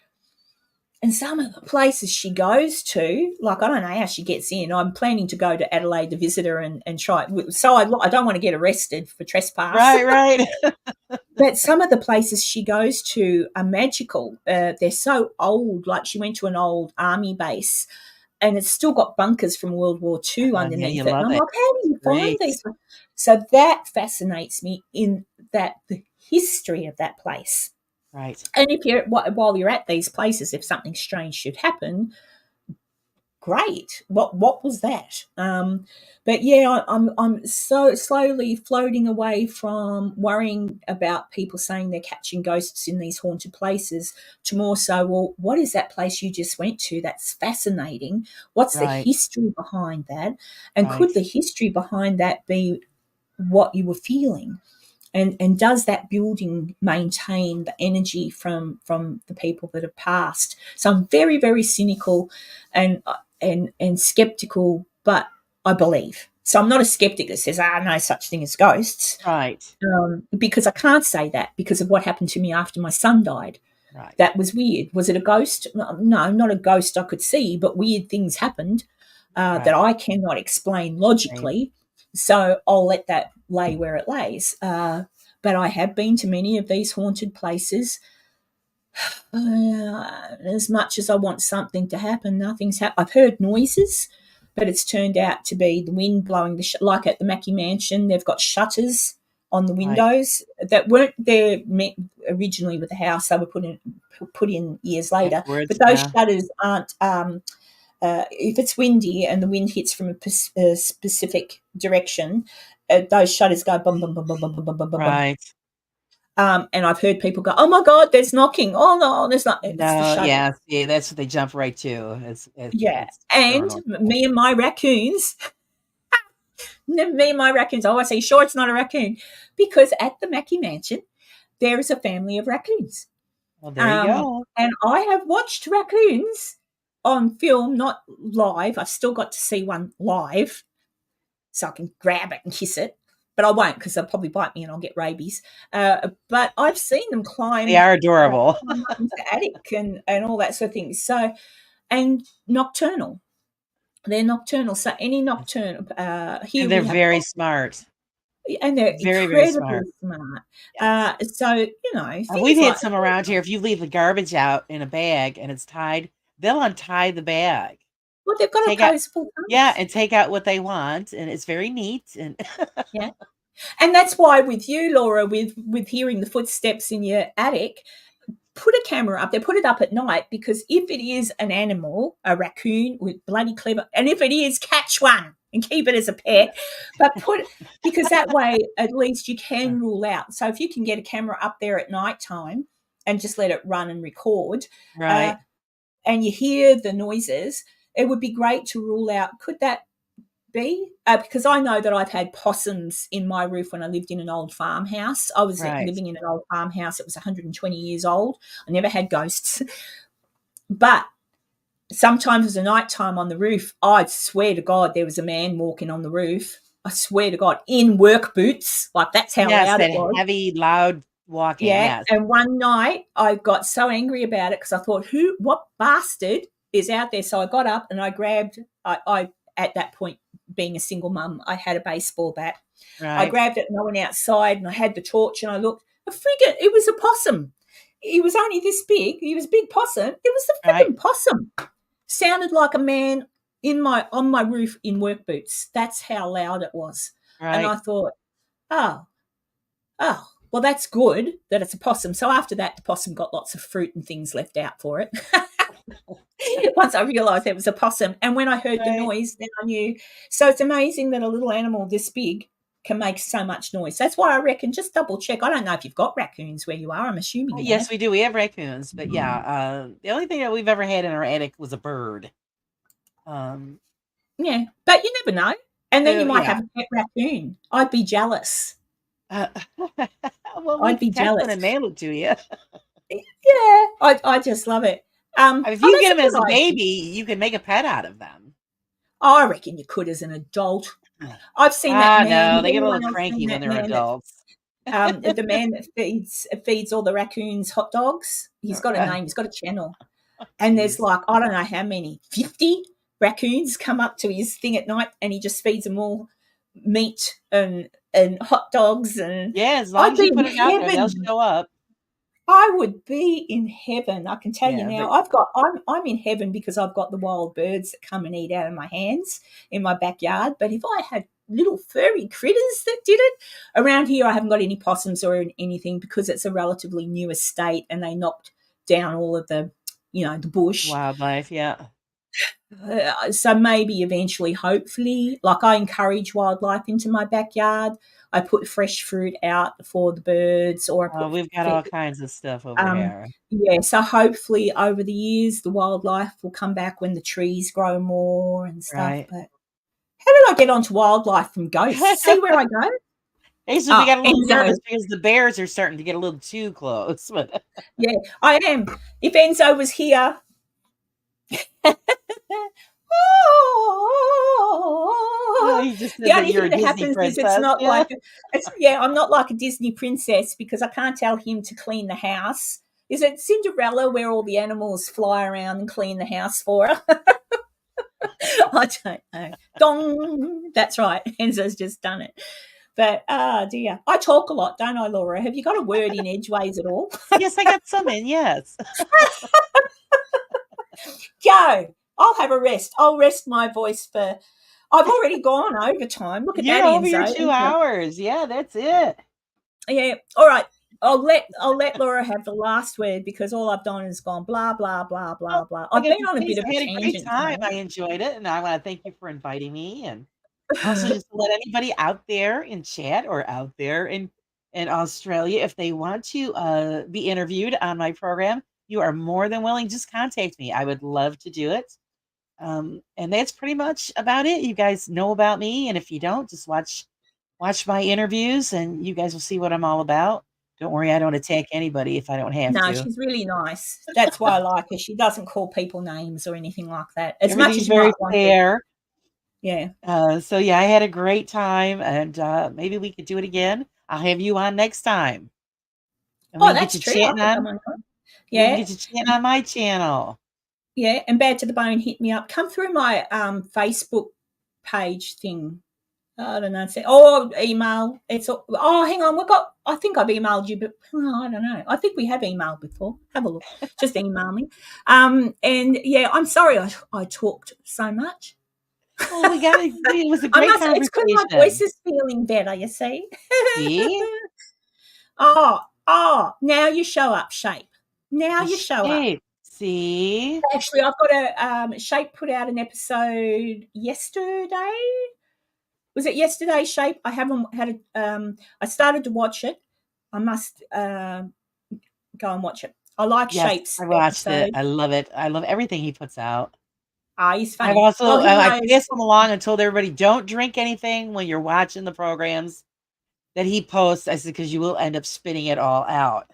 And some of the places she goes to, like, I don't know how she gets in. I'm planning to go to Adelaide to visit her and try it. So I don't want to get arrested for trespass.
Right, right.
But some of the places she goes to are magical. They're so old. Like she went to an old army base and it's still got bunkers from World War II
Yeah, you
underneath it. And
love
I'm
it.
like, how do you find
Great.
these? So that fascinates me in that the history of that place.
Right.
And if you're while you're at these places, if something strange should happen, great. What was that? But yeah, I'm so slowly floating away from worrying about people saying they're catching ghosts in these haunted places to more so, well, what is that place you just went to? That's fascinating. What's the
Right.
history behind that? And
Right.
could the history behind that be what you were feeling? And does that building maintain the energy from the people that have passed? So I'm very, very cynical and skeptical, but I believe. So I'm not a skeptic that says, no such thing as ghosts,
Right.
because I can't say that because of what happened to me after my son died.
Right.
That was weird. Was it a ghost? No, not a ghost I could see, but weird things happened that I cannot explain
Right.
logically. So I'll let that lay where it lays. But I have been to many of these haunted places. As much as I want something to happen, nothing's happened. I've heard noises, but it's turned out to be the wind blowing like at the Mackey Mansion. They've got shutters on the
Right.
windows that weren't there originally with the house. They were put in years later.
Afterwards,
But those
yeah.
shutters aren't. If it's windy and the wind hits from a specific direction, those shutters go bum bum bum bum bum bum bum bum bum.
Right.
And I've heard people go, "Oh my God, there's knocking! Oh no, there's not." It's the
No,
shutters.
yeah, see, that's what they jump right to.
Yeah,
It's
and
paranormal.
me and my raccoons. Me and my raccoons. Oh, I say, sure, it's not a raccoon, because at the Mackey Mansion there is a family of raccoons.
Well, there you go.
And I have watched raccoons on film, not live. I've still got to see one live, so I can grab it and kiss it. But I won't because they'll probably bite me and I'll get rabies. But I've seen them
They are adorable.
climb up into the attic and all that sort of thing. So, and nocturnal. They're nocturnal. So any nocturnal, here
And they're
we have,
very smart.
and they're
Very, very
incredibly
smart.
smart.
Yes.
So,
We've
things
had
like,
some around here. If you leave the garbage out in a bag and it's tied, they'll untie the bag.
well, they've got
Take out,
opposable
yeah,
thumbs.
and take out what they want, and it's very neat. And
Yeah. And that's why with you, Laura, with hearing the footsteps in your attic, put a camera up there, put it up at night, because if it is an animal, a raccoon with bloody clever, and if it is, catch one and keep it as a pet. But because that way at least you can rule out. So if you can get a camera up there at night time and just let it run and record,
right,
and you hear the noises, it would be great to rule out, could that be? Because I know that I've had possums in my roof when I lived in an old farmhouse. I was
right,
living in an old farmhouse. It was 120 years old. I never had ghosts. But sometimes it was a nighttime on the roof. I'd swear to God there was a man walking on the roof. I swear to God, in work boots. Like, that's how
yes,
loud
that
it was.
heavy, loud walking.
Yeah.
Yes,
And one night I got so angry about it because I thought, what bastard is out there? So I got up and I grabbed, I at that point, being a single mum, I had a baseball bat. I
right,
grabbed it and I went outside and I had the torch and I looked. A frigate, it was a possum. He was only this big. He was a big possum. It was a
right,
freaking possum. Sounded like a man on my roof in work boots. That's how loud it was. And I
right.
thought, oh, well, that's good that it's a possum. So after that, the possum got lots of fruit and things left out for it. Once I realised it was a possum. And when I heard the
Right.
noise, then I knew. So it's amazing that a little animal this big can make so much noise. That's why I reckon just double check. I don't know if you've got raccoons where you are. I'm assuming you
Yes,
have.
we do. We have raccoons, but yeah, the only thing that we've ever had in our attic was a bird.
Yeah, but you never know. And then
So
you might
yeah.
have a pet raccoon. I'd be jealous.
Uh, well, we
I'd
can
be
catch one
jealous.
and mail it to you.
Yeah, I just love it.
If you
That's
get
a
them as
good
a
idea.
baby, you can make a pet out of them.
I reckon you could as an adult. I've seen that man.
No,
Has
they get a
anyone
little
else
cranky
seen
when
that
they're
man that
adults.
the man that feeds all the raccoons hot dogs? He's got a name. He's got a channel. And there's
Jeez.
like, I don't know how many, 50 raccoons come up to his thing at night and he just feeds them all meat and hot dogs. And
Yeah, as long
I'd
as
be
you
in
put it out there, they'll
heaven.
show up.
I would be in heaven. I can tell you
Yeah,
now.
but
I'm in heaven because I've got the wild birds that come and eat out of my hands in my backyard. But if I had little furry critters that did it around here, I haven't got any possums or anything because it's a relatively new estate and they knocked down all of the the bush.
wildlife, yeah.
So maybe eventually, hopefully, like I encourage wildlife into my backyard. I put fresh fruit out for the birds, or I
Oh,
put
we've got all kinds of stuff over
um,
here.
yeah. So hopefully, over the years, the wildlife will come back when the trees grow more and stuff.
Right.
But how did I get onto wildlife from ghosts? See where I go?
Actually, we
Ah,
got a little
Enzo.
nervous because the bears are starting to get a little too close. But
Yeah, I am. If Enzo was here,
oh, he just said
the
that
only
you're
thing
a
that
Disney
happens is it's
princess.
not
Yeah.
like yeah, I'm not like a Disney princess because I can't tell him to clean the house. Is it Cinderella where all the animals fly around and clean the house for her? I don't know. Dong. That's right. Enzo's just done it. But dear, I talk a lot, don't I, Laura? Have you got a word in edgeways at all?
Yes, I got some in. Yes.
Go. I'll have a rest. I'll rest my voice for. I've already gone overtime. Look at
You're
that,
over your
Enzo.
2 hours. Yeah, that's it.
Yeah. All right. I'll let Laura have the last word because all I've done is gone blah blah blah
Oh,
blah blah.
I
I've
got
been
to
on a
say,
bit of
I
a
had a great
tangent
time.
today.
I enjoyed it, and I want to thank you for inviting me. And also, just to let anybody out there in chat or out there in Australia, if they want to be interviewed on my program, you are more than willing. Just contact me. I would love to do it. And that's pretty much about it. You guys know about me, and if you don't, just watch my interviews, and you guys will see what I'm all about. Don't worry, I don't attack anybody if I don't have
No,
to.
she's really nice. That's why I like her. She doesn't call people names or anything like that. As much
Everything's
as you
very
might want to.
fair.
Yeah.
So yeah, I had a great time, and maybe we could do it again. I'll have you on next time, and we
Oh,
can get
that's
you
true. I
chatting
could come
on.
on.
We can
Yeah.
get you chatting on my channel.
Yeah. And Bad to the Bone hit me up. Come through my Facebook page thing. I don't know. Email. Hang on. I think I've emailed you, but I don't know. I think we have emailed before. Have a look. Just email me. And yeah, I'm sorry I talked so much.
Well, we got it. It was a
I
great
must. It's because my voice
conversation.
is feeling better. You see.
See,
Now you show up, Shape. Now
the
you show up.
shape. See,
Actually, I've got a Shape put out an episode yesterday. Was it yesterday, Shape? I haven't had it. I started to watch it. I must go and watch it. I like
yes,
Shape's
I watched it.
episode.
I love it. I love everything he puts out.
He's
I've
funny. Well,
also
he
I
knows.
pass them along and told everybody don't drink anything when you're watching the programs that he posts. I said because you will end up spitting it all out.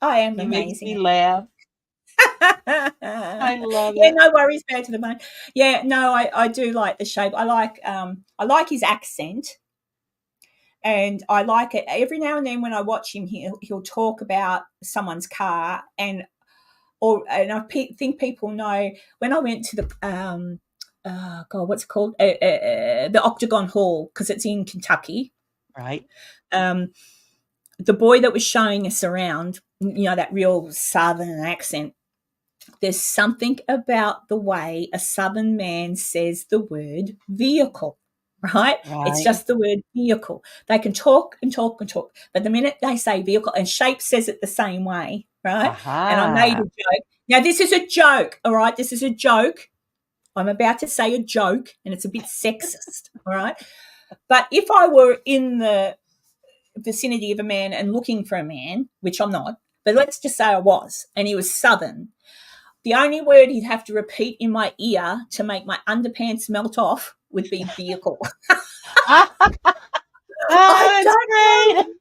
I am
He makes me
amazing.
laugh. I love
Yeah,
it.
no worries, Bad to the Bone. Yeah, no, I do like the Shape. I like his accent. And I like it. Every now and then when I watch him, he'll talk about someone's car, and I think people know when I went to the God, what's it called? The Octagon Hall, because it's in Kentucky.
Right.
Um, the boy that was showing us around, that real Southern accent. There's something about the way a Southern man says the word vehicle. Right? It's
Right.
just the word vehicle. They can talk and talk and talk, but the minute they say vehicle, and Shape says it the same way, right? And I made a
Aha.
joke. Now, this is a joke, all right? This is a joke. I'm about to say a joke, and it's a bit sexist, all right? But if I were in the vicinity of a man and looking for a man, which I'm not, but let's just say I was, and he was Southern, the only word he'd have to repeat in my ear to make my underpants melt off would be vehicle. I
That's
don't
great.
know.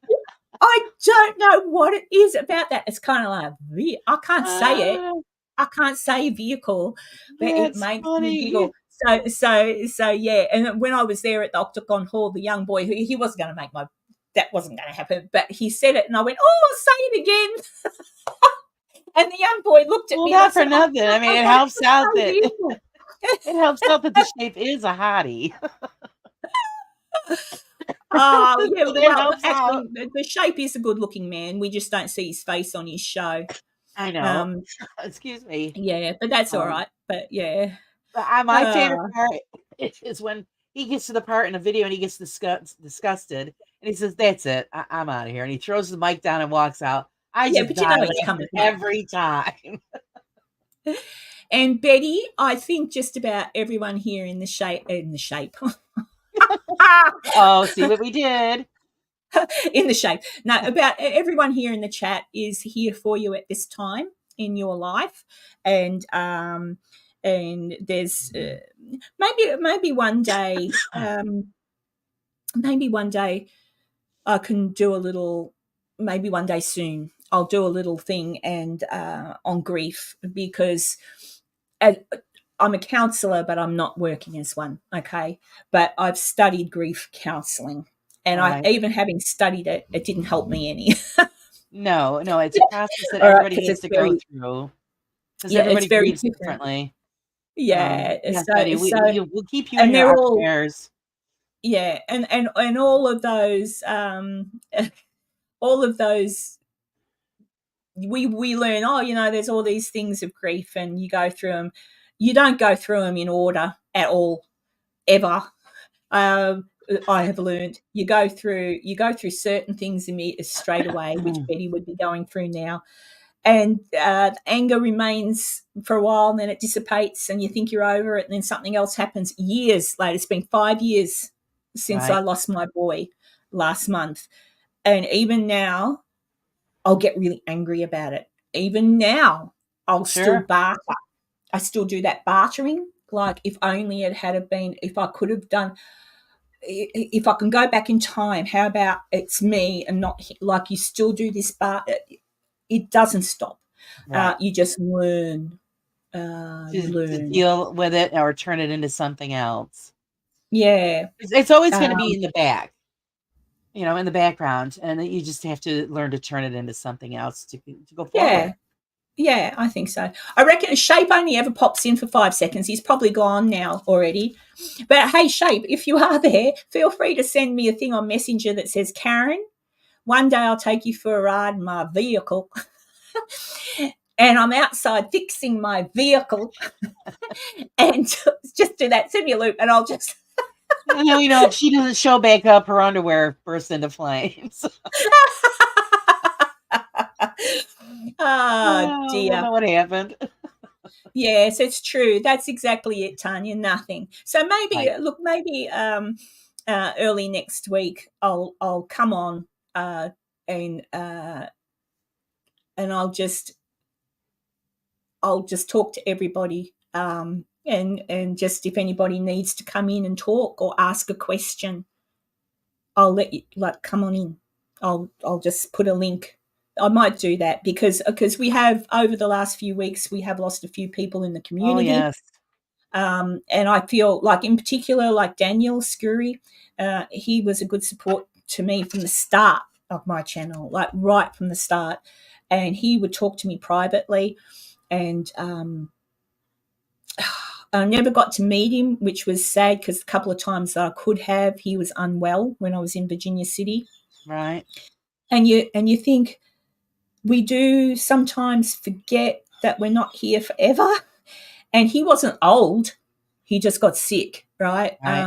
I don't know what it is about that. It's kind of like I can't say it.
Ah,
I can't say vehicle, but it
that's
makes me
funny.
giggle. So yeah. And when I was there at the Octagon Hall, the young boy, he wasn't going to make my. That wasn't going to happen, but he said it, and I went, "Oh, say it again." And the young boy looked at
Well,
me, and I
not for
said, "I
nothing. I mean,
I
it
wanted
helps
to
out
say
that
vehicle."
it helps out that the shape is a hottie.
Oh, yeah.
So that
Well,
helps out.
actually, the Shape is a good-looking man. We just don't see his face on his show.
I know.
Um,
Excuse me.
yeah, but that's all
Um,
right. But yeah,
but my favorite
uh,
part is when he gets to the part in the video and he gets disgusted and he says, "That's it. I'm out of here." And he throws the mic down and walks out. I
yeah.
just
But you
die
know he's
laughing
coming back.
every time.
And Betty, I think just about everyone here in the shape
Oh, see what we did?
in the shape. No, about everyone here in the chat is here for you at this time in your life, and there's maybe one day, maybe one day I can do a little. Maybe one day soon I'll do a little thing and on grief because. I'm a counsellor, but I'm not working as one. Okay, but I've studied grief counselling, and I
Right.
even having studied it, it didn't help me any.
No, no, it's a process that
All right,
everybody
because
has
it's
to go
very
through because
yeah, it's
everybody
very
grieves
different.
differently.
Yeah,
Yes,
so
Betty, we'll keep you in
and
your
they're
our
all
prayers.
yeah, and all of those all of those we learn. Oh, there's all these things of grief, and you go through them. You don't go through them in order at all, ever. I have learned you go through certain things straight away, which Betty would be going through now, and anger remains for a while, and then it dissipates, and you think you're over it, and then something else happens years later. It's been 5 years since I
Right.
lost my boy last month, and even now, I'll get really angry about it. Even now, I'll still
Sure.
barter. I still do that bartering. Like if only it had been, if I could have done if I can go back in time, how about it's me and not like you still do this, but it doesn't stop.
Right.
You just learn. You
To
learn.
deal with it or turn it into something else.
Yeah.
It's always
Um,
gonna be in the back, in the background, and then you just have to learn to turn it into something else to go
yeah.
forward.
Yeah, I think so. I reckon Shape only ever pops in for 5 seconds. He's probably gone now already. But hey, Shape, if you are there, feel free to send me a thing on Messenger that says, Karen, one day I'll take you for a ride in my vehicle. And I'm outside fixing my vehicle. And just do that. Send me a loop and I'll just.
If she doesn't show back up, her underwear bursts into flames.
Oh,
Oh, we'll
dear.
know what happened.
Yes, it's true. That's exactly it, Tanya. Nothing. So maybe,
Right.
look, maybe early next week I'll come on uh, and uh, and I'll just talk to everybody and just if anybody needs to come in and talk or ask a question, I'll let you come on in. I'll just put a link. I might do that because we have over the last few weeks we have lost a few people in the
Oh,
community.
yes.
And I feel like in particular, like Daniel Scurry, he was a good support to me from the start of my channel, like right from the start. And he would talk to me privately, and I never got to meet him, which was sad because a couple of times that I could have, he was unwell when I was in Virginia City.
Right.
And you think we do sometimes forget that we're not here forever. And he wasn't old; he just got sick, right?
Right.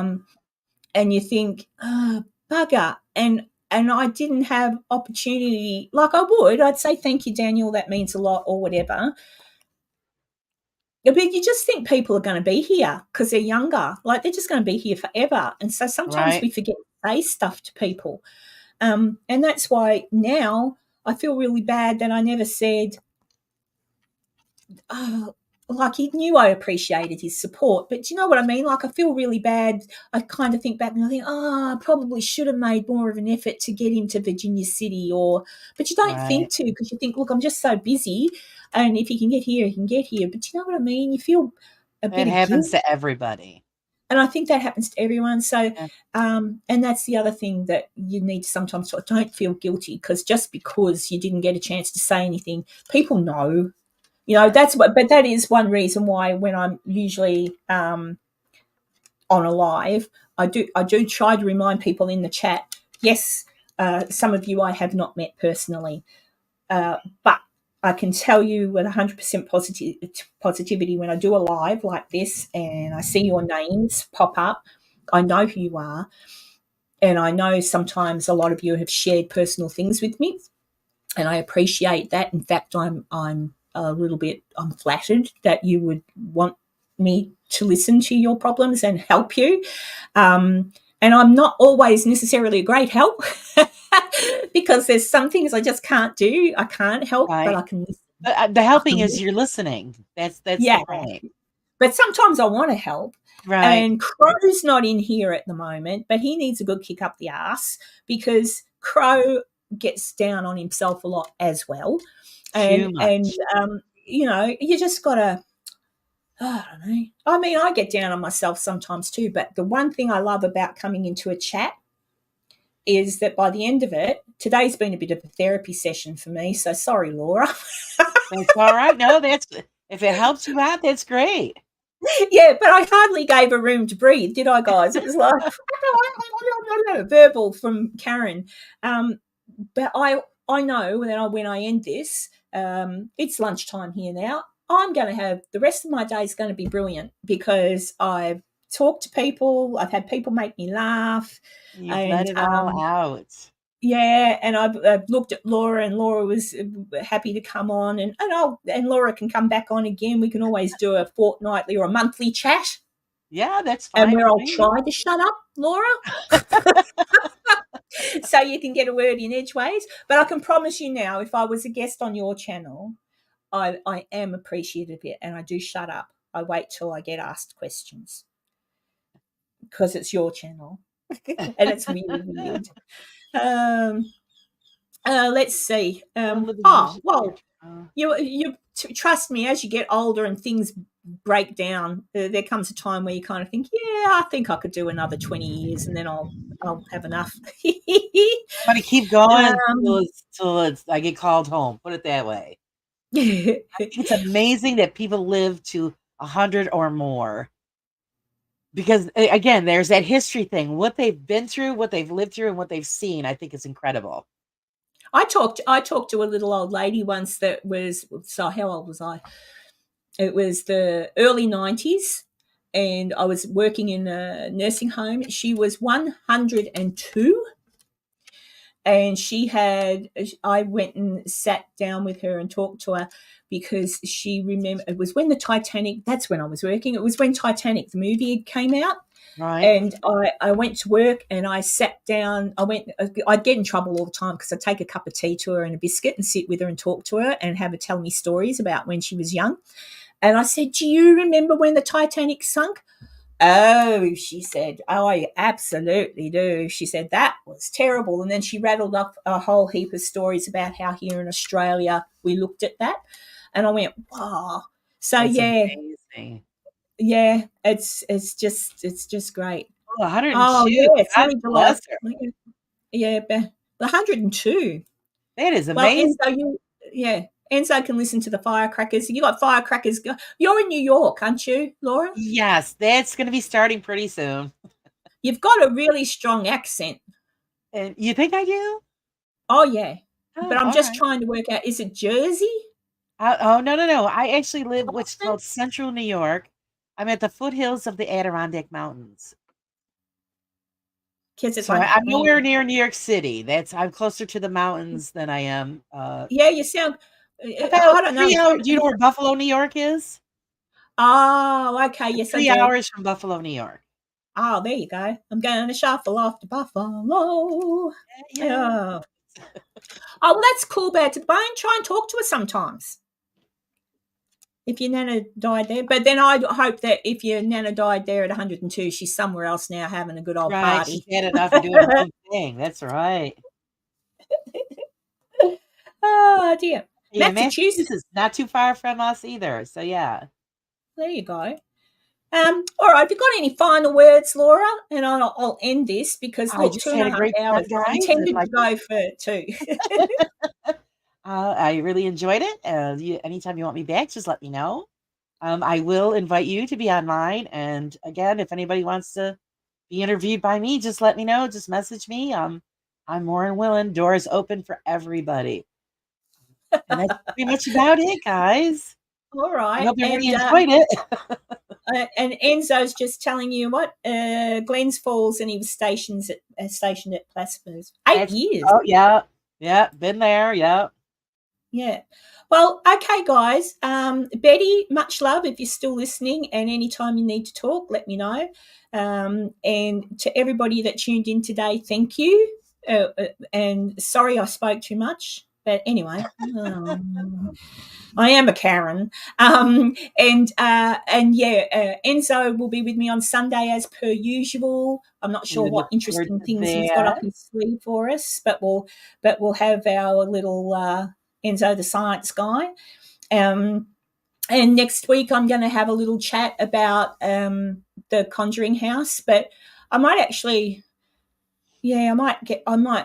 And you think, bugger. And I didn't have opportunity like I would. I'd say, thank you, Daniel, that means a lot, or whatever. But you just think people are going to be here because they're younger. Like they're just going to be here forever. And so sometimes
Right.
we forget to say stuff to people. And that's why now I feel really bad that I never said, oh, like he knew I appreciated his support, but do you know what I mean? Like I feel really bad. I kind of think back and I think, I probably should have made more of an effort to get him to Virginia City, but you don't think
Right.
to because you think, look, I'm just so busy, and if he can get here, he can get here. But do you know what I mean? You feel a
It
bit of
happens
guilt,
to everybody.
and I think that happens to everyone. So,
Yeah.
and that's the other thing that you need to sometimes don't feel guilty because just because you didn't get a chance to say anything, people know.
Sure.
But that is one reason why when I'm usually on a live, I do try to remind people in the chat. Yes, some of you I have not met personally, but I can tell you with 100% positivity when I do a live like this and I see your names pop up, I know who you are, and I know sometimes a lot of you have shared personal things with me, and I appreciate that. In fact, I'm a little bit, I'm flattered that you would want me to listen to your problems and help you. And I'm not always necessarily a great help because there's some things I just can't do. I can't help, but
Right.
I can listen.
But, the
I
helping
can,
is you're listening. That's
yeah.
the point.
But sometimes I want to help.
Right.
And Crow's not in here at the moment, but he needs a good kick up the ass because Crow gets down on himself a lot as well.
Too
And
much.
you know, you just gotta, I don't know. I mean, I get down on myself sometimes too, but the one thing I love about coming into a chat is that by the end of it, today's been a bit of a therapy session for me. So sorry, Laura.
That's all right. No, that's if it helps you out, that's great.
Yeah, but I hardly gave her room to breathe, did I, guys? It was like verbal from Karen. But I know that when I end this, it's lunchtime here now. I'm going to have the rest of my day is going to be brilliant because I've talked to people. I've had people make me laugh,
You've let
and
it all out.
yeah, and I've looked at Laura, and Laura was happy to come on, and Laura can come back on again. We can always do a fortnightly or a monthly chat,
Yeah, that's
and
fine
where
with
I'll
me.
try to shut up, Laura, so you can get a word in edgeways. But I can promise you now, if I was a guest on your channel, I am appreciative of it, and I do shut up. I wait till I get asked questions because it's your channel, and it's really weird. Um, let's see.
Don't live in
Oh
your
well, you trust me. As you get older and things break down, there comes a time where you kind of think, yeah, I think I could do another 20 years, and then I'll have enough.
I'm gonna keep going until
um,
I get called home. Put it that way.
yeah,
I think it's amazing that people live to 100 or more. Because again, there's that history thing. What they've been through, what they've lived through, and what they've seen, I think is incredible.
I talked to a little old lady once that was, so how old was I? It was the early 90s, and I was working in a nursing home. She was 102, and I went and sat down with her and talked to her because she remembered it was when the Titanic, that's when I was working. It was when Titanic, the movie, came out.
Right?
And I went to work and I sat down. I'd get in trouble all the time because I'd take a cup of tea to her and a biscuit and sit with her and talk to her and have her tell me stories about when she was young. And I said, do you remember when the Titanic sunk? Oh, she said, oh, I absolutely do. She said, that was terrible. And then she rattled up a whole heap of stories about how here in Australia we looked at that. And I went, wow. So
That's
yeah,
amazing.
yeah, it's just great.
Oh,
Oh
102.
yeah,
God
3 July.
bless her.
Yeah, the 102.
That is
Well,
amazing.
Enzo can listen to the firecrackers. You got firecrackers. You're in New York, aren't you, Laura?
Yes, that's going to be starting pretty soon.
You've got a really strong accent.
And you think I do?
Oh yeah, but
Oh,
I'm
all
just
right.
trying to work out. Is it Jersey?
Oh, no, no, no. I actually live what's
Boston?
called Central New York. I'm at the foothills of the Adirondack Mountains.
Because it's
So
like,
I'm nowhere near New York City. I'm closer to the mountains than I am.
yeah, you sound.
About
I don't know.
3 hours. Do you know where Buffalo, New York is?
Oh, okay. Yes, I
Three
do.
hours from Buffalo, New York.
Oh, there you go. I'm going to shuffle off to Buffalo.
Yeah.
Oh. Oh, well, that's cool, Bad to the Bone. Try and talk to her sometimes. If your nana died there. But then I hope that if your nana died there at 102, she's somewhere else now having a good old
Right. She's
party.
had enough of doing her own thing. That's right.
Oh, dear.
Yeah,
Massachusetts.
Massachusetts is not too far from us either. So yeah.
There you go. All right. Have you got any final words, Laura? And I'll end this because,
I
look,
just
two and
had
a
a
half
great time,
hours. I
guys. And
intended
like
to go for two.
I really enjoyed it. Anytime you want me back, just let me know. I will invite you to be online. And again, if anybody wants to be interviewed by me, just let me know. Just message me. I'm more than willing. Doors open for everybody. And that's pretty much about it, guys.
All
I
right.
hope everybody enjoyed it.
And Enzo's just telling you what Glens Falls, and he was stationed at Plasmas 8
That's
years.
oh yeah, yeah, been there, yeah.
Yeah. Well, okay, guys. Betty, much love if you're still listening, and anytime you need to talk, let me know. And to everybody that tuned in today, thank you. And sorry I spoke too much, but anyway, I am a Karen. And yeah, Enzo will be with me on Sunday as per usual. I'm not sure
We
what
look forward
interesting
to
things he's got up
that.
his sleeve for us, but we'll have our little Enzo the science guy. Um, and next week I'm going to have a little chat about the Conjuring House, but I might actually. Yeah,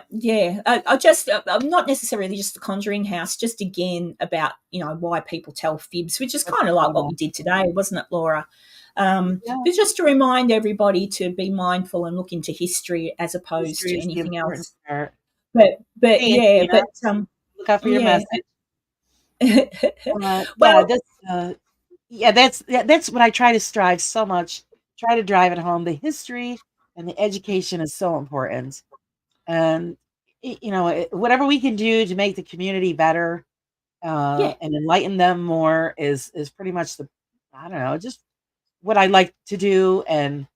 yeah. I just, I'm not necessarily just the Conjuring House, just again about, why people tell fibs, which is
What's
kind of like
going
what
on?
we did today, wasn't it, Laura?
Yeah,
But just to remind everybody to be mindful and look into history as opposed
history
to
is the
anything
important
else.
part.
But
Hey,
yeah,
Angelina, look out for your
yeah.
message. Yeah,
Well,
that's what I try to strive so much. Try to drive it home. The history and the education is so important, and whatever we can do to make the community better
yeah,
and enlighten them more is pretty much the I don't know just what I like to do, and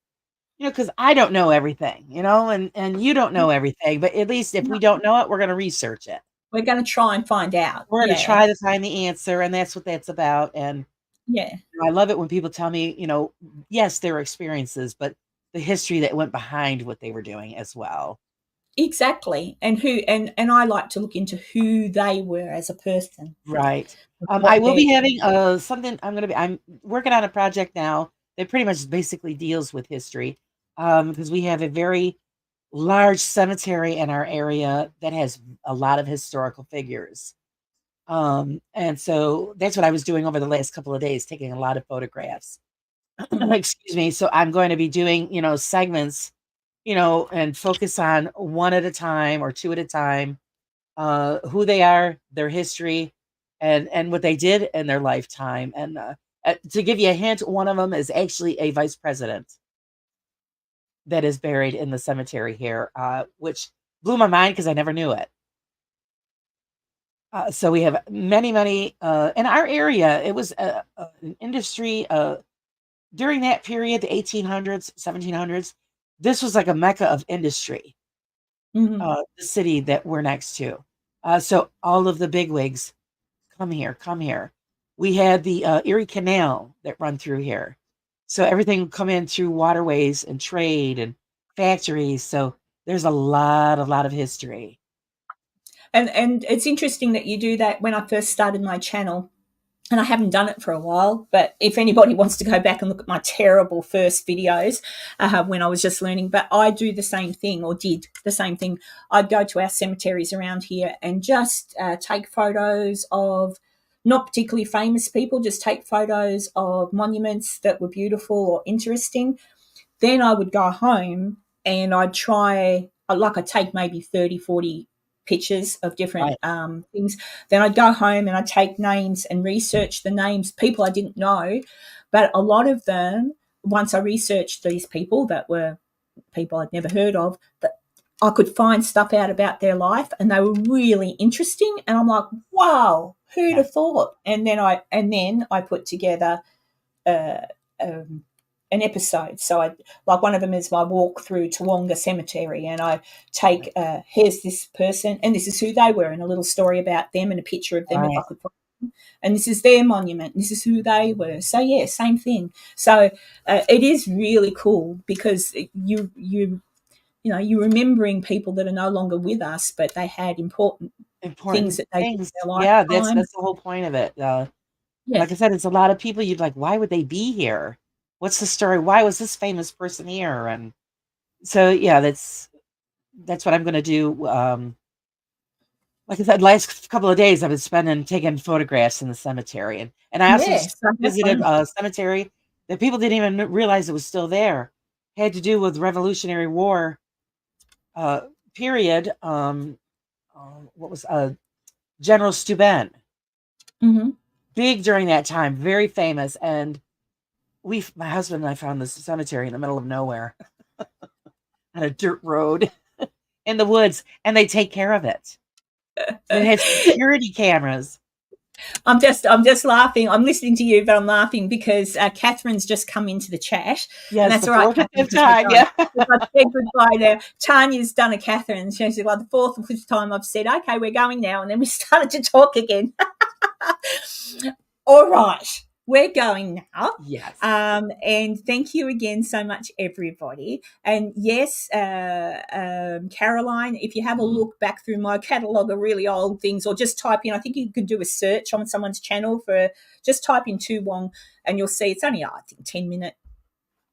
because I don't know everything, and you don't know everything, but at least if we don't know it, we're going to research it.
we're going to try and find out.
We're going to
Yeah,
try to find the answer, and that's what that's about. And
yeah.
I love it when people tell me, yes, their experiences, but the history that went behind what they were doing as well.
Exactly. And I like to look into who they were as a person,
Right. I
what
will
their
be having something. I'm working on a project now that pretty much basically deals with history, because we have a very large cemetery in our area that has a lot of historical figures. And so that's what I was doing over the last couple of days, taking a lot of photographs.
Mhm.
Excuse me. So I'm going to be doing, segments, and focus on one at a time or two at a time, who they are, their history, and what they did in their lifetime. And to give you a hint, one of them is actually a vice president that is buried in the cemetery here, which blew my mind because I never knew it. So we have many, many in our area. It was an industry during that period, the 1800s, 1700s. This was like a mecca of industry.
Mhm.
The city that we're next to. So all of the bigwigs come here, come here. We had the Erie Canal that run through here. So everything would come in through waterways and trade and factories. So there's a lot of history.
And it's interesting that you do that. When I first started my channel, and I haven't done it for a while, but if anybody wants to go back and look at my terrible first videos when I was just learning, but I do the same thing, or did the same thing. I'd go to our cemeteries around here and just take photos of not particularly famous people, just take photos of monuments that were beautiful or interesting. Then I would go home and I'd try, like I'd take maybe 30, 40 pictures of different
Right.
things. Then I'd go home and I'd take names and research the names, people I didn't know. But a lot of them, once I researched these people that were people I'd never heard of, that I could find stuff out about their life and they were really interesting. And I'm like, wow, who'd
Yeah.
have thought? And then I put together uh, um, an episode. So I like one of them is my walk through Toowoomba Cemetery, and I take here's this person, and this is who they were, and a little story about them, and a picture of them if I
Right.
could find them. And this is their monument. This is who they were. So yeah, same thing. So it is really cool because you're remembering people that are no longer with us, but they had important things
Important
that they did in
things.
their
Yeah, that's
lifetime.
that's the whole point of it.
Yeah,
Like I said, it's a lot of people you'd like, why would they be here? What's the story? Why was this famous person here? And so yeah, that's what I'm gonna do. Like I said, last couple of days I've been spending taking photographs in the cemetery, and I also
yeah. So have
visited
fun.
a cemetery that people didn't even realize it was still there. Had to do with Revolutionary War uh, period. What was General Steuben,
Hmm.
big during that time, very famous, and my husband and I found this cemetery in the middle of nowhere on a dirt road in the woods, and they take care of it. And it had security cameras.
I'm just laughing. I'm listening to you, but I'm laughing because Catherine's just come into the chat.
Yes,
and that's
the
all right,
fourth or
Catherine.
fifth time. Yeah.
I've said goodbye there. Tanya's done a Catherine. She's like the fourth or fifth time I've said, okay, we're going now. And then we started to talk again. All right. We're going now.
Yes.
And thank you again so much, everybody. And yes, Caroline, if you have a look back through my catalogue of really old things, or just type in, I think you could do a search on someone's channel for, just type in Tu Wong and you'll see it's only, I think, 10-minute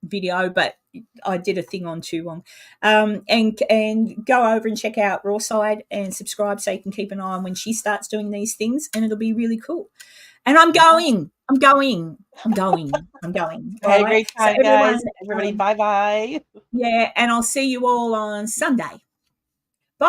video, but I did a thing on Tu Wong. And go over and check out Raw Side and subscribe so you can keep an eye on when she starts doing these things, and it'll be really cool. And I'm going.
I had a great time,
so
guys. Everybody, bye-bye.
Yeah, and I'll see you all on Sunday. Bye.